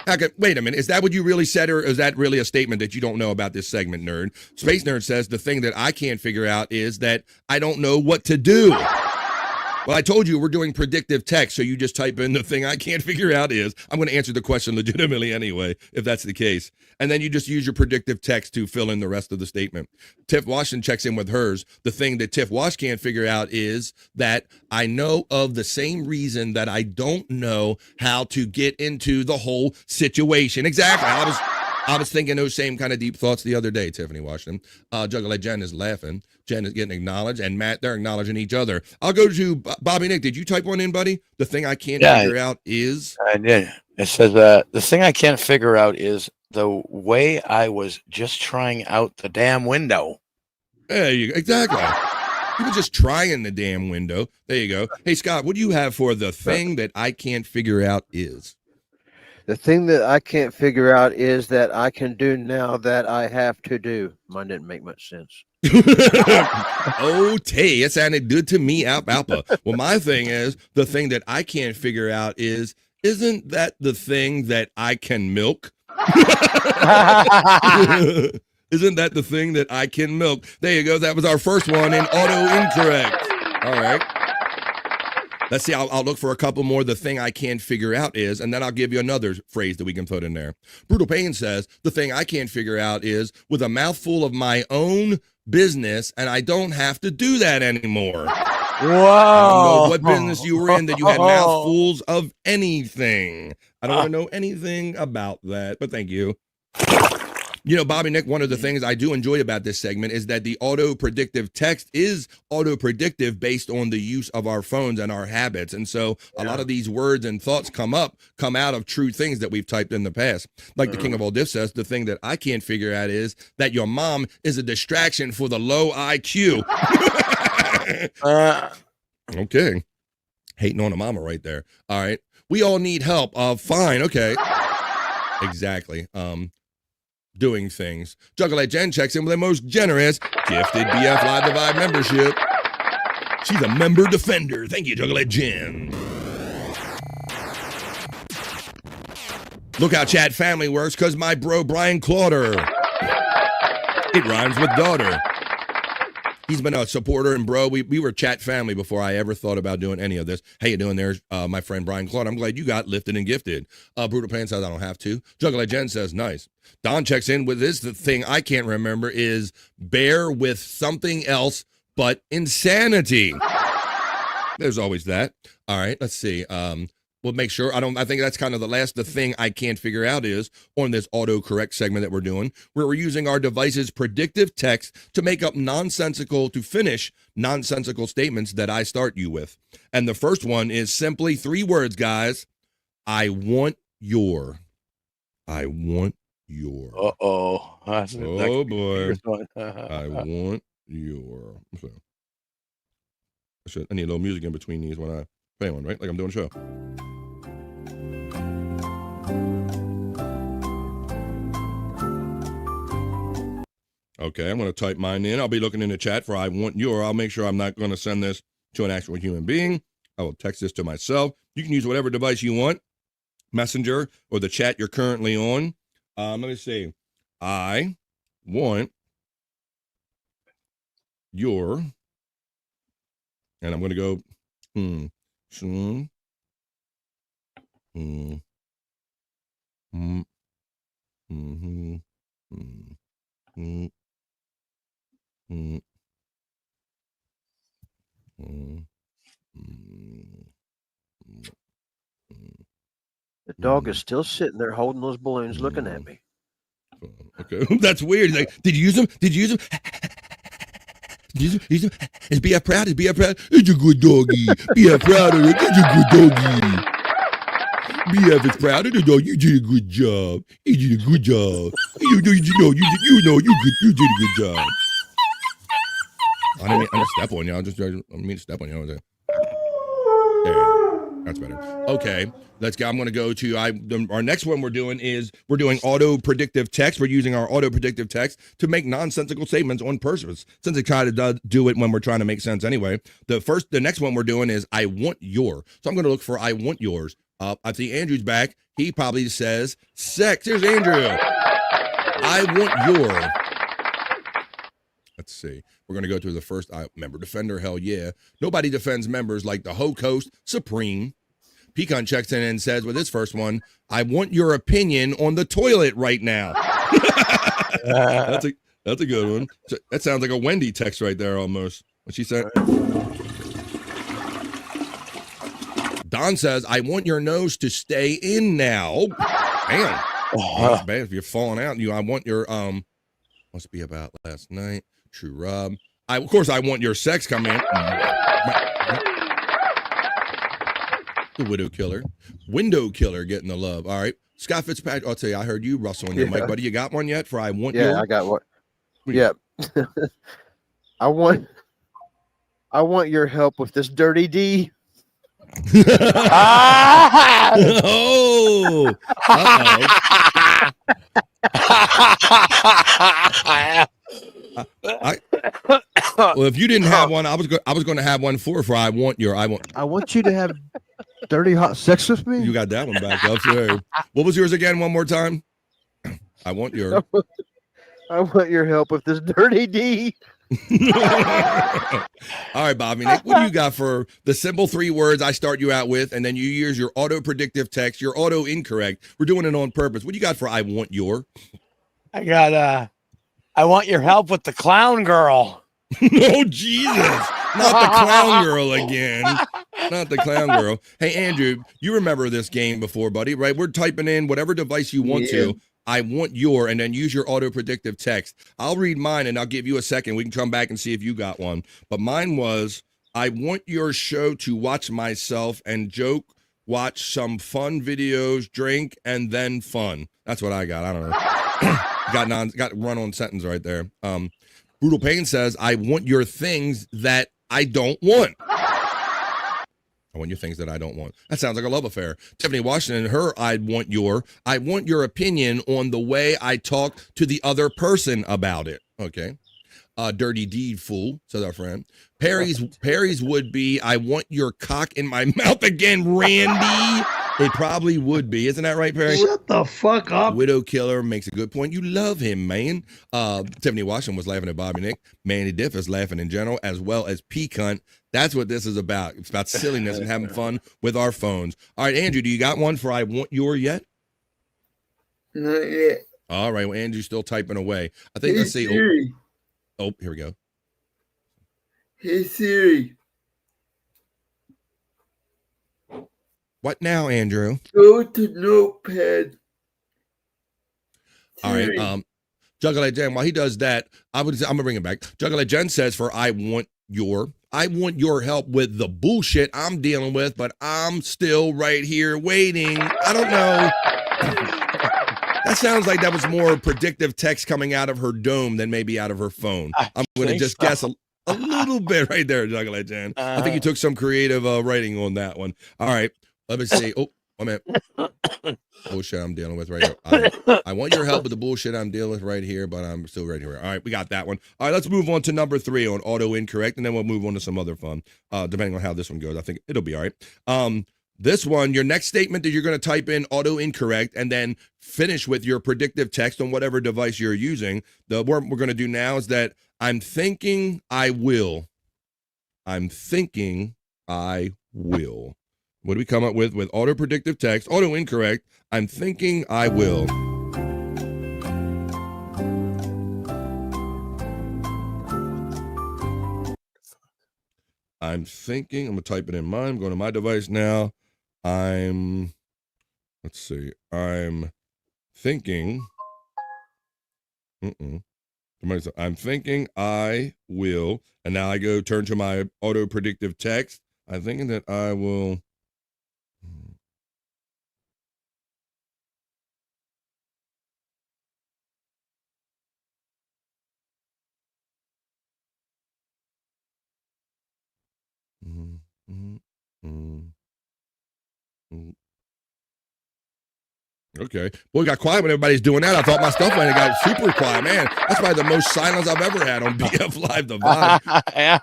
Okay, wait a minute. Is that what you really said, or is that really a statement that you don't know about this segment, Nerd? Space Nerd says the thing that I can't figure out is that I don't know what to do. Well, I told you we're doing predictive text, so you just type in the thing I can't figure out is. I'm going to answer the question legitimately anyway, if that's the case. And then you just use your predictive text to fill in the rest of the statement. Tiff Washington checks in with hers. The thing that Tiff Wash can't figure out is that I know of the same reason that I don't know how to get into the whole situation. Exactly. I was thinking those same kind of deep thoughts the other day, Tiffany Washington. Juggalette Jen is laughing. Jen is getting acknowledged, and Matt, they're acknowledging each other. I'll go to Bobby Nick. Did you type one in, buddy? The thing I can't figure out is? I did. It says, the thing I can't figure out is the way I was just trying out the damn window. There you go. Exactly. You were just trying the damn window. There you go. Hey, Scott, what do you have for the thing that I can't figure out is? The thing that I can't figure out is that I can do now that I have to do. Mine didn't make much sense. Oh, Tay, it sounded good to me, Alpa. Well, my thing is, the thing that I can't figure out is, isn't that the thing that I can milk? Isn't that the thing that I can milk? There you go. That was our first one in auto incorrect. All right. Let's see, I'll look for a couple more. The thing I can't figure out is, and then I'll give you another phrase that we can put in there. Brutal Pain says, the thing I can't figure out is with a mouthful of my own business, and I don't have to do that anymore. Wow. I don't know what business you were in that you had mouthfuls of anything. I don't want to know anything about that, but thank you. You know, Bobby Nick, one of the things I do enjoy about this segment is that the auto-predictive text is auto-predictive based on the use of our phones and our habits. And so a lot of these words and thoughts come out of true things that we've typed in the past. Like the King of All Diff says, the thing that I can't figure out is that your mom is a distraction for the low IQ. Okay. Hating on a mama right there. All right. We all need help. Fine. Okay. Exactly. Doing things. Juggalette Jen checks in with the most generous gifted BF Live the Vibe membership. She's a member defender. Thank you, Juggalette Jen. Look how chat family works, because my bro Brian Clauder. It rhymes with daughter. He's been a supporter, and bro, we were chat family before I ever thought about doing any of this. How you doing there, my friend Brian Claude? I'm glad you got lifted and gifted. Brutal Pan says I don't have to. Juggalette Jen says nice. Don checks in with this. The thing I can't remember is bear with something else but insanity. There's always that. All right, let's see. We'll make sure. I think that's kind of the thing I can't figure out is on this autocorrect segment that we're doing, where we're using our device's predictive text to finish nonsensical statements that I start you with. And the first one is simply 3 words, guys. I want your. I want your. Uh-oh. Oh, boy. I want your. I need a little music in between these when I play one, right? Like I'm doing a show. Okay, I'm going to type mine in. I'll be looking in the chat for I want your. I'll make sure I'm not going to send this to an actual human being. I will text this to myself. You can use whatever device you want, Messenger or the chat you're currently on. Let me see. I want your, and I'm going to go, The dog is still sitting there holding those balloons, looking at me. Okay, that's weird. He's like, did you use them? Did you use them? Use them? Is BF proud? Is BF proud? It's a good doggy. BF proud of it. It's a good doggy. BF is proud of the dog. You did a good job. You did a good job. You did a good job. I didn't mean to step on you. I didn't mean to step on you. There. That's better. Okay, let's go. I'm going to go to our next one we're doing auto predictive text. We're using our auto predictive text to make nonsensical statements on purpose, since it kind of does do it when we're trying to make sense anyway. The next one we're doing is I want your. So I'm going to look for I want yours. I see Andrew's back. He probably says sex. Here's Andrew. I want your. Let's see. We're going to go to the first member defender. Hell yeah. Nobody defends members like the Ho Coast Supreme. Pecan checks in and says with his first one, I want your opinion on the toilet right now. That's a good one. So, that sounds like a Wendy text right there almost. What she said. Don says, I want your nose to stay in now. Damn. That's bad if you're falling out. I want your, must be about last night. True Rob. Of course, I want your sex come in. The Widow Killer. Window Killer getting the love. All right. Scott Fitzpatrick, I'll tell you, I heard you rustling your mic, buddy. You got one yet for I want your? Yeah, I got one. Yeah. I want your help with this dirty D. Oh. Well, if you didn't have one, I was going to have one for I want your. I want you to have dirty hot sex with me. You got that one back up. Sure. What was yours again? One more time. I want your. I want your help with this dirty D. All right, Bobby Nick, what do you got for the simple 3 words I start you out with, and then you use your auto predictive text, your auto incorrect. We're doing it on purpose. What do you got for I want your? I got I want your help with the clown girl. Oh, Jesus. Not the clown girl again. Not the clown girl. Hey, Andrew, you remember this game before, buddy, right? We're typing in whatever device you want to. I want your, and then use your auto predictive text. I'll read mine and I'll give you a second. We can come back and see if you got one. But mine was, I want your show to watch myself and joke, watch some fun videos, drink, and then fun. That's what I got. I don't know. got run-on sentence right there. Brutal Pain says, I want your things that I don't want. I want your things that I don't want. That sounds like a love affair. Tiffany Washington, I want your opinion on the way I talk to the other person about it. Okay. Dirty deed, fool, says our friend. Perry's would be, I want your cock in my mouth again, Randy. It probably would be. Isn't that right, Perry? Shut the fuck up. Widow Killer makes a good point. You love him, man. Tiffany Washington was laughing at Bobby Nick. Manny Diff is laughing in general, as well as P-Cunt. That's what this is about. It's about silliness and having fun with our phones. All right, Andrew, do you got one for I want your yet? Not yet. All right, well, Andrew's still typing away. I think, let's see. Siri. Oh, here we go. Hey, Siri. What now, Andrew? Go to Notepad. All right. Juggler Jen, while he does that, I'm gonna bring it back. Juggler Jen says for I want your help with the bullshit I'm dealing with, but I'm still right here waiting. I don't know. That sounds like that was more predictive text coming out of her dome than maybe out of her phone. I'm going to just guess a little bit right there, Juggler Jen. I think you took some creative writing on that one. All right. Let me see. Oh, a minute. Bullshit I'm dealing with right here. I want your help with the bullshit I'm dealing with right here, but I'm still right here. All right, we got that one. All right, let's move on to number 3 on auto incorrect, and then we'll move on to some other fun, depending on how this one goes. I think it'll be all right. This one, your next statement that you're going to type in auto incorrect and then finish with your predictive text on whatever device you're using. The word we're going to do now is that I'm thinking I will. I'm thinking I will. What do we come up with auto predictive text, auto incorrect? I'm thinking I will. I'm thinking, I'm going to type it in mine. I'm going to my device now. I'm thinking, I'm thinking I will, and now I go turn to my auto predictive text. I'm thinking that I will. Okay. Boy, it got quiet when everybody's doing that. I thought my stuff might have got super quiet. Man, that's probably the most silence I've ever had on BF Live, the vibe. Yeah.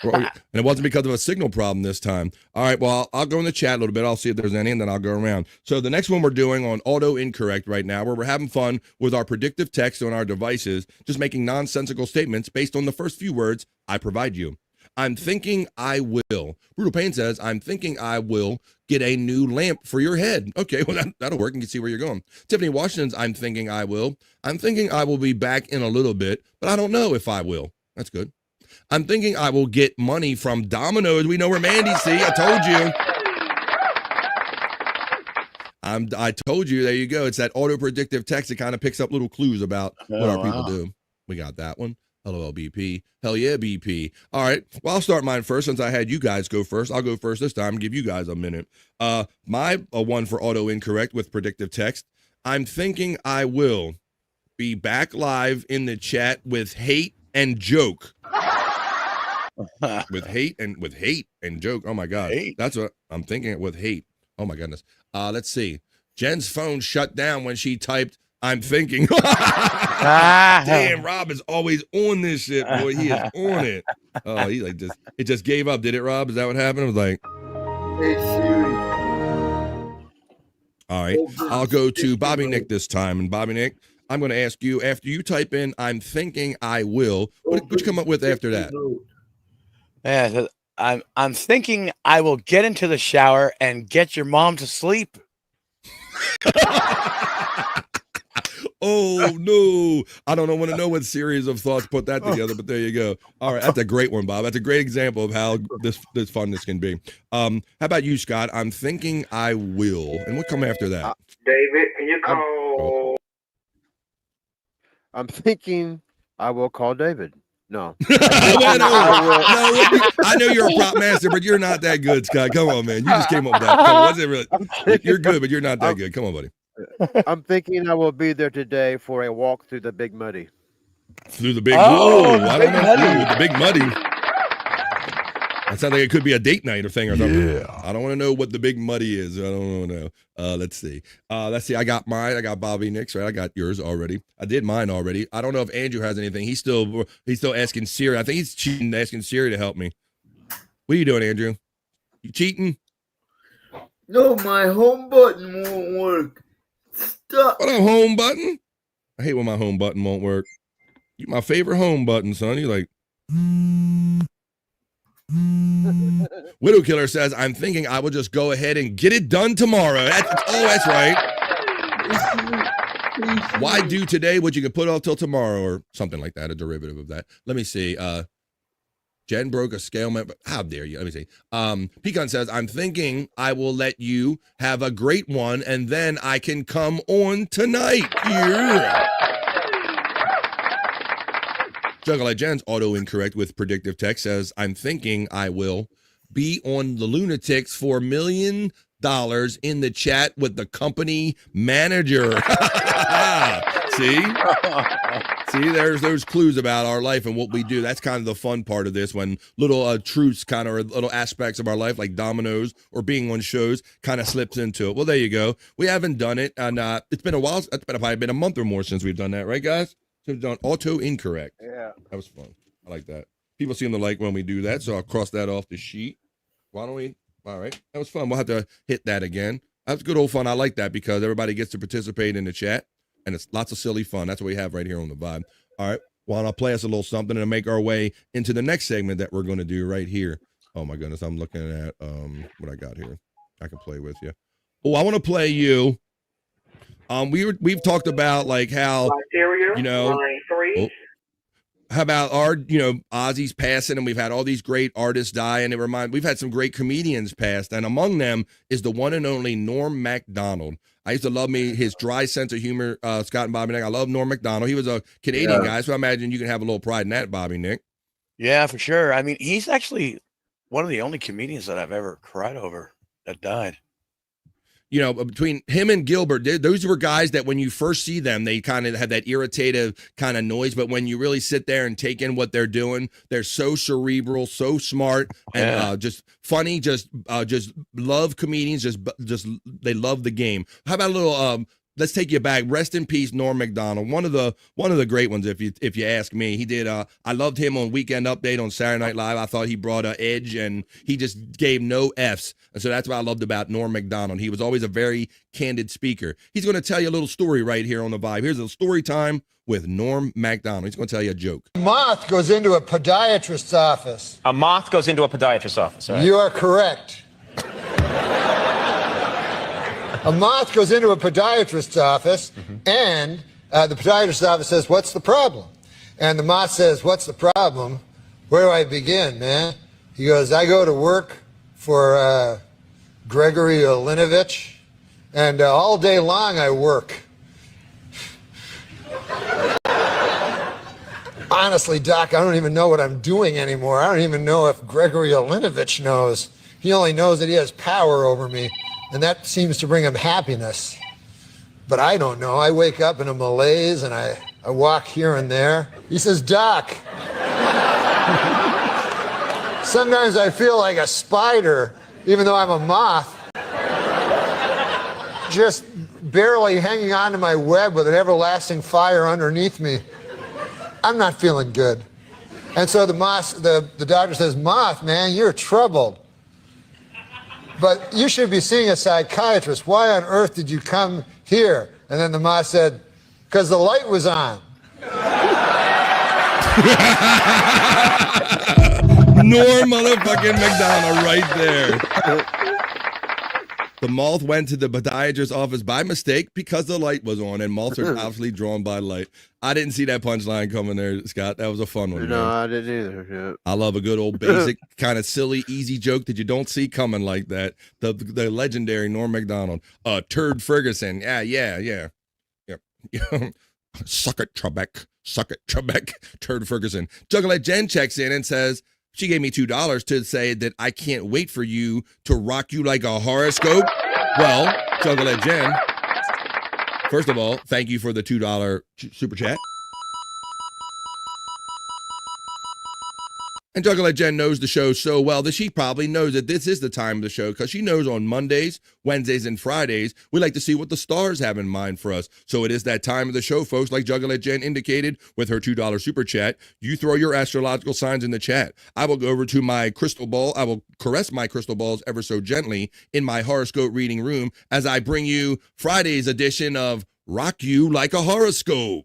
And it wasn't because of a signal problem this time. All right, well, I'll go in the chat a little bit. I'll see if there's any, and then I'll go around. So the next one we're doing on auto incorrect right now, where we're having fun with our predictive text on our devices, just making nonsensical statements based on the first few words I provide you. I'm thinking I will. Brutal Pain says, I'm thinking I will get a new lamp for your head. Okay, well, that'll work. You can see where you're going. Tiffany Washington's, I'm thinking I will. I'm thinking I will be back in a little bit, but I don't know if I will. That's good. I'm thinking I will get money from Domino's. We know where Mandy's. See, I told you. I told you. There you go. It's that auto predictive text that kind of picks up little clues about what our people do. We got that one. Hello, BP. Hell yeah, BP. All right. Well, I'll start mine first since I had you guys go first. I'll go first this time and give you guys a minute. My one for auto incorrect with predictive text. I'm thinking I will be back live in the chat with hate and joke. with hate and joke. Oh my God. That's what I'm thinking with hate. Oh my goodness. Let's see. Jen's phone shut down when she typed I'm thinking. Damn, Rob is always on this shit, boy. He is on it. Oh, he like it just gave up. Did it, Rob? Is that what happened? I was like, hey, Siri. All right. I'll go to Bobby Nick this time. And Bobby Nick, I'm going to ask you, after you type in I'm thinking I will, what you come up with after that? Yeah, I'm thinking I will get into the shower and get your mom to sleep. Oh no, I don't want to know what series of thoughts put that together, but there you go. All right, that's a great one, Bob. That's a great example of how this fun this can be. How about you, Scott? I'm thinking I will, and what come after that? David, can you call I'm thinking I will call David. No. I know you're a prop master, but you're not that good, Scott. Come on, man. You just came up with that. Come on, what's it really? You're good, but you're not that good. Come on, buddy. I'm thinking I will be there today for a walk through the Big Muddy. Through the big I don't know. Big Muddy. Ooh, the Big Muddy. That sounds like it could be a date night or thing or something. Yeah. I don't want to know what the Big Muddy is. I don't want to know. Let's see. I got mine. I got Bobby Nick's, right? I got yours already. I did mine already. I don't know if Andrew has anything. He's still asking Siri. I think he's cheating, asking Siri to help me. What are you doing, Andrew? You cheating? No, my home button won't work. Stop. What a home button? I hate when my home button won't work. You my favorite home button, son. You like. Widow Killer says, I'm thinking I will just go ahead and get it done tomorrow. That's right. Why do today what you can put off till tomorrow or something like that, a derivative of that. Let me see. Jen broke a scale member. How dare you? Let me see. Pecan says, I'm thinking I will let you have a great one and then I can come on tonight. Yeah. Jungle Jen's auto incorrect with predictive text says, I'm thinking I will be on the Lunatics for $1 million in the chat with the company manager. See, there's those clues about our life and what we do. That's kind of the fun part of this, when little truths kind of, or little aspects of our life, like dominoes or being on shows, kind of slips into it. Well, there you go. We haven't done it, and it's been a while. It's probably been a month or more since we've done that, right, guys? So we've done auto incorrect. Yeah, that was fun. I like that. People seem to like when we do that, so I'll cross that off the sheet. Why don't we? All right, that was fun. We'll have to hit that again. That's good old fun. I like that because everybody gets to participate in the chat, and it's lots of silly fun. That's what we have right here on the vibe. All right, well, I'll play us a little something and make our way into the next segment that we're going to do right here. Oh my goodness, I'm looking at what I got here. I can play with you. Oh, I want to play you. We've talked about like how how about our Ozzy's passing, and we've had all these great artists die, and we've had some great comedians passed, and among them is the one and only Norm Macdonald. I used to love his dry sense of humor, Scott and Bobby Nick. I love Norm Macdonald. He was a Canadian guy, so I imagine you can have a little pride in that, Bobby Nick. Yeah, for sure. I mean, he's actually one of the only comedians that I've ever cried over that died. Between him and Gilbert, those were guys that when you first see them, they kind of have that irritative kind of noise. But when you really sit there and take in what they're doing, they're so cerebral, so smart, and just funny. Just love comedians. Just they love the game. How about a little? Let's take you back. Rest in peace, Norm Macdonald. One of the great ones, if you ask me. He did. I loved him on Weekend Update on Saturday Night Live. I thought he brought an edge, and he just gave no Fs. And so that's what I loved about Norm Macdonald. He was always a very candid speaker. He's going to tell you a little story right here on the vibe. Here's a story time with Norm Macdonald. He's going to tell you a joke. A moth goes into a podiatrist's office. A moth goes into a podiatrist's office. Right? You are correct. A moth goes into a podiatrist's office, and the podiatrist's office says, "What's the problem?" And the moth says, "What's the problem? Where do I begin, man?" He goes, "I go to work for Gregory Olinovich, and all day long I work." Honestly, Doc, I don't even know what I'm doing anymore. I don't even know if Gregory Olinovich knows. He only knows that he has power over me, and that seems to bring him happiness. But I don't know. I wake up in a malaise, and I walk here and there. He says, "Doc, sometimes I feel like a spider, even though I'm a moth, just barely hanging on to my web with an everlasting fire underneath me. I'm not feeling good." And so the doctor says, "Moth, man, you're troubled. But you should be seeing a psychiatrist. Why on earth did you come here?" And then the moth said, "Because the light was on." Norm motherfucking Macdonald right there. The moth went to the podiatrist's office by mistake because the light was on, and moths are obviously drawn by light. I didn't see that punchline coming there, Scott. That was a fun one. No, man. I didn't either. Yeah. I love a good old basic kind of silly, easy joke that you don't see coming like that. The legendary Norm Macdonald, Turd Ferguson. Yeah. Suck it, Trebek. Suck it, Trebek. Turd Ferguson. Juggalette Jen checks in and says, she gave me $2 to say that I can't wait for you to rock you like a horoscope. Well, Juggalette Jen, first of all, thank you for the $2 super chat. And Juggalette Jen knows the show so well that she probably knows that this is the time of the show because she knows on Mondays, Wednesdays, and Fridays, we like to see what the stars have in mind for us. So it is that time of the show, folks, like Juggalette Jen indicated with her $2 super chat. You throw your astrological signs in the chat. I will go over to my crystal ball. I will caress my crystal balls ever so gently in my horoscope reading room as I bring you Friday's edition of Rock You Like a Horoscope.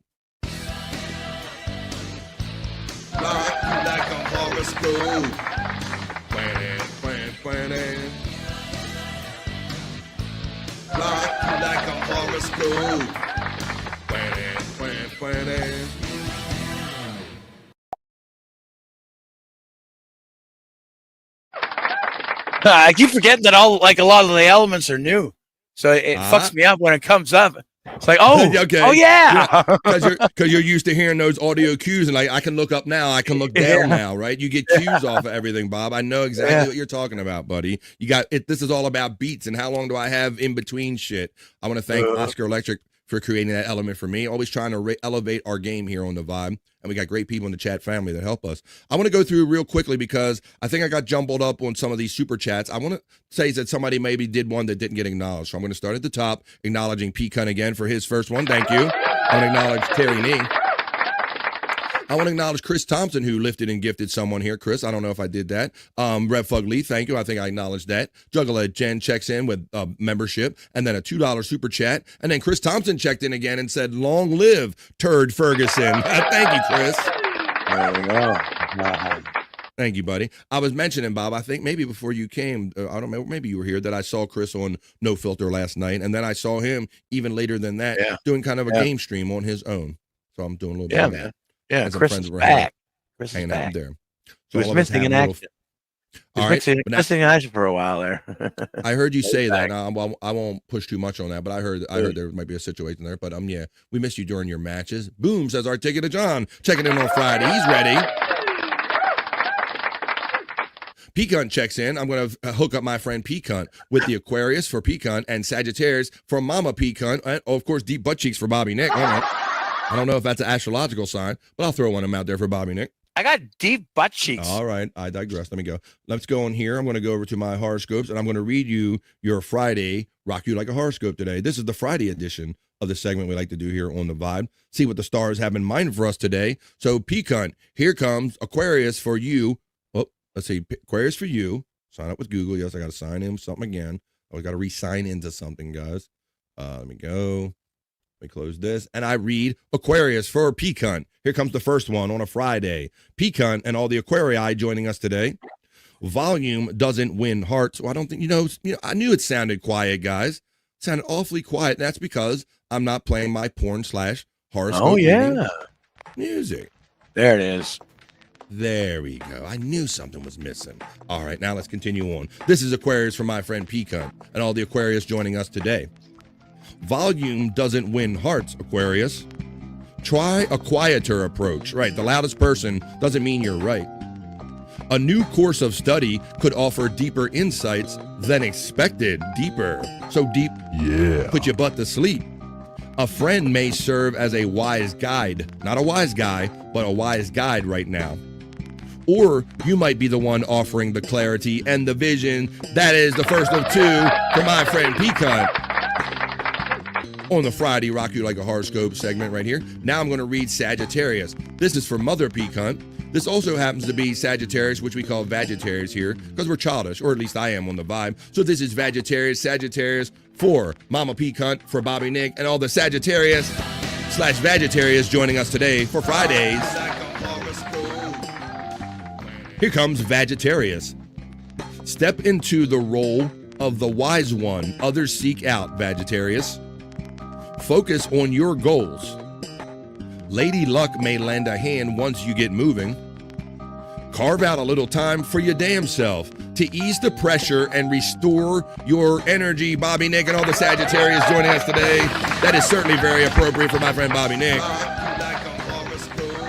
Rock you like a horoscope. Plan. Rock you like a horoscope. Plan. I keep forgetting that a lot of the elements are new, so it fucks me up when it comes up. It's like, okay. Oh yeah, because you're used to hearing those audio cues, and like I can look up now, I can look down now, right? You get cues off of everything, Bob. I know exactly what you're talking about, buddy. You got it. This is all about beats and how long do I have in between shit. I want to thank Oscar Electric for creating that element for me. Always trying to elevate our game here on the Vibe. And we got great people in the chat family that help us. I want to go through real quickly because I think I got jumbled up on some of these super chats. I want to say that somebody maybe did one that didn't get acknowledged. So I'm going to start at the top, acknowledging P. Cunt again for his first one. Thank you. I want to acknowledge Terry Nee. I want to acknowledge Chris Thompson, who lifted and gifted someone here. Chris, I don't know if I did that. Rev Fug Lee, thank you. I think I acknowledged that. Juggalette Jen checks in with membership and then a $2 super chat. And then Chris Thompson checked in again and said, long live Turd Ferguson. Thank you, Chris. There we go. Thank you, buddy. I was mentioning, Bob, I think maybe before you came, I don't know, maybe you were here, that I saw Chris on No Filter last night. And then I saw him even later than that doing kind of a game stream on his own. So I'm doing a little bit of that. Yeah, Chris is back. Chris is back. There. He was missing in action. He was missing in action for a while there. I heard you say that. I won't push too much on that, but I heard there might be a situation there. But we missed you during your matches. Boom, says our ticket to John. Checking in on Friday. He's ready. P-Cunt checks in. I'm going to hook up my friend P-Cunt with the Aquarius for P-Cunt and Sagittarius for Mama P-Cunt. And, of course, Deep Butt Cheeks for Bobby Nick. I don't know if that's an astrological sign, but I'll throw one of them out there for Bobby Nick. I got deep butt cheeks. All right. I digress. Let me go. Let's go in here. I'm going to go over to my horoscopes, and I'm going to read you your Friday Rock You Like a Horoscope today. This is the Friday edition of the segment we like to do here on the Vibe. See what the stars have in mind for us today. So, P-Cunt, here comes Aquarius for you. Oh, let's see. Aquarius for you. Sign up with Google. Yes, I got to sign in something again. I got to re-sign into something, guys. Let me go. Let me close this. And I read Aquarius for P-Cunt. Here comes the first one on a Friday. P-Cunt and all the Aquarii joining us today. Volume doesn't win hearts. Well, I don't think, I knew it sounded quiet, guys. It sounded awfully quiet. And that's because I'm not playing my porn/horoscope music. There it is. There we go. I knew something was missing. All right, now let's continue on. This is Aquarius for my friend P-Cunt and all the Aquarius joining us today. Volume doesn't win hearts, Aquarius. Try a quieter approach. Right, the loudest person doesn't mean you're right. A new course of study could offer deeper insights than expected. Deeper. So deep, put your butt to sleep. A friend may serve as a wise guide. Not a wise guy, but a wise guide right now. Or you might be the one offering the clarity and the vision. That is the first of two for my friend P-Cunt. On the Friday Rock You Like a Horoscope segment right here. Now I'm going to read Sagittarius. This is for Mother P-Cunt. This also happens to be Sagittarius, which we call Vagittarius here, because we're childish, or at least I am on the Vibe. So this is Sagittarius for Mama P-Cunt, for Bobby Nick, and all the Sagittarius/Vagittarius joining us today for Fridays. Here comes Vagittarius. Step into the role of the wise one others seek out, Vagittarius. Focus on your goals. Lady Luck may lend a hand once you get moving. Carve out a little time for your damn self to ease the pressure and restore your energy. Bobby Nick and all the Sagittarius joining us today. That is certainly very appropriate for my friend Bobby Nick.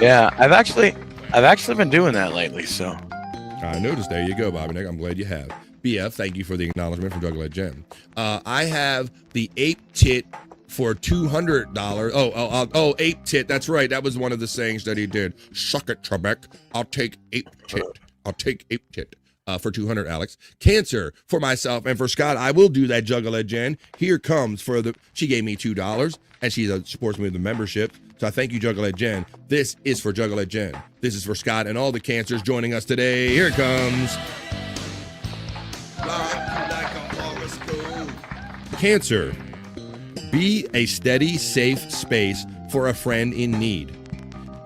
Yeah, I've actually been doing that lately, so. I noticed. There you go, Bobby Nick. I'm glad you have. BF, thank you for the acknowledgement from Juggler Jen. I have the ape tit for $200. Ape tit. That's right. That was one of the sayings that he did. Suck it, Trebek. I'll take ape tit. I'll take ape tit. For $200, Alex. Cancer for myself and for Scott. I will do that, Juggler Jen. Here comes she gave me $2 and she supports me with the membership. So I thank you, Juggler Jen. This is for Juggler Jen. This is for Scott and all the cancers joining us today. Here it comes. Cancer. Be a steady, safe space for a friend in need.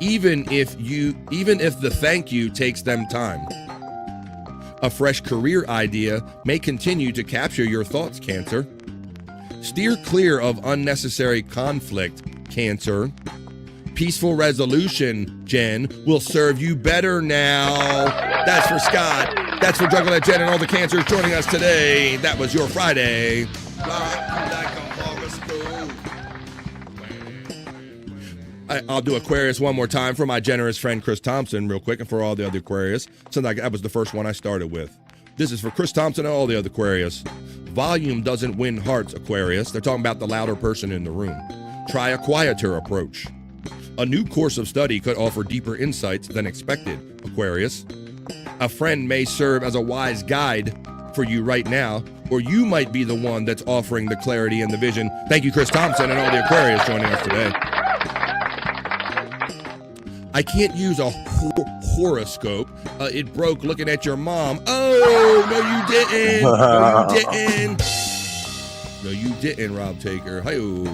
Even if the thank you takes them time. A fresh career idea may continue to capture your thoughts, Cancer. Steer clear of unnecessary conflict, Cancer. Peaceful resolution, Jen, will serve you better now. That's for Scott. That's for Juggler Jen and all the cancers joining us today. That was your Friday. I'll do Aquarius one more time for my generous friend Chris Thompson real quick and for all the other Aquarius, since that was the first one I started with. This is for Chris Thompson and all the other Aquarius. Volume doesn't win hearts, Aquarius. They're talking about the louder person in the room. Try a quieter approach. A new course of study could offer deeper insights than expected, Aquarius. A friend may serve as a wise guide for you right now, or you might be the one that's offering the clarity and the vision. Thank you, Chris Thompson and all the Aquarius joining us today. I can't use a horoscope. It broke looking at your mom. Oh, no, you didn't. No, you didn't. No, you didn't, Rob Taker. Hi-oh.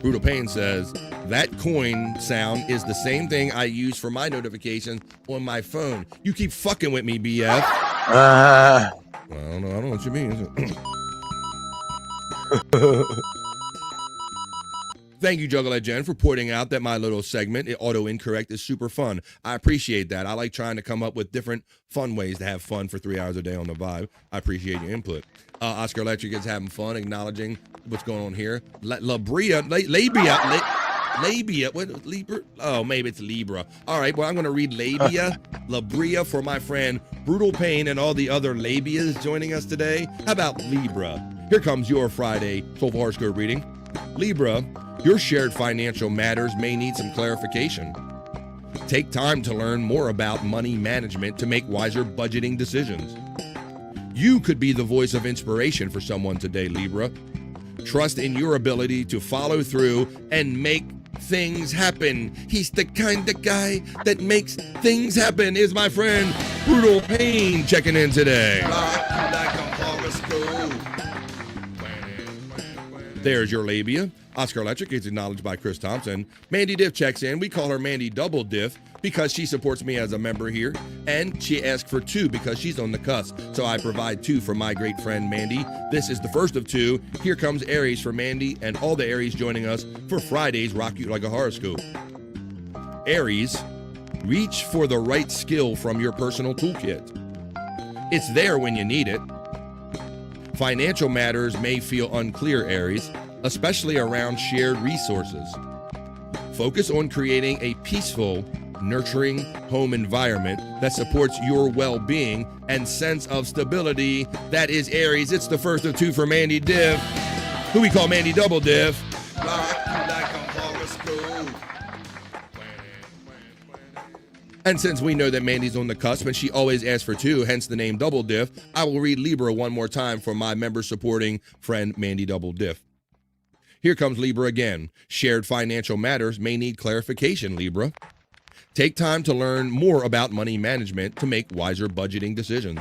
Brutal Pain says, that coin sound is the same thing I use for my notifications on my phone. You keep fucking with me, BF. I don't know what you mean. Thank you, Juggler Jen, for pointing out that my little segment, Auto Incorrect, is super fun. I appreciate that. I like trying to come up with different fun ways to have fun for 3 hours a day on the vibe. I appreciate your input. Oscar Electric is having fun, acknowledging what's going on here. Labia, what, Libra? Oh, maybe it's Libra. All right, well, I'm going to read Labria for my friend Brutal Pain and all the other labias joining us today. How about Libra? Here comes your Friday Soulful Horoscope reading. Libra, your shared financial matters may need some clarification. Take time to learn more about money management to make wiser budgeting decisions. You could be the voice of inspiration for someone today, Libra. Trust in your ability to follow through and make things happen. He's the kind of guy that makes things happen, is my friend Brutal Pain checking in today. There's your labia. Oscar Electric is acknowledged by Chris Thompson. Mandy Diff checks in. We call her Mandy Double Diff because she supports me as a member here. And she asked for 2 because she's on the cusp. So I provide 2 for my great friend Mandy. This is the first of 2. Here comes Aries for Mandy and all the Aries joining us for Friday's Rock You Like a Horoscope. Aries, reach for the right skill from your personal toolkit. It's there when you need it. Financial matters may feel unclear, Aries, especially around shared resources. Focus on creating a peaceful, nurturing home environment that supports your well-being and sense of stability. That is Aries. It's the first of 2 for Mandy Diff, who we call Mandy Double Diff. And since we know that Mandy's on the cusp and she always asks for 2, hence the name Double Diff, I will read Libra one more time for my member-supporting friend Mandy Double Diff. Here comes Libra again. Shared financial matters may need clarification, Libra. Take time to learn more about money management to make wiser budgeting decisions.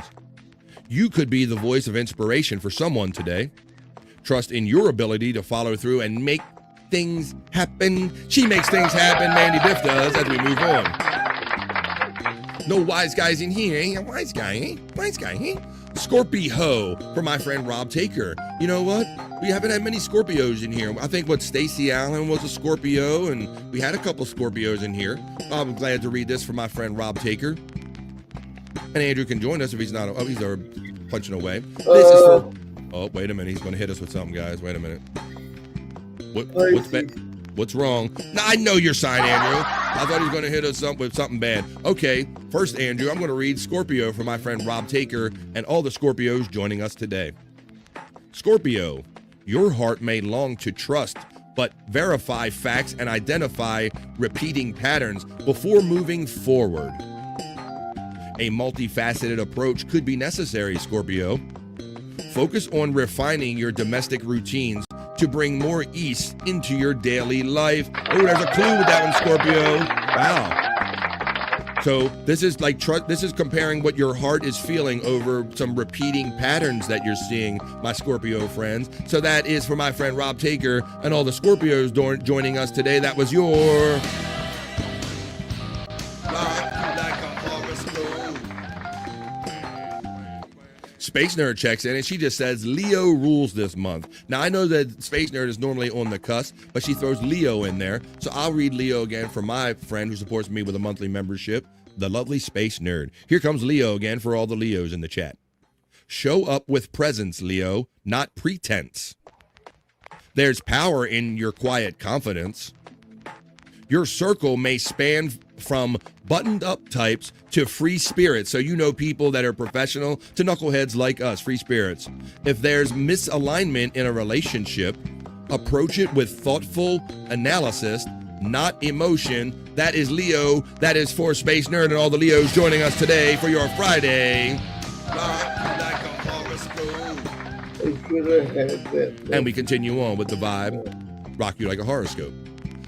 You could be the voice of inspiration for someone today. Trust in your ability to follow through and make things happen. She makes things happen, Mandy Diff does, as we move on. No wise guys in here, eh? A wise guy, eh? Wise guy, eh? Scorpio for my friend Rob Taker. You know what? We haven't had many Scorpios in here. I think Stacey Allen was a Scorpio, and we had a couple Scorpios in here. I'm glad to read this for my friend Rob Taker. And Andrew can join us if he's not. Oh, he's punching away. This is for. Oh, wait a minute. He's going to hit us with something, guys. Wait a minute. What's wrong? No, I know your sign, Andrew. I thought he was going to hit us with something bad. Okay, first, Andrew, I'm going to read Scorpio for my friend Rob Taker and all the Scorpios joining us today. Scorpio, your heart may long to trust, but verify facts and identify repeating patterns before moving forward. A multifaceted approach could be necessary, Scorpio. Focus on refining your domestic routines to bring more ease into your daily life. Oh, there's a clue with that one, Scorpio. Wow. So this is like this is comparing what your heart is feeling over some repeating patterns that you're seeing, my Scorpio friends. So that is for my friend Rob Taker and all the Scorpios joining us today. That was your Space Nerd checks in and she just says Leo rules this month. Now I know that Space Nerd is normally on the cusp, but she throws Leo in there. So I'll read Leo again for my friend who supports me with a monthly membership, the lovely Space Nerd. Here comes Leo again for all the Leos in the chat. Show up with presence, Leo, not pretense. There's power in your quiet confidence. Your circle may span from buttoned up types to free spirits. So you know people that are professional to knuckleheads like us, free spirits. If there's misalignment in a relationship, approach it with thoughtful analysis, not emotion. That is Leo. That is for Space Nerd and all the Leos joining us today for your Friday. And we continue on with the vibe. Rock you like a horoscope.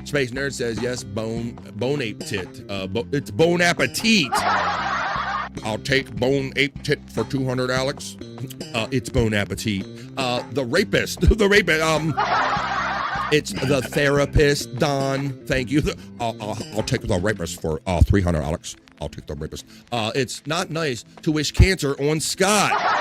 Space Nerd says yes, bone ape tit. It's bone appetit. I'll take bone ape tit for 200, Alex. It's bone appetit. The rapist. It's the therapist, Don. Thank you. I'll take the rapist for 300, Alex. I'll take the rapist. It's not nice to wish cancer on Scott.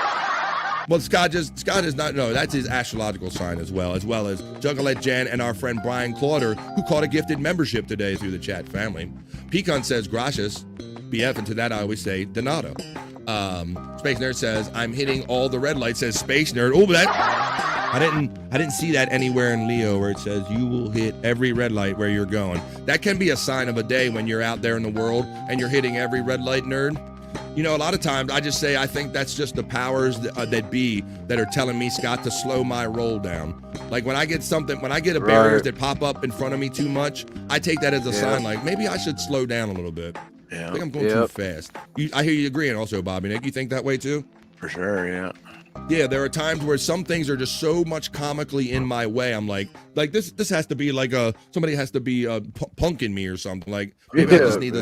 Well, Scott is not, no, that's his astrological sign as well as Juggalette Jen and our friend Brian Clauder, who caught a gifted membership today through the chat family. Pecan says gracias, BF, and to that I always say Donato. Space Nerd says, I'm hitting all the red lights, says Space Nerd. Oh, that, I didn't see that anywhere in Leo where it says you will hit every red light where you're going. That can be a sign of a day when you're out there in the world and you're hitting every red light, nerd. You know, a lot of times I just say I think that's just the powers that be that are telling me, Scott, to slow my roll down. Like when I get a barriers that pop up in front of me too much, I take that as a sign like maybe I should slow down a little bit. Yeah. I think I'm going too fast. I hear you agreeing also, Bobby. Nick, you think that way too? For sure, yeah. Yeah, there are times where some things are just so much comically in my way. I'm like this has to be like somebody has to be punking me or something. Like maybe I just need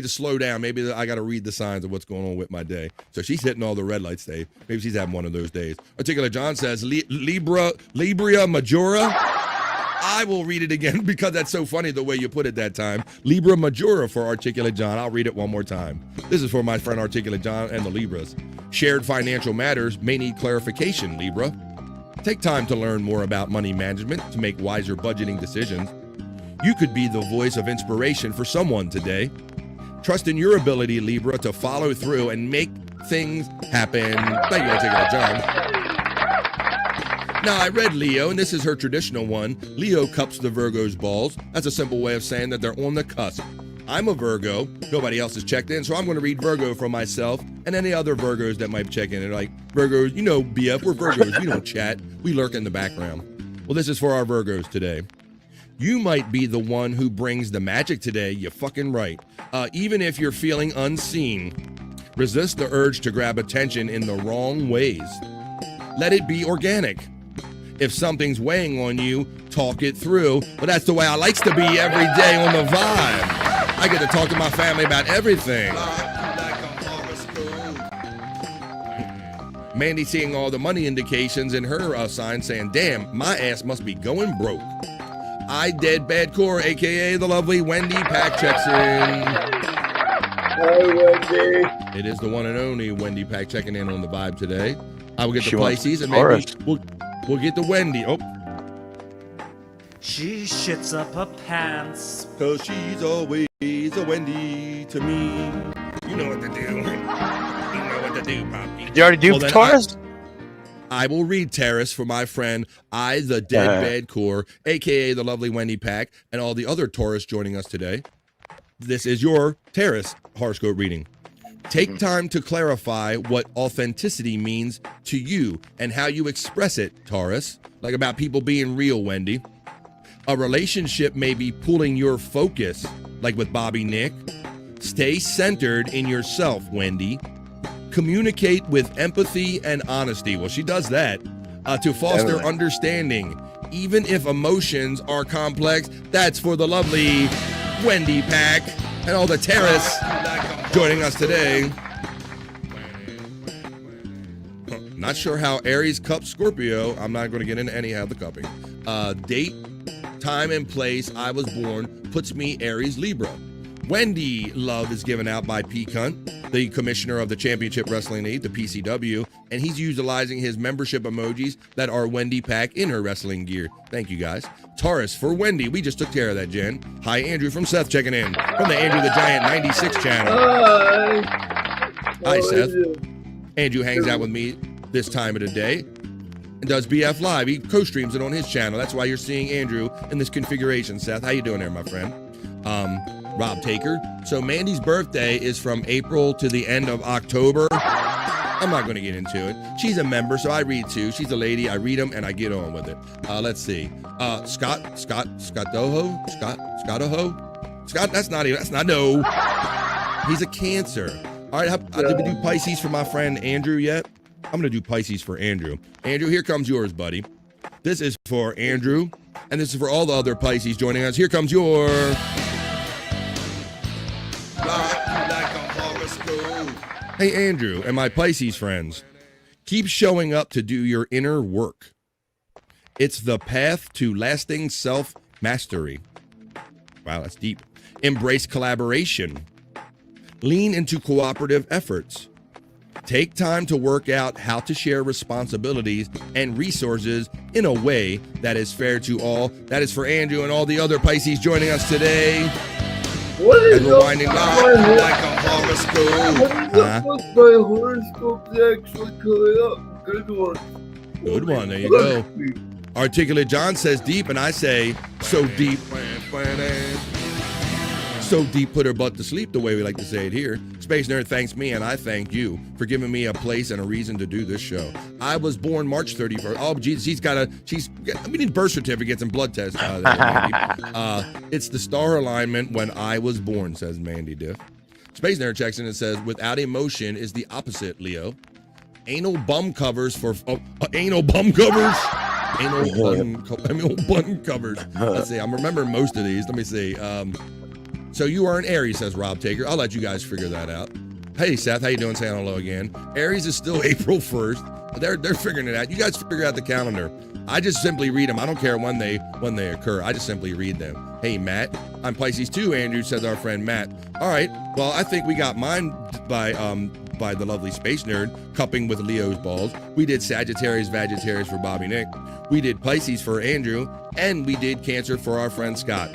to slow down. Maybe I got to read the signs of what's going on with my day. So she's hitting all the red lights today. Maybe she's having one of those days. Articulate John says Libra Majora. I will read it again because that's so funny the way you put it that time. Libra Majora for Articulate John. I'll read it one more time. This is for my friend Articulate John and the Libras. Shared financial matters may need clarification, Libra. Take time to learn more about money management to make wiser budgeting decisions. You could be the voice of inspiration for someone today. Trust in your ability, Libra, to follow through and make things happen. Thank you, Articulate John. Now, I read Leo, and this is her traditional one. Leo cups the Virgo's balls. That's a simple way of saying that they're on the cusp. I'm a Virgo. Nobody else has checked in, so I'm going to read Virgo for myself and any other Virgos that might check in. They're like, Virgos, you know, BF, we're Virgos. We don't chat. We lurk in the background. Well, this is for our Virgos today. You might be the one who brings the magic today. You're fucking right. Even if you're feeling unseen, resist the urge to grab attention in the wrong ways. Let it be organic. If something's weighing on you, talk it through. But that's the way I likes to be every day on the vibe. I get to talk to my family about everything. Mandy seeing all the money indications in her sign saying, damn, my ass must be going broke. I Dead Bad Core, a.k.a. the lovely Wendy Pack checks in. Hi, Wendy. It is the one and only Wendy Pack checking in on the vibe today. I will get the Pisces and maybe we'll get the Wendy. Oh. She shits up her pants. 'Cause she's always a Wendy to me. You know what to do. You know what to do, Poppy. You already do Well, then Taurus? I will read Taurus for my friend the Dead Bed Core, aka the lovely Wendy Pack, and all the other Taurus joining us today. This is your Taurus horoscope reading. Take time to clarify what authenticity means to you and how you express it, Taurus. Like about people being real, Wendy. A relationship may be pulling your focus, like with Bobby Nick. Stay centered in yourself, Wendy. Communicate with empathy and honesty. Well, she does that to foster Definitely. understanding. Even if emotions are complex, that's for the lovely Wendy Pack and all the Taurus joining us today. Not sure how Aries cups Scorpio. I'm not going to get into any of the cupping. Date, time, and place I was born puts me Aries Libra. Wendy love is given out by P. Cunt, the commissioner of the Championship Wrestling League, the PCW, and he's utilizing his membership emojis that are Wendy Pack in her wrestling gear. Thank you, guys. Taurus for Wendy. We just took care of that, Jen. Hi, Andrew from Seth checking in from the Andrew the Giant 96 channel. Hi, Seth. Andrew hangs out with me this time of the day and does BF Live. He co-streams it on his channel. That's why you're seeing Andrew in this configuration, Seth. How you doing there, my friend? Rob Taker. So Mandy's birthday is from April to the end of October. I'm not going to get into it. She's a member, so I read too. She's a lady. I read them and I get on with it. Let's see. Scott, that's not no. He's a Cancer. All right, did we do Pisces for my friend Andrew yet? I'm going to do Pisces for Andrew. Andrew, here comes yours, buddy. This is for Andrew, and this is for all the other Pisces joining us. Here comes your... Hey, Andrew and my Pisces friends, keep showing up to do your inner work. It's the path to lasting self-mastery. Wow, that's deep. Embrace collaboration. Lean into cooperative efforts. Take time to work out how to share responsibilities and resources in a way that is fair to all. That is for Andrew and all the other Pisces joining us today. What is and we're winding down like a horoscope. My horoscope's actually coming up. Good one. Good one. There you go. Articulate John says deep, and I say so deep. So deep, put her butt to sleep, the way we like to say it here. Space Nerd thanks me, and I thank you for giving me a place and a reason to do this show. I was born March 31st. Oh, Jesus, we need birth certificates and blood tests. It's the star alignment when I was born, says Mandy Diff. Space Nerd checks in and says, without emotion is the opposite, Leo. Anal bum covers for, anal bum covers? Anal bum covers. Let's see, I'm remembering most of these. Let me see. So you are an Aries, says Rob Taker. I'll let you guys figure that out. Hey, Seth, how you doing? Saying hello again. Aries is still April 1st. They're figuring it out. You guys figure out the calendar. I just simply read them. I don't care when they occur. I just simply read them. Hey, Matt. I'm Pisces too, Andrew, says our friend Matt. All right. Well, I think we got mine by the lovely Space Nerd, cupping with Leo's balls. We did Sagittarius, Vagittarius for Bobby Nick. We did Pisces for Andrew. And we did Cancer for our friend Scott.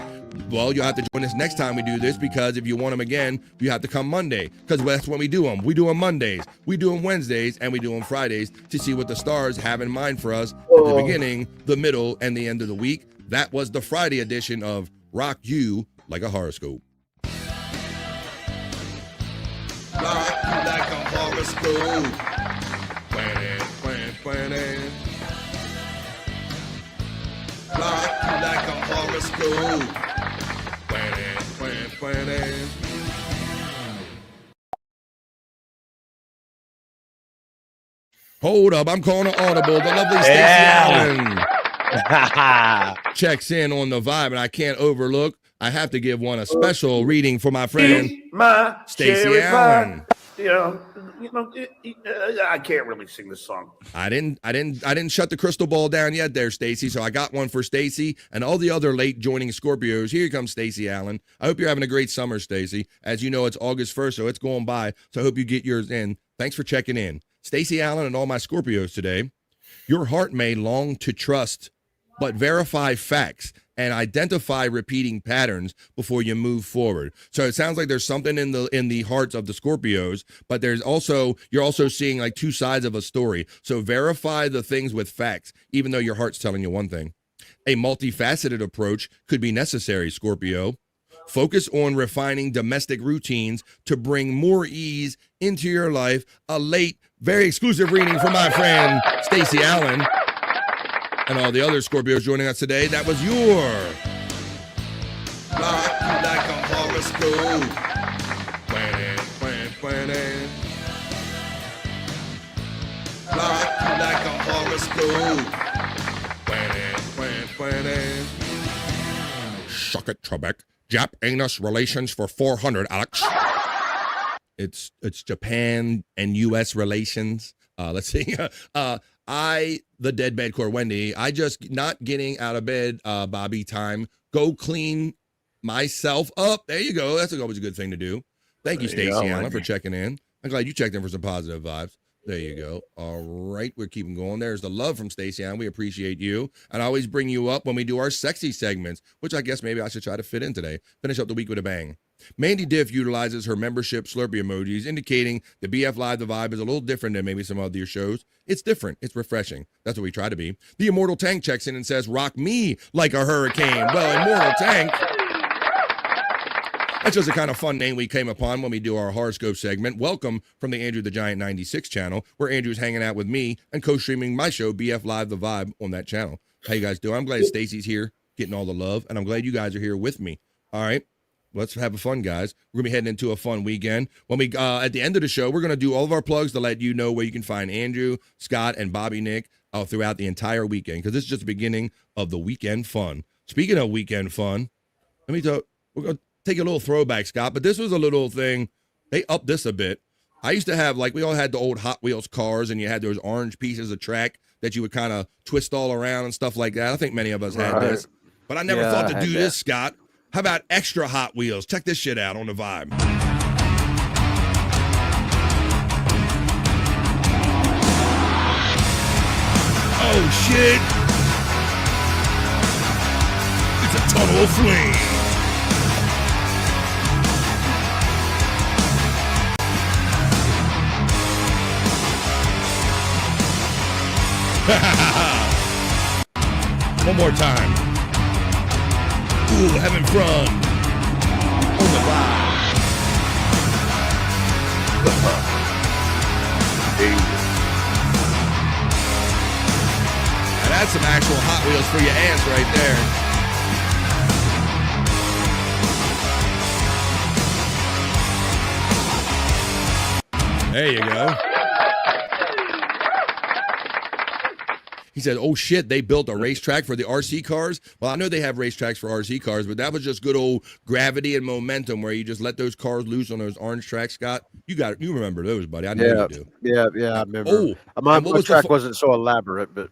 Well, you'll have to join us next time we do this, because if you want them again, you have to come Monday, because that's when we do them. We do them Mondays, we do them Wednesdays, and we do them Fridays to see what the stars have in mind for us at the beginning, the middle, and the end of the week. That was the Friday edition of Rock You Like a Horoscope. Rock you like a horoscope. Rock you like a horoscope. Hold up, I'm calling an audible. The lovely Stacey Allen checks in on the vibe, and I can't overlook. I have to give one a special reading for my friend Stacey Allen. I can't really sing this song. I didn't shut the crystal ball down yet there, Stacey. So I got one for Stacey and all the other late joining Scorpios. Here comes Stacey Allen. I hope you're having a great summer, Stacey. As you know, it's August 1st, so it's going by. So I hope you get yours in. Thanks for checking in. Stacey Allen and all my Scorpios today. Your heart may long to trust, but verify facts and identify repeating patterns before you move forward. So it sounds like there's something in the hearts of the Scorpios, but you're also seeing like two sides of a story. So verify the things with facts, even though your heart's telling you one thing. A multifaceted approach could be necessary, Scorpio. Focus on refining domestic routines to bring more ease into your life. A late, very exclusive reading from my friend Stacey Allen and all the other Scorpios joining us today. That was your like a horoscope. Like a horoscope. Suck it, Trebek. Jap anus relations for 400, Alex. It's Japan and U.S. relations. Let's see. The deadbed core Wendy. I just not getting out of bed, Bobby time. Go clean myself up. There you go. That's always a good thing to do. Thank you, Stacey Allen, for checking in. I'm glad you checked in for some positive vibes. There you go. All right, we're keeping going. There's the love from Stacey Allen. We appreciate you. And I always bring you up when we do our sexy segments, which I guess maybe I should try to fit in today. Finish up the week with a bang. Mandy Diff utilizes her membership Slurpee emojis, indicating the BF Live, the vibe is a little different than maybe some other shows. It's different. It's refreshing. That's what we try to be. The Immortal Tank checks in and says, rock me like a hurricane. Well, Immortal Tank. That's just a kind of fun name we came upon when we do our horoscope segment. Welcome from the Andrew the Giant 96 channel, where Andrew's hanging out with me and co-streaming my show, BF Live, the vibe, on that channel. How you guys doing? I'm glad Stacey's here getting all the love, and I'm glad you guys are here with me. All right. Let's have a fun, guys. We're going to be heading into a fun weekend. When we at the end of the show, we're going to do all of our plugs to let you know where you can find Andrew, Scott, and Bobby Nick throughout the entire weekend, because this is just the beginning of the weekend fun. Speaking of weekend fun, let me talk. We're going to take a little throwback, Scott, but this was a little thing. They upped this a bit. I used to have, like, we all had the old Hot Wheels cars, and you had those orange pieces of track that you would kind of twist all around and stuff like that. I think many of us had this, but I never thought to do this, Scott. How about extra Hot Wheels? Check this shit out on the vibe. Oh, shit. It's a tunnel of flame. One more time. Ooh, having fun on the vibe. Now that's some actual Hot Wheels for your ants right there. There you go. He said, oh, shit, they built a racetrack for the RC cars. Well, I know they have racetracks for RC cars, but that was just good old gravity and momentum where you just let those cars loose on those orange tracks, Scott. You remember those, buddy. I know you do. Yeah, I remember. Oh, my track wasn't so elaborate, but.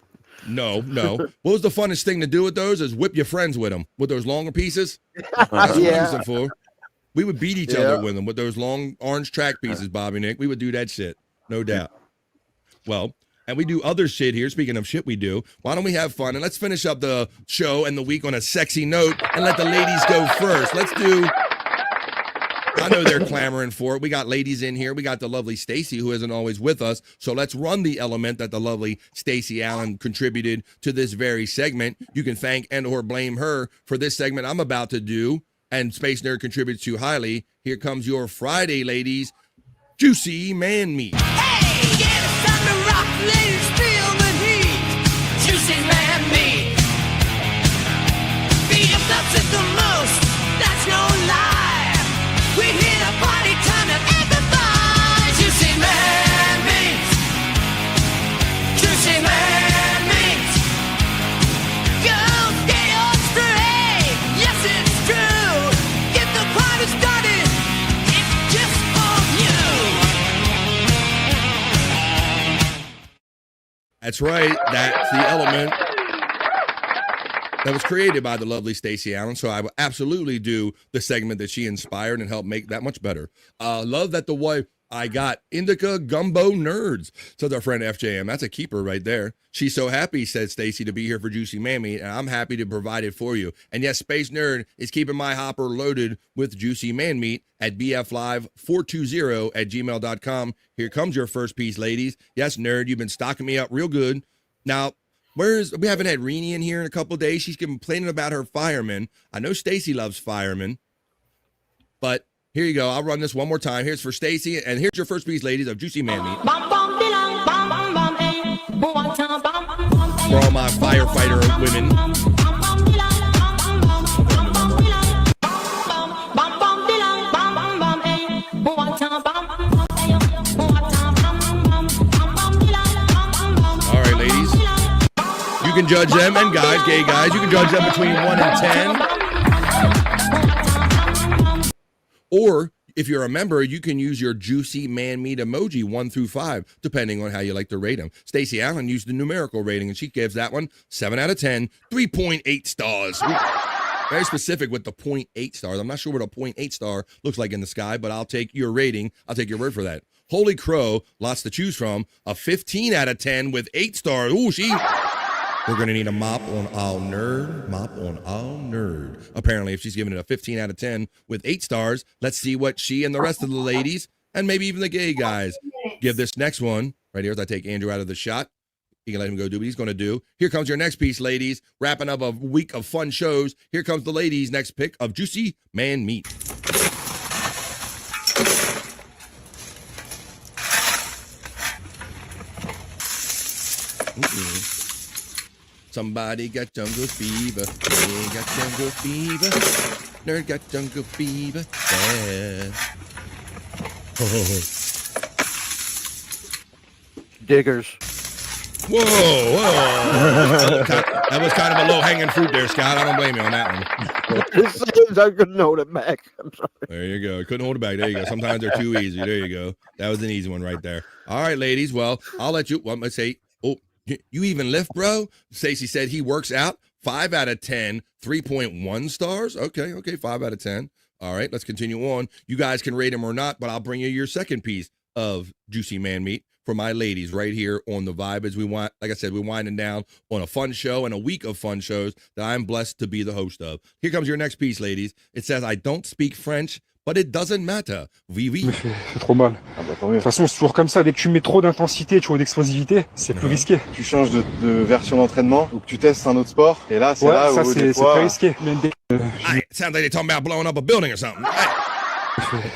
No. What was the funnest thing to do with those is whip your friends with them, with those longer pieces. That's what I used them for. We would beat each other with them, with those long orange track pieces, Bobby Nick. We would do that shit, no doubt. Well, and we do other shit here. Speaking of shit we do, why don't we have fun? And let's finish up the show and the week on a sexy note and let the ladies go first. Let's do, I know they're clamoring for it. We got ladies in here. We got the lovely Stacey, who isn't always with us. So let's run the element that the lovely Stacey Allen contributed to this very segment. You can thank and or blame her for this segment I'm about to do. And Space Nerd contributes to highly. Here comes your Friday, ladies. Juicy man meat. Ladies, feel the heat. Juicy man meat. BF loves it the most. That's no lie. We hit a party time to amplify. Juicy man meat. Juicy man meat. Go get your straight. Yes, it's true. Get the party started. It's just for you. That's right. That's the element that was created by the lovely Stacey Allen. So I will absolutely do the segment that she inspired and helped make that much better. Love that the wife. I got Indica Gumbo Nerds, says our friend FJM. That's a keeper right there. She's so happy, said Stacy, to be here for Juicy Man Meat, and I'm happy to provide it for you. And yes, Space Nerd is keeping my hopper loaded with Juicy Man Meat at bflive420@gmail.com. Here comes your first piece, ladies. Yes, Nerd, you've been stocking me up real good. Now, we haven't had Reenie in here in a couple of days. She's complaining about her firemen. I know Stacy loves firemen, but here you go. I'll run this one more time. Here's for Stacy, and here's your first piece, ladies, of Juicy Man Meat. For all my firefighter women. All right, ladies. You can judge them, and guys, gay guys, you can judge them between 1 and 10. Or if you're a member, you can use your Juicy Man Meat emoji 1 through 5, depending on how you like to rate them. Stacey Allen used the numerical rating, and she gives that one 7 out of 10, 3.8 stars. Very specific with the 0.8 stars. I'm not sure what a 0.8 star looks like in the sky, but I'll take your rating. I'll take your word for that. Holy Crow, lots to choose from. A 15 out of 10 with 8 stars. Ooh, we're going to need a mop on all nerd. Mop on all nerd. Apparently, if she's giving it a 15 out of 10 with 8 stars, let's see what she and the rest of the ladies, and maybe even the gay guys, give this next one. Right here, as I take Andrew out of the shot. You can let him go do what he's going to do. Here comes your next piece, ladies. Wrapping up a week of fun shows. Here comes the ladies' next pick of Juicy Man Meat. Somebody got jungle fever. They got jungle fever. Nerd got jungle fever. Yeah. Diggers. Whoa. That was kind of a low-hanging fruit there, Scott. I don't blame you on that one. I couldn't hold it back. I'm sorry. There you go. Couldn't hold it back. There you go. Sometimes they're too easy. There you go. That was an easy one right there. All right, ladies. Well, I'll let you. Well, let's say, you even lift, bro? Stacey said he works out. 5 out of 10, 3.1 stars. Okay, 5 out of 10. All right, let's continue on. You guys can rate him or not, but I'll bring you your second piece of Juicy Man Meat for my ladies right here on the Vibe. As like I said, we're winding down on a fun show and a week of fun shows that I'm blessed to be the host of. Here comes your next piece, ladies. It says, I don't speak French, but it doesn't matter. Oui, oui. C'est trop mal. De toute façon, c'est toujours comme ça. Dès que tu mets trop d'intensité, tu vois, d'explosivité, c'est plus risqué. Tu changes de version d'entraînement ou que tu testes un autre sport. Et là, c'est là où des fois... c'est très risqué. Sounds like they're talking about blowing up a building or something.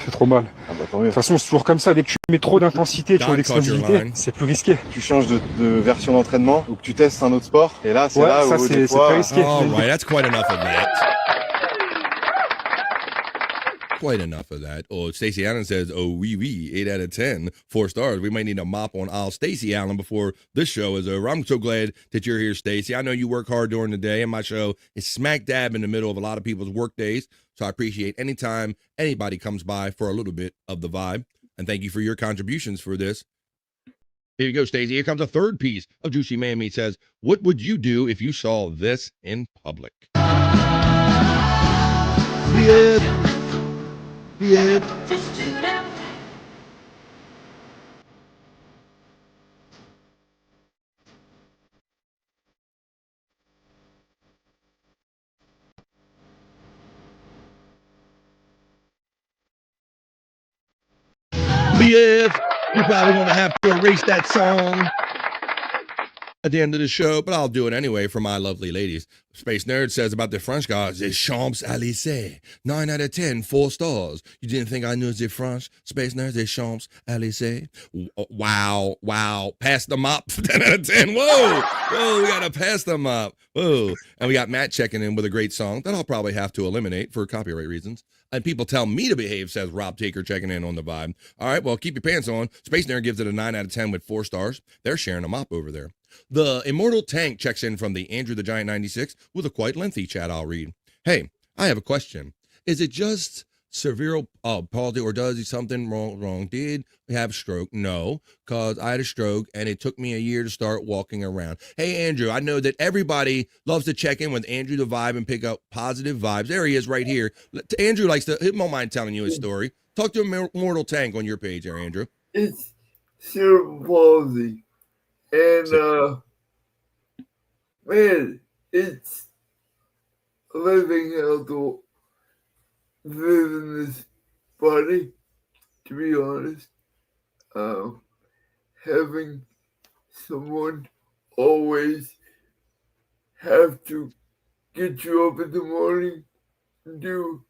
C'est trop mal. De toute façon, c'est toujours comme ça. Dès que tu mets trop d'intensité, tu vois, d'explosivité, c'est plus risqué. Tu changes de version d'entraînement ou que tu testes un autre sport. Et là, c'est là où des fois... très risqué. All right, that's quite enough of that. Quite enough of that. Oh, Stacey Allen says, oh, oui, 8 out of 10, 4 stars. We might need a mop on all Stacey Allen before this show is over. I'm so glad that you're here, Stacey. I know you work hard during the day, and my show is smack dab in the middle of a lot of people's work days. So I appreciate any time anybody comes by for a little bit of the vibe. And thank you for your contributions for this. Here you go, Stacey. Here comes a third piece of Juicy Man Meat. Says, what would you do if you saw this in public? Yeah. You're probably going to have to erase that song at the end of the show, but I'll do it anyway for my lovely ladies. Space Nerd says about the French guys, c'est Champs-Élysées. 9 out of 10, 4 stars. You didn't think I knew the French? Space Nerd, c'est Champs-Élysées. Wow. Pass the mop, 10 out of 10. Whoa, we got to pass the mop. Whoa. And we got Matt checking in with a great song that I'll probably have to eliminate for copyright reasons. And people tell me to behave, says Rob Taker checking in on the vibe. All right, well, keep your pants on. Space Nerd gives it a 9 out of 10 with 4 stars. They're sharing a mop over there. The Immortal Tank checks in from the Andrew the Giant 96 with a quite lengthy chat I'll read. Hey, I have a question. Is it just cerebral palsy or does he something wrong? Did he have a stroke? No, because I had a stroke and it took me a year to start walking around. Hey, Andrew, I know that everybody loves to check in with Andrew the Vibe and pick up positive vibes. There he is right here. Andrew likes to, he won't mind telling you his story. Talk to Immortal Tank on your page there, Andrew. It's cerebral palsy. And, man, it's living hell to live in this body, to be honest. Having someone always have to get you up in the morning and do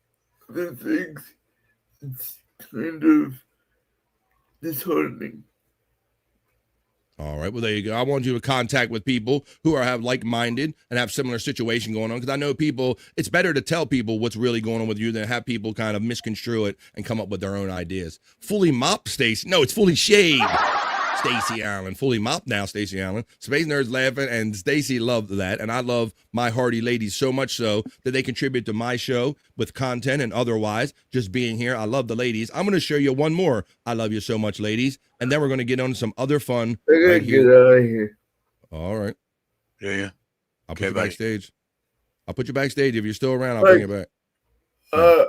the things, it's kind of disheartening. All right, well, there you go. I want you to contact with people who have like-minded and have similar situation going on, because I know people, it's better to tell people what's really going on with you than have people kind of misconstrue it and come up with their own ideas. Fully mopped, Stacy. No, it's fully shaved. Stacy Allen. Fully mopped now, Stacy Allen. Space Nerds laughing, and Stacy loved that. And I love my hardy ladies so much so that they contribute to my show with content and otherwise, just being here. I love the ladies. I'm going to show you one more. I love you so much, ladies. And then we're going to get on to some other fun. I gotta get out of here. All right. Yeah. I'll put you backstage. I'll put you backstage. If you're still around, I'll bring you back. I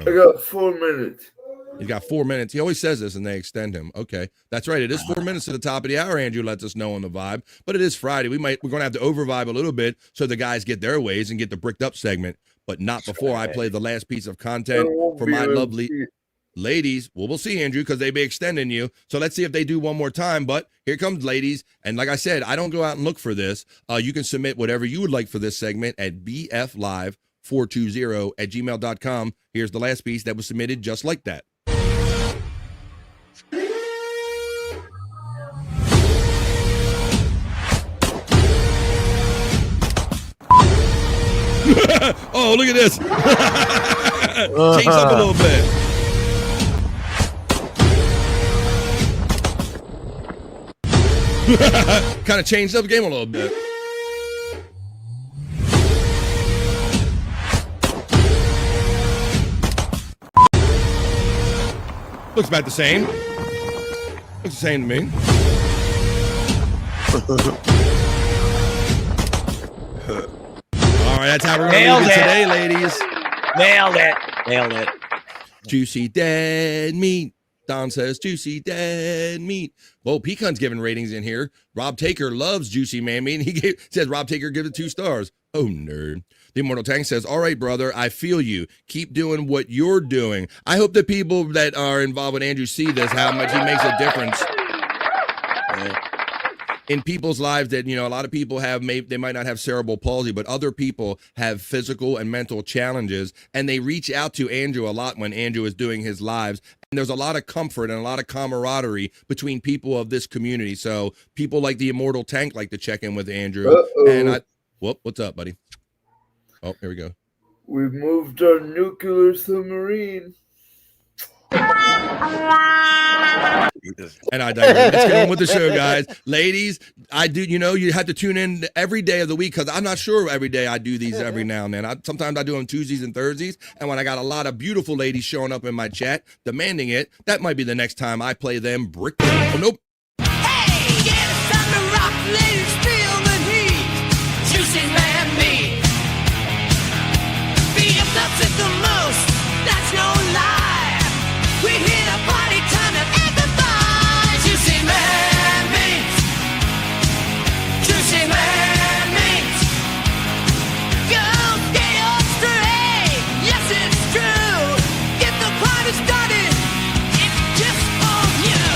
got 4 minutes. He's got 4 minutes. He always says this, and they extend him. Okay, that's right. It is 4 minutes to the top of the hour. Andrew lets us know on the vibe, but it is Friday. We're going to have to over vibe a little bit so the guys get their ways and get the bricked up segment, but not before I play the last piece of content for my lovely ladies. Well, we'll see, Andrew, because they be extending you. So let's see if they do one more time. But here comes ladies, and like I said, I don't go out and look for this. You can submit whatever you would like for this segment at bflive420@gmail.com. Here's the last piece that was submitted just like that. Oh, look at this. Change up a little bit. Kind of changed up the game a little bit. Looks about the same. Looks the same to me. All right, that's how we're going to leave it today, ladies. Nailed it. Juicy dead meat. Don says, juicy dead meat. Well, Pecan's giving ratings in here. Rob Taker loves juicy man meat. He says Rob Taker gives it 2 stars. Oh, nerd. The Immortal Tank says, all right, brother, I feel you. Keep doing what you're doing. I hope the people that are involved with Andrew see this, how much he makes a difference in people's lives. That, you know, a lot of people have, they might not have cerebral palsy, but other people have physical and mental challenges, and they reach out to Andrew a lot when Andrew is doing his lives. And there's a lot of comfort and a lot of camaraderie between people of this community. So people like the Immortal Tank like to check in with Andrew. And what's up, buddy? Oh, here we go. We've moved our nuclear submarine. And I digress. Let's get on with the show, guys. Ladies, you have to tune in every day of the week, because I'm not sure every day I do these every now and then. Sometimes I do them Tuesdays and Thursdays. And when I got a lot of beautiful ladies showing up in my chat demanding it, that might be the next time I play them brick. Oh, nope. Hey, get us time to rock, ladies, feel the heat. Juicy man meat. Be upset the most, that's no lie. We hit a party time to amplify. Juicy man meat. Juicy man meat. Girls, get your straight. Yes, it's true. Get the party started. It's just for you.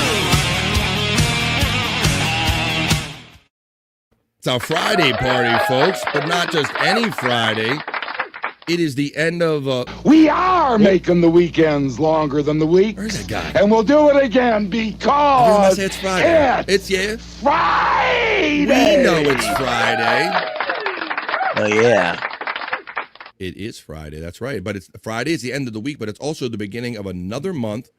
It's a Friday party, folks, but not just any Friday. It is the end of We are making the weekends longer than the weeks. Where's that guy? And we'll do it again because it's Friday. It's Friday. We know it's Friday. Oh, yeah. It is Friday. That's right. But it's Friday. It's the end of the week, but it's also the beginning of another month.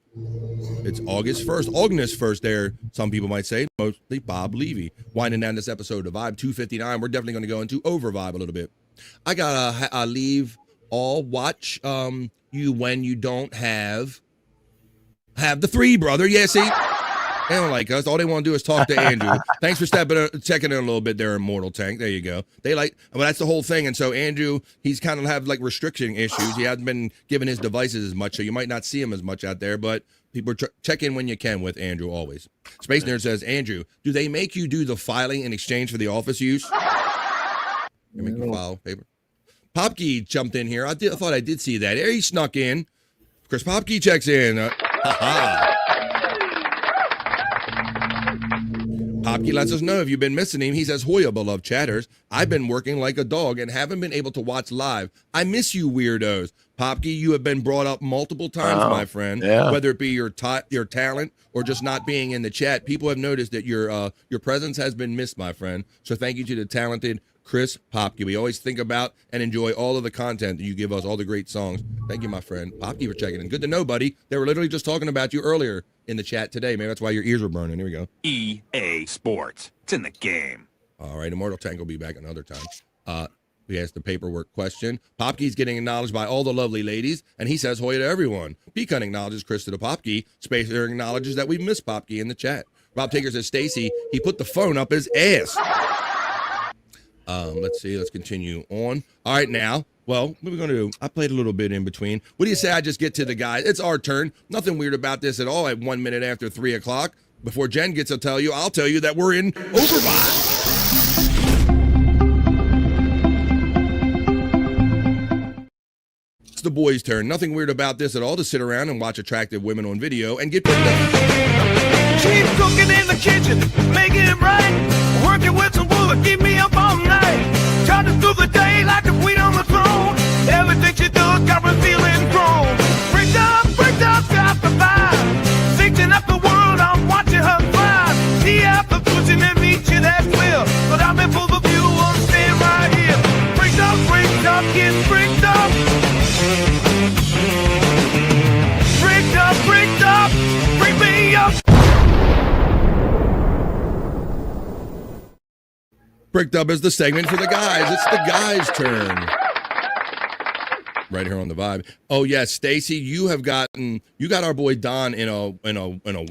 It's August 1st. August 1st there, some people might say. Mostly Bob Levy. Winding down this episode of Vibe 259. We're definitely going to go into over Vibe a little bit. I gotta leave all watch you when you don't have the 3, brother. Yeah, see? They don't like us. All they want to do is talk to Andrew. Thanks for checking in a little bit there, Immortal Tank. There you go. Well, that's the whole thing. And so Andrew, he's kind of have like restriction issues. He hasn't been given his devices as much, so you might not see him as much out there. But people check in when you can with Andrew always. Space Nerd says, Andrew, do they make you do the filing in exchange for the office use? They make you file paper. Popkey jumped in here. I thought I did see that. There he snuck in. Chris Popkey checks in. Popkey lets us know if you've been missing him. He says, Hoya, beloved chatters. I've been working like a dog and haven't been able to watch live. I miss you, weirdos. Popkey, you have been brought up multiple times, my friend. Yeah. Whether it be your talent or just not being in the chat, people have noticed that your presence has been missed, my friend. So thank you to the talented Chris Popkey. We always think about and enjoy all of the content that you give us, all the great songs. Thank you, my friend. Popkey, for checking in. Good to know, buddy. They were literally just talking about you earlier in the chat today. Maybe that's why your ears were burning. Here we go. EA Sports. It's in the game. All right, Immortal Tank will be back another time. We asked the paperwork question. Popkey's getting acknowledged by all the lovely ladies, and he says Hoya to everyone. Pecan acknowledges Chris to the Popkey. Spacer acknowledges that we miss Popkey in the chat. Rob Taker says, Stacy, he put the phone up his ass. Let's see. Let's continue on. All right, now. Well, what are we going to do? I played a little bit in between. What do you say I just get to the guys? It's our turn. Nothing weird about this at all at 1 minute after 3 o'clock. Before Jen gets to tell you, I'll tell you that we're in overvibe. It's the boys' turn. Nothing weird about this at all to sit around and watch attractive women on video and get picked up. She's cooking in the kitchen, making it right. Working with some wood, keep me up all night. Charging through the day like the queen on the throne. Everything she does got me feeling grown. Break up, got the vibe. Searching up the world, I'm watching her thrive. See after pushing and reaching that will. But I'm in full view, I'm staying right here. Break up, get bricked up. Break up, bring me up. Bricked Up is the segment for the guys. It's the guys' turn. Right here on the vibe. Oh yes, Stacy, you got our boy Don in a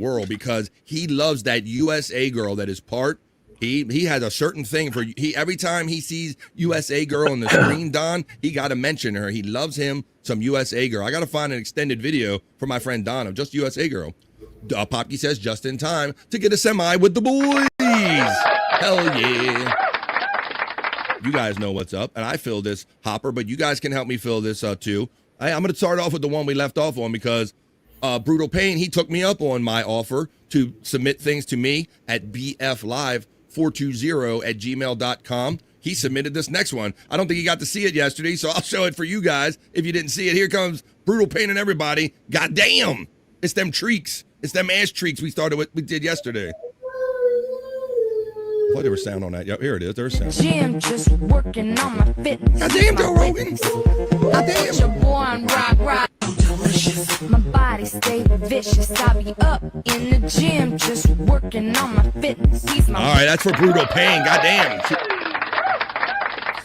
whirl because he loves that USA girl that is part. He has a certain thing for every time he sees USA girl on the screen, Don, he got to mention her. He loves him some USA girl. I got to find an extended video for my friend Don of just USA girl. Popkey says just in time to get a semi with the boys. Hell yeah. You guys know what's up, and I fill this hopper, but you guys can help me fill this too. I'm going to start off with the one we left off on because Brutal Pain, he took me up on my offer to submit things to me at bflive420@gmail.com. He submitted this next one. I don't think he got to see it yesterday, so I'll show it for you guys if you didn't see it. Here comes Brutal Pain and everybody. God damn. It's them treeks. It's them ass treeks we did yesterday. I thought there was sound on that. Yep, here it is. There's sound. Gym, just working on my fitness. God damn, Joe Rogan. God damn. Your boy on rock. My body stay vicious. I be up in the gym, just working on my fitness. He's my all right, that's for Brutal Pain. God damn.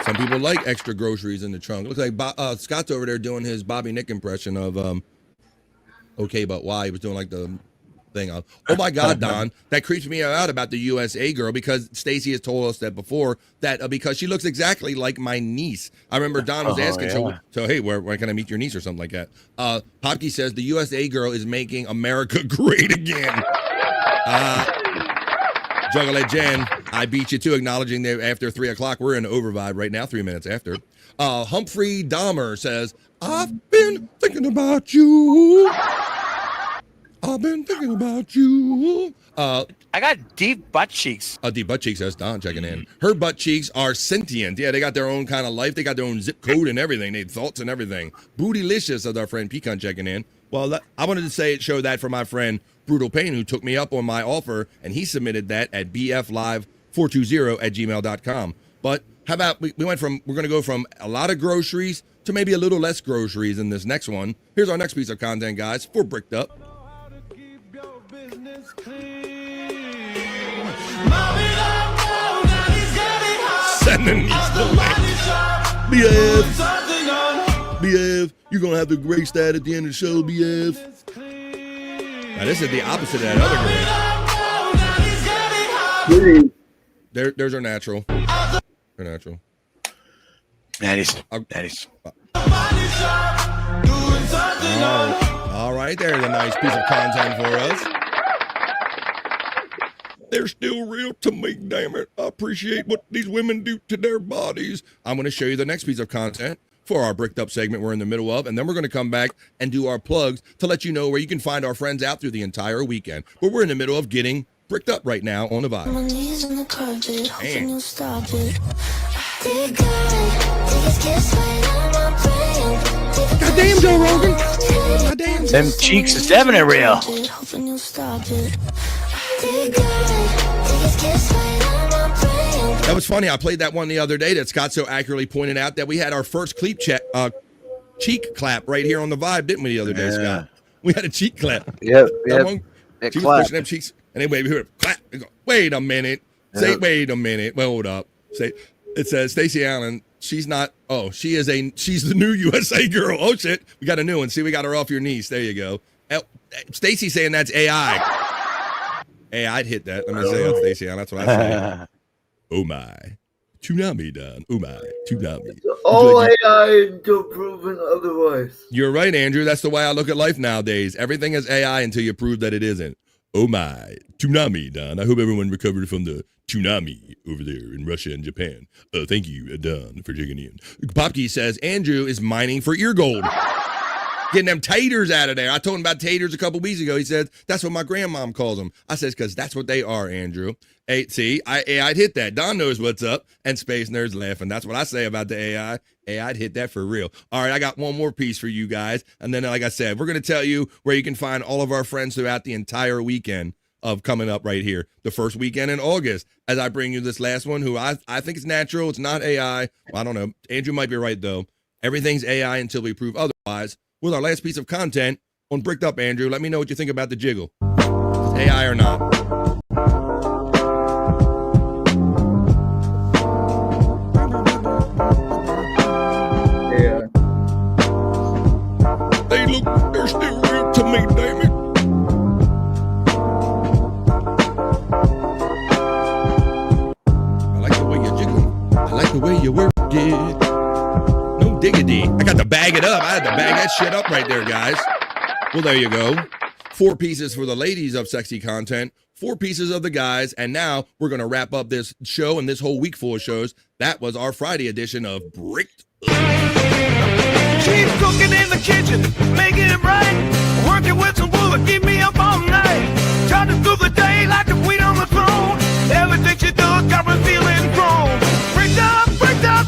Some people like extra groceries in the trunk. Looks like Scott's over there doing his Bobby Nick impression of Okay, but why? He was doing like the thing of, oh my God, Don, that creeps me out about the USA girl because Stacy has told us that before that because she looks exactly like my niece. I remember Don was asking, so hey, where can I meet your niece or something like that? Popkey says the USA girl is making America great again. Juggle Jen, I beat you too, acknowledging that after 3 o'clock, we're in overvibe right now, 3 minutes after. Humphrey Dahmer says, I've been thinking about you. I've been thinking about you. I got deep butt cheeks. Deep butt cheeks, that's Don checking in. Her butt cheeks are sentient. Yeah, they got their own kind of life. They got their own zip code and everything. They have thoughts and everything. Bootylicious of our friend Pecan checking in. Well, I wanted to show that for my friend Brutal Pain, who took me up on my offer, and he submitted that at bflive420@gmail.com. But how about we're going to go from a lot of groceries to maybe a little less groceries in this next one. Here's our next piece of content, guys, for Bricked Up. Sending these away. BF, you're going to have to grace that at the end of the show, BF. Now, this is the opposite of that other girl. There's our natural. Our natural. Natty's. All right, there's a nice piece of content for us. They're still real to me, damn it. I appreciate what these women do to their bodies. I'm going to show you the next piece of content for our Bricked Up segment we're in the middle of, and then we're going to come back and do our plugs to let you know where you can find our friends out through the entire weekend. But we're in the middle of getting bricked up right now on the vibe. My knees on the carpet, hoping you'll stop it. Goddamn, Joe Rogan. Goddamn. Them cheeks is definitely real. Hoping you'll stop it. That was funny. I played that one the other day that Scott so accurately pointed out that we had our first cheek clap right here on the vibe, didn't we, the other day, Scott? We had a cheek clap. Yep. She was pushing them cheeks, and anyway, we heard clap. We go, wait a minute. Say, wait a minute. Well, hold up. Say, it says Stacey Allen. She's not. Oh, she's the new USA girl. Oh shit, we got a new one. See, we got her off your knees. There you go. Stacey saying that's AI. Hey, I'd hit that. Let me say that, Stacey. That's what I say. Oh my, tsunami done. Oh my, tsunami. All AI until proven otherwise. You're right, Andrew. That's the way I look at life nowadays. Everything is AI until you prove that it isn't. Oh my, tsunami done. I hope everyone recovered from the tsunami over there in Russia and Japan. Thank you, Don, for checking in. Popkey says Andrew is mining for ear gold. Getting them taters out of there. I told him about taters a couple weeks ago. He said, that's what my grandmom calls them. I says, because that's what they are, Andrew. Hey, see, I'd hit that. Don knows what's up. And Space Nerds laughing. That's what I say about the AI. I'd hit that for real. All right, I got one more piece for you guys. And then, like I said, we're going to tell you where you can find all of our friends throughout the entire weekend of coming up right here. The first weekend in August. As I bring you this last one, who I think is natural. It's not AI. Well, I don't know. Andrew might be right, though. Everything's AI until we prove otherwise. With our last piece of content on Bricked Up, Andrew, let me know what you think about the jiggle. AI or not. Yeah. They're still real to me, damn it. I like the way you jiggle. I like the way you work it. No diggity. I got to bag it up. I had to bag that shit up right there, guys. Well, there you go. 4 pieces for the ladies of sexy content, 4 pieces of the guys, and now we're going to wrap up this show and this whole week full of shows. That was our Friday edition of Bricked Up. She's cooking in the kitchen, making it right. Working with some wood, keep me up all night. Charging through the day like the queen on the throne. Everything she does got me feeling grown. Bricked up,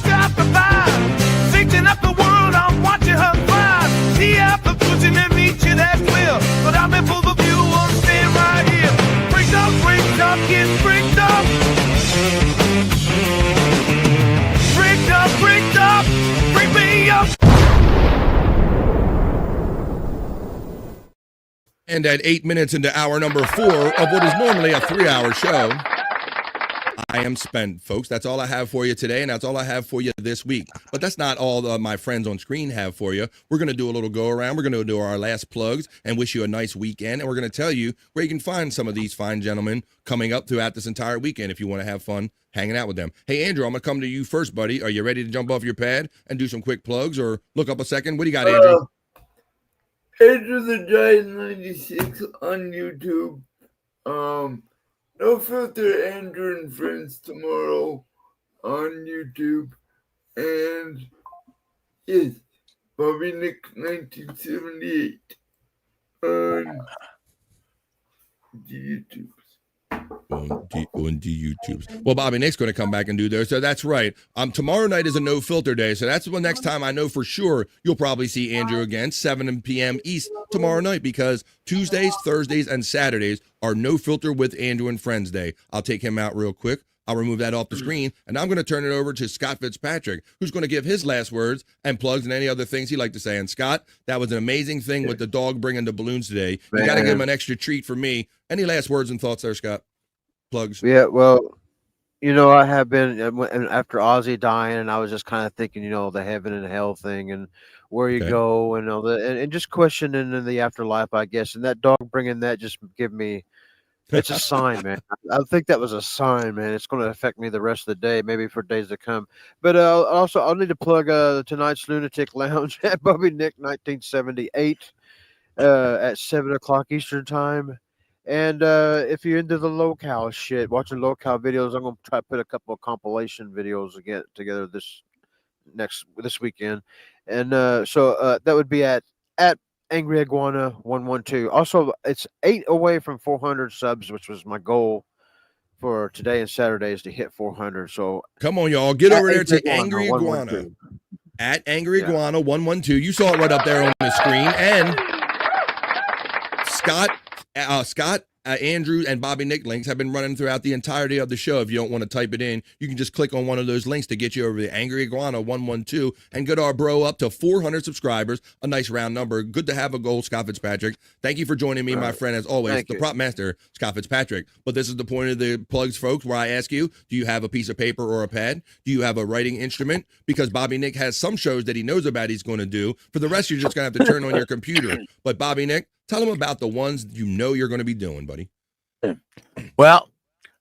got the vibe. Thinking up the world, I'm watching her thrive. The apple pushing and reaching that will. But I'm in full of view, I'm staying right here. Bricked up, get bricked up. Bricked up, bring me up. And at 8 minutes into hour number 4 of what is normally a 3-hour show, I am spent, folks. That's all I have for you today, and that's all I have for you this week. But that's not all my friends on screen have for you. We're going to do a little go-around. We're going to do our last plugs and wish you a nice weekend, and we're going to tell you where you can find some of these fine gentlemen coming up throughout this entire weekend if you want to have fun hanging out with them. Hey, Andrew, I'm going to come to you first, buddy. Are you ready to jump off your pad and do some quick plugs or look up a second? What do you got, Andrew? Andrew the Giant 96 on YouTube. No Filter Andrew and Friends tomorrow on YouTube. And yes, Bobby Nick 1978 on the YouTubes. On the YouTubes. Well, Bobby Nick's going to come back and do those. So that's right. Tomorrow night is a no filter day. So that's the next time I know for sure you'll probably see Andrew again, 7 p.m. East tomorrow night, because Tuesdays, Thursdays, and Saturdays are no filter with Andrew and Friends Day. I'll take him out real quick. I'll remove that off the screen, and I'm going to turn it over to Scott Fitzpatrick, who's going to give his last words and plugs and any other things he'd like to say. And Scott, that was an amazing thing with the dog bringing the balloons today. You got to give him an extra treat for me. Any last words and thoughts there, Scott? Plugs. Yeah, well, I have been after Ozzy dying, and I was just kind of thinking, the heaven and hell thing and where you go and all that, and just questioning in the afterlife, I guess. And that dog bringing that just give me It's a sign, man. I think that was a sign, man. It's going to affect me the rest of the day, maybe for days to come. But also, I'll need to plug tonight's Lunatic Lounge at Bobby Nick 1978 at 7 o'clock Eastern Time. And if you're into the locale shit, watching locale videos, I'm going to try to put a couple of compilation videos again together this weekend. And so that would be at Angry Iguana 112. Also, it's 8 away from 400 subs, which was my goal for today and Saturday, is to hit 400. So come on, y'all, get over there to Angry Iguana at Angry Iguana 112. You saw it right up there on the screen. And Scott, Andrew, and Bobby Nick links have been running throughout the entirety of the show. If you don't want to type it in, you can just click on one of those links to get you over to Angry Iguana 112 and get our bro up to 400 subscribers. A nice round number. Good to have a goal, Scott Fitzpatrick. Thank you for joining me, my friend, as always. The prop master, Scott Fitzpatrick. But this is the point of the plugs, folks, where I ask you, do you have a piece of paper or a pad? Do you have a writing instrument? Because Bobby Nick has some shows that he knows about he's going to do. For the rest, you're just going to have to turn on your computer. But Bobby Nick, tell them about the ones you know you're going to be doing, buddy. Well,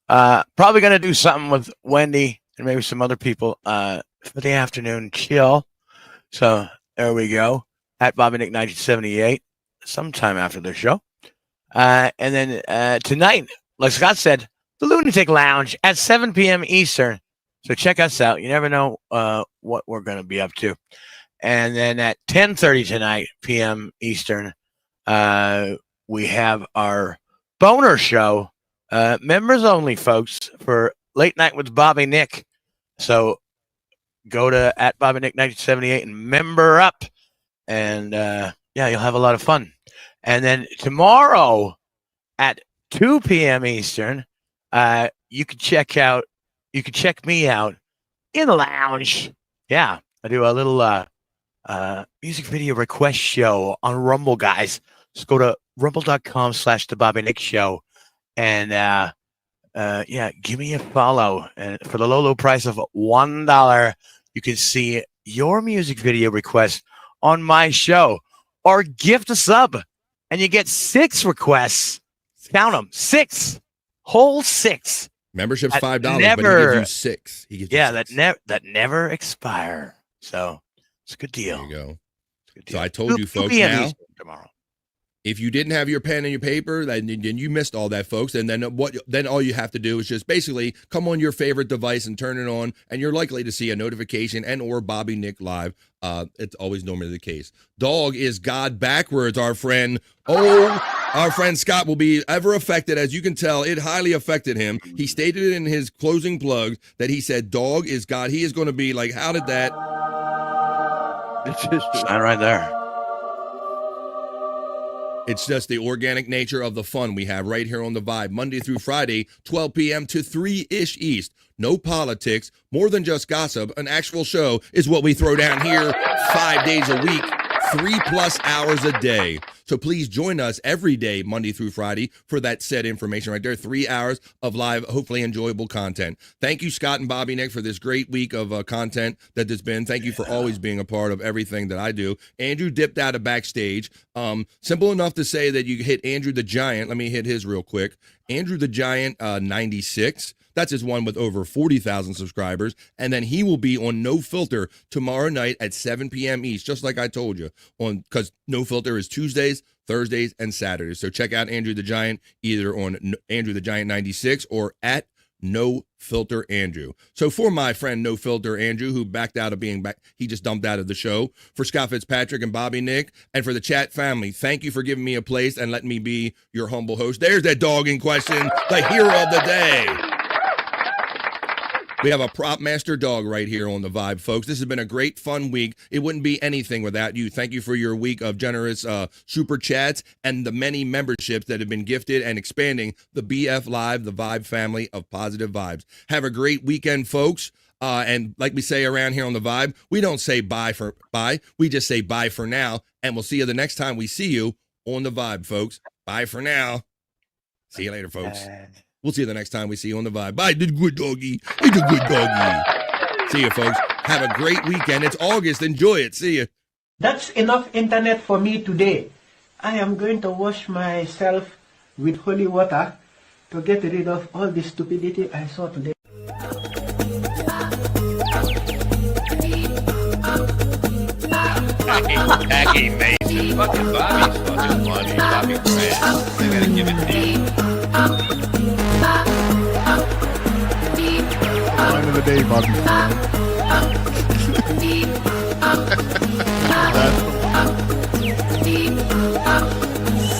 probably going to do something with Wendy and maybe some other people for the afternoon chill. So there we go. At Bobby Nick 1978, sometime after the show. And then tonight, like Scott said, the Lunatic Lounge at 7 p.m. Eastern. So check us out. You never know what we're going to be up to. And then at 10:30 tonight, p.m. Eastern, we have our boner show, members only, folks, for Late Night with Bobby Nick. So go to at Bobby Nick 1978 and member up, and you'll have a lot of fun. And then tomorrow at 2 p.m. Eastern, you can check me out in the lounge. Yeah, I do a little music video request show on Rumble, guys. Just go to rumble.com/The Bobby Nick Show. And give me a follow. And for the low price of $1, you can see your music video request on my show. Or gift a sub, and you get 6 requests. Count them. 6. Whole 6. Membership's $5, but he gives you 6. He gives you 6. That never expire. So it's a good deal. There you go. So I told you, folks, now tomorrow. If you didn't have your pen and your paper, then you missed all that, folks. And then all you have to do is just basically come on your favorite device and turn it on, and you're likely to see a notification and or Bobby Nick live. It's always normally the case. Dog is God backwards, our friend. Our friend Scott will be ever affected. As you can tell, it highly affected him. He stated in his closing plug that he said dog is God. He is going to be like, how did that? It's just not right there. It's just the organic nature of the fun we have right here on The Vibe, Monday through Friday, 12 p.m. to 3-ish East. No politics, more than just gossip. An actual show is what we throw down here 5 days a week, 3+ hours a day. So please join us every day, Monday through Friday, for that said information right there. 3 hours of live, hopefully enjoyable content. Thank you, Scott and Bobby Nick, for this great week of content that has been. Thank you for always being a part of everything that I do. Andrew dipped out of backstage. Simple enough to say that you hit Andrew the Giant. Let me hit his real quick. Andrew the Giant, 96. That's his one with over 40,000 subscribers. And then he will be on No Filter tomorrow night at 7 p.m. East, just like I told you, because No Filter is Tuesdays, Thursdays, and Saturdays. So check out Andrew the Giant either on Andrew the Giant 96 or at No Filter Andrew. So for my friend No Filter Andrew, who backed out of being back, he just dumped out of the show. For Scott Fitzpatrick and Bobby Nick, and for the chat family, thank you for giving me a place and letting me be your humble host. There's that dog in question, the hero of the day. We have a prop master dog right here on The Vibe, folks. This has been a great, fun week. It wouldn't be anything without you. Thank you for your week of generous super chats and the many memberships that have been gifted and expanding the BF Live, the Vibe family of positive vibes. Have a great weekend, folks. And like we say around here on The Vibe, we don't say bye. We just say bye for now. And we'll see you the next time we see you on The Vibe, folks. Bye for now. See you later, folks. We'll see you the next time we see you on The Vibe. Bye, the good doggy. It's a good doggy. See you, folks. Have a great weekend. It's August. Enjoy it. See you. That's enough internet for me today. I am going to wash myself with holy water to get rid of all the stupidity I saw today. Jackie Mason. Fucking Bobby's fucking funny. Bobby Grant. I gotta give it to you. Line of the day, Bobby.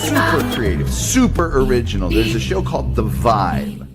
Super creative, super original. There's a show called The Vibe.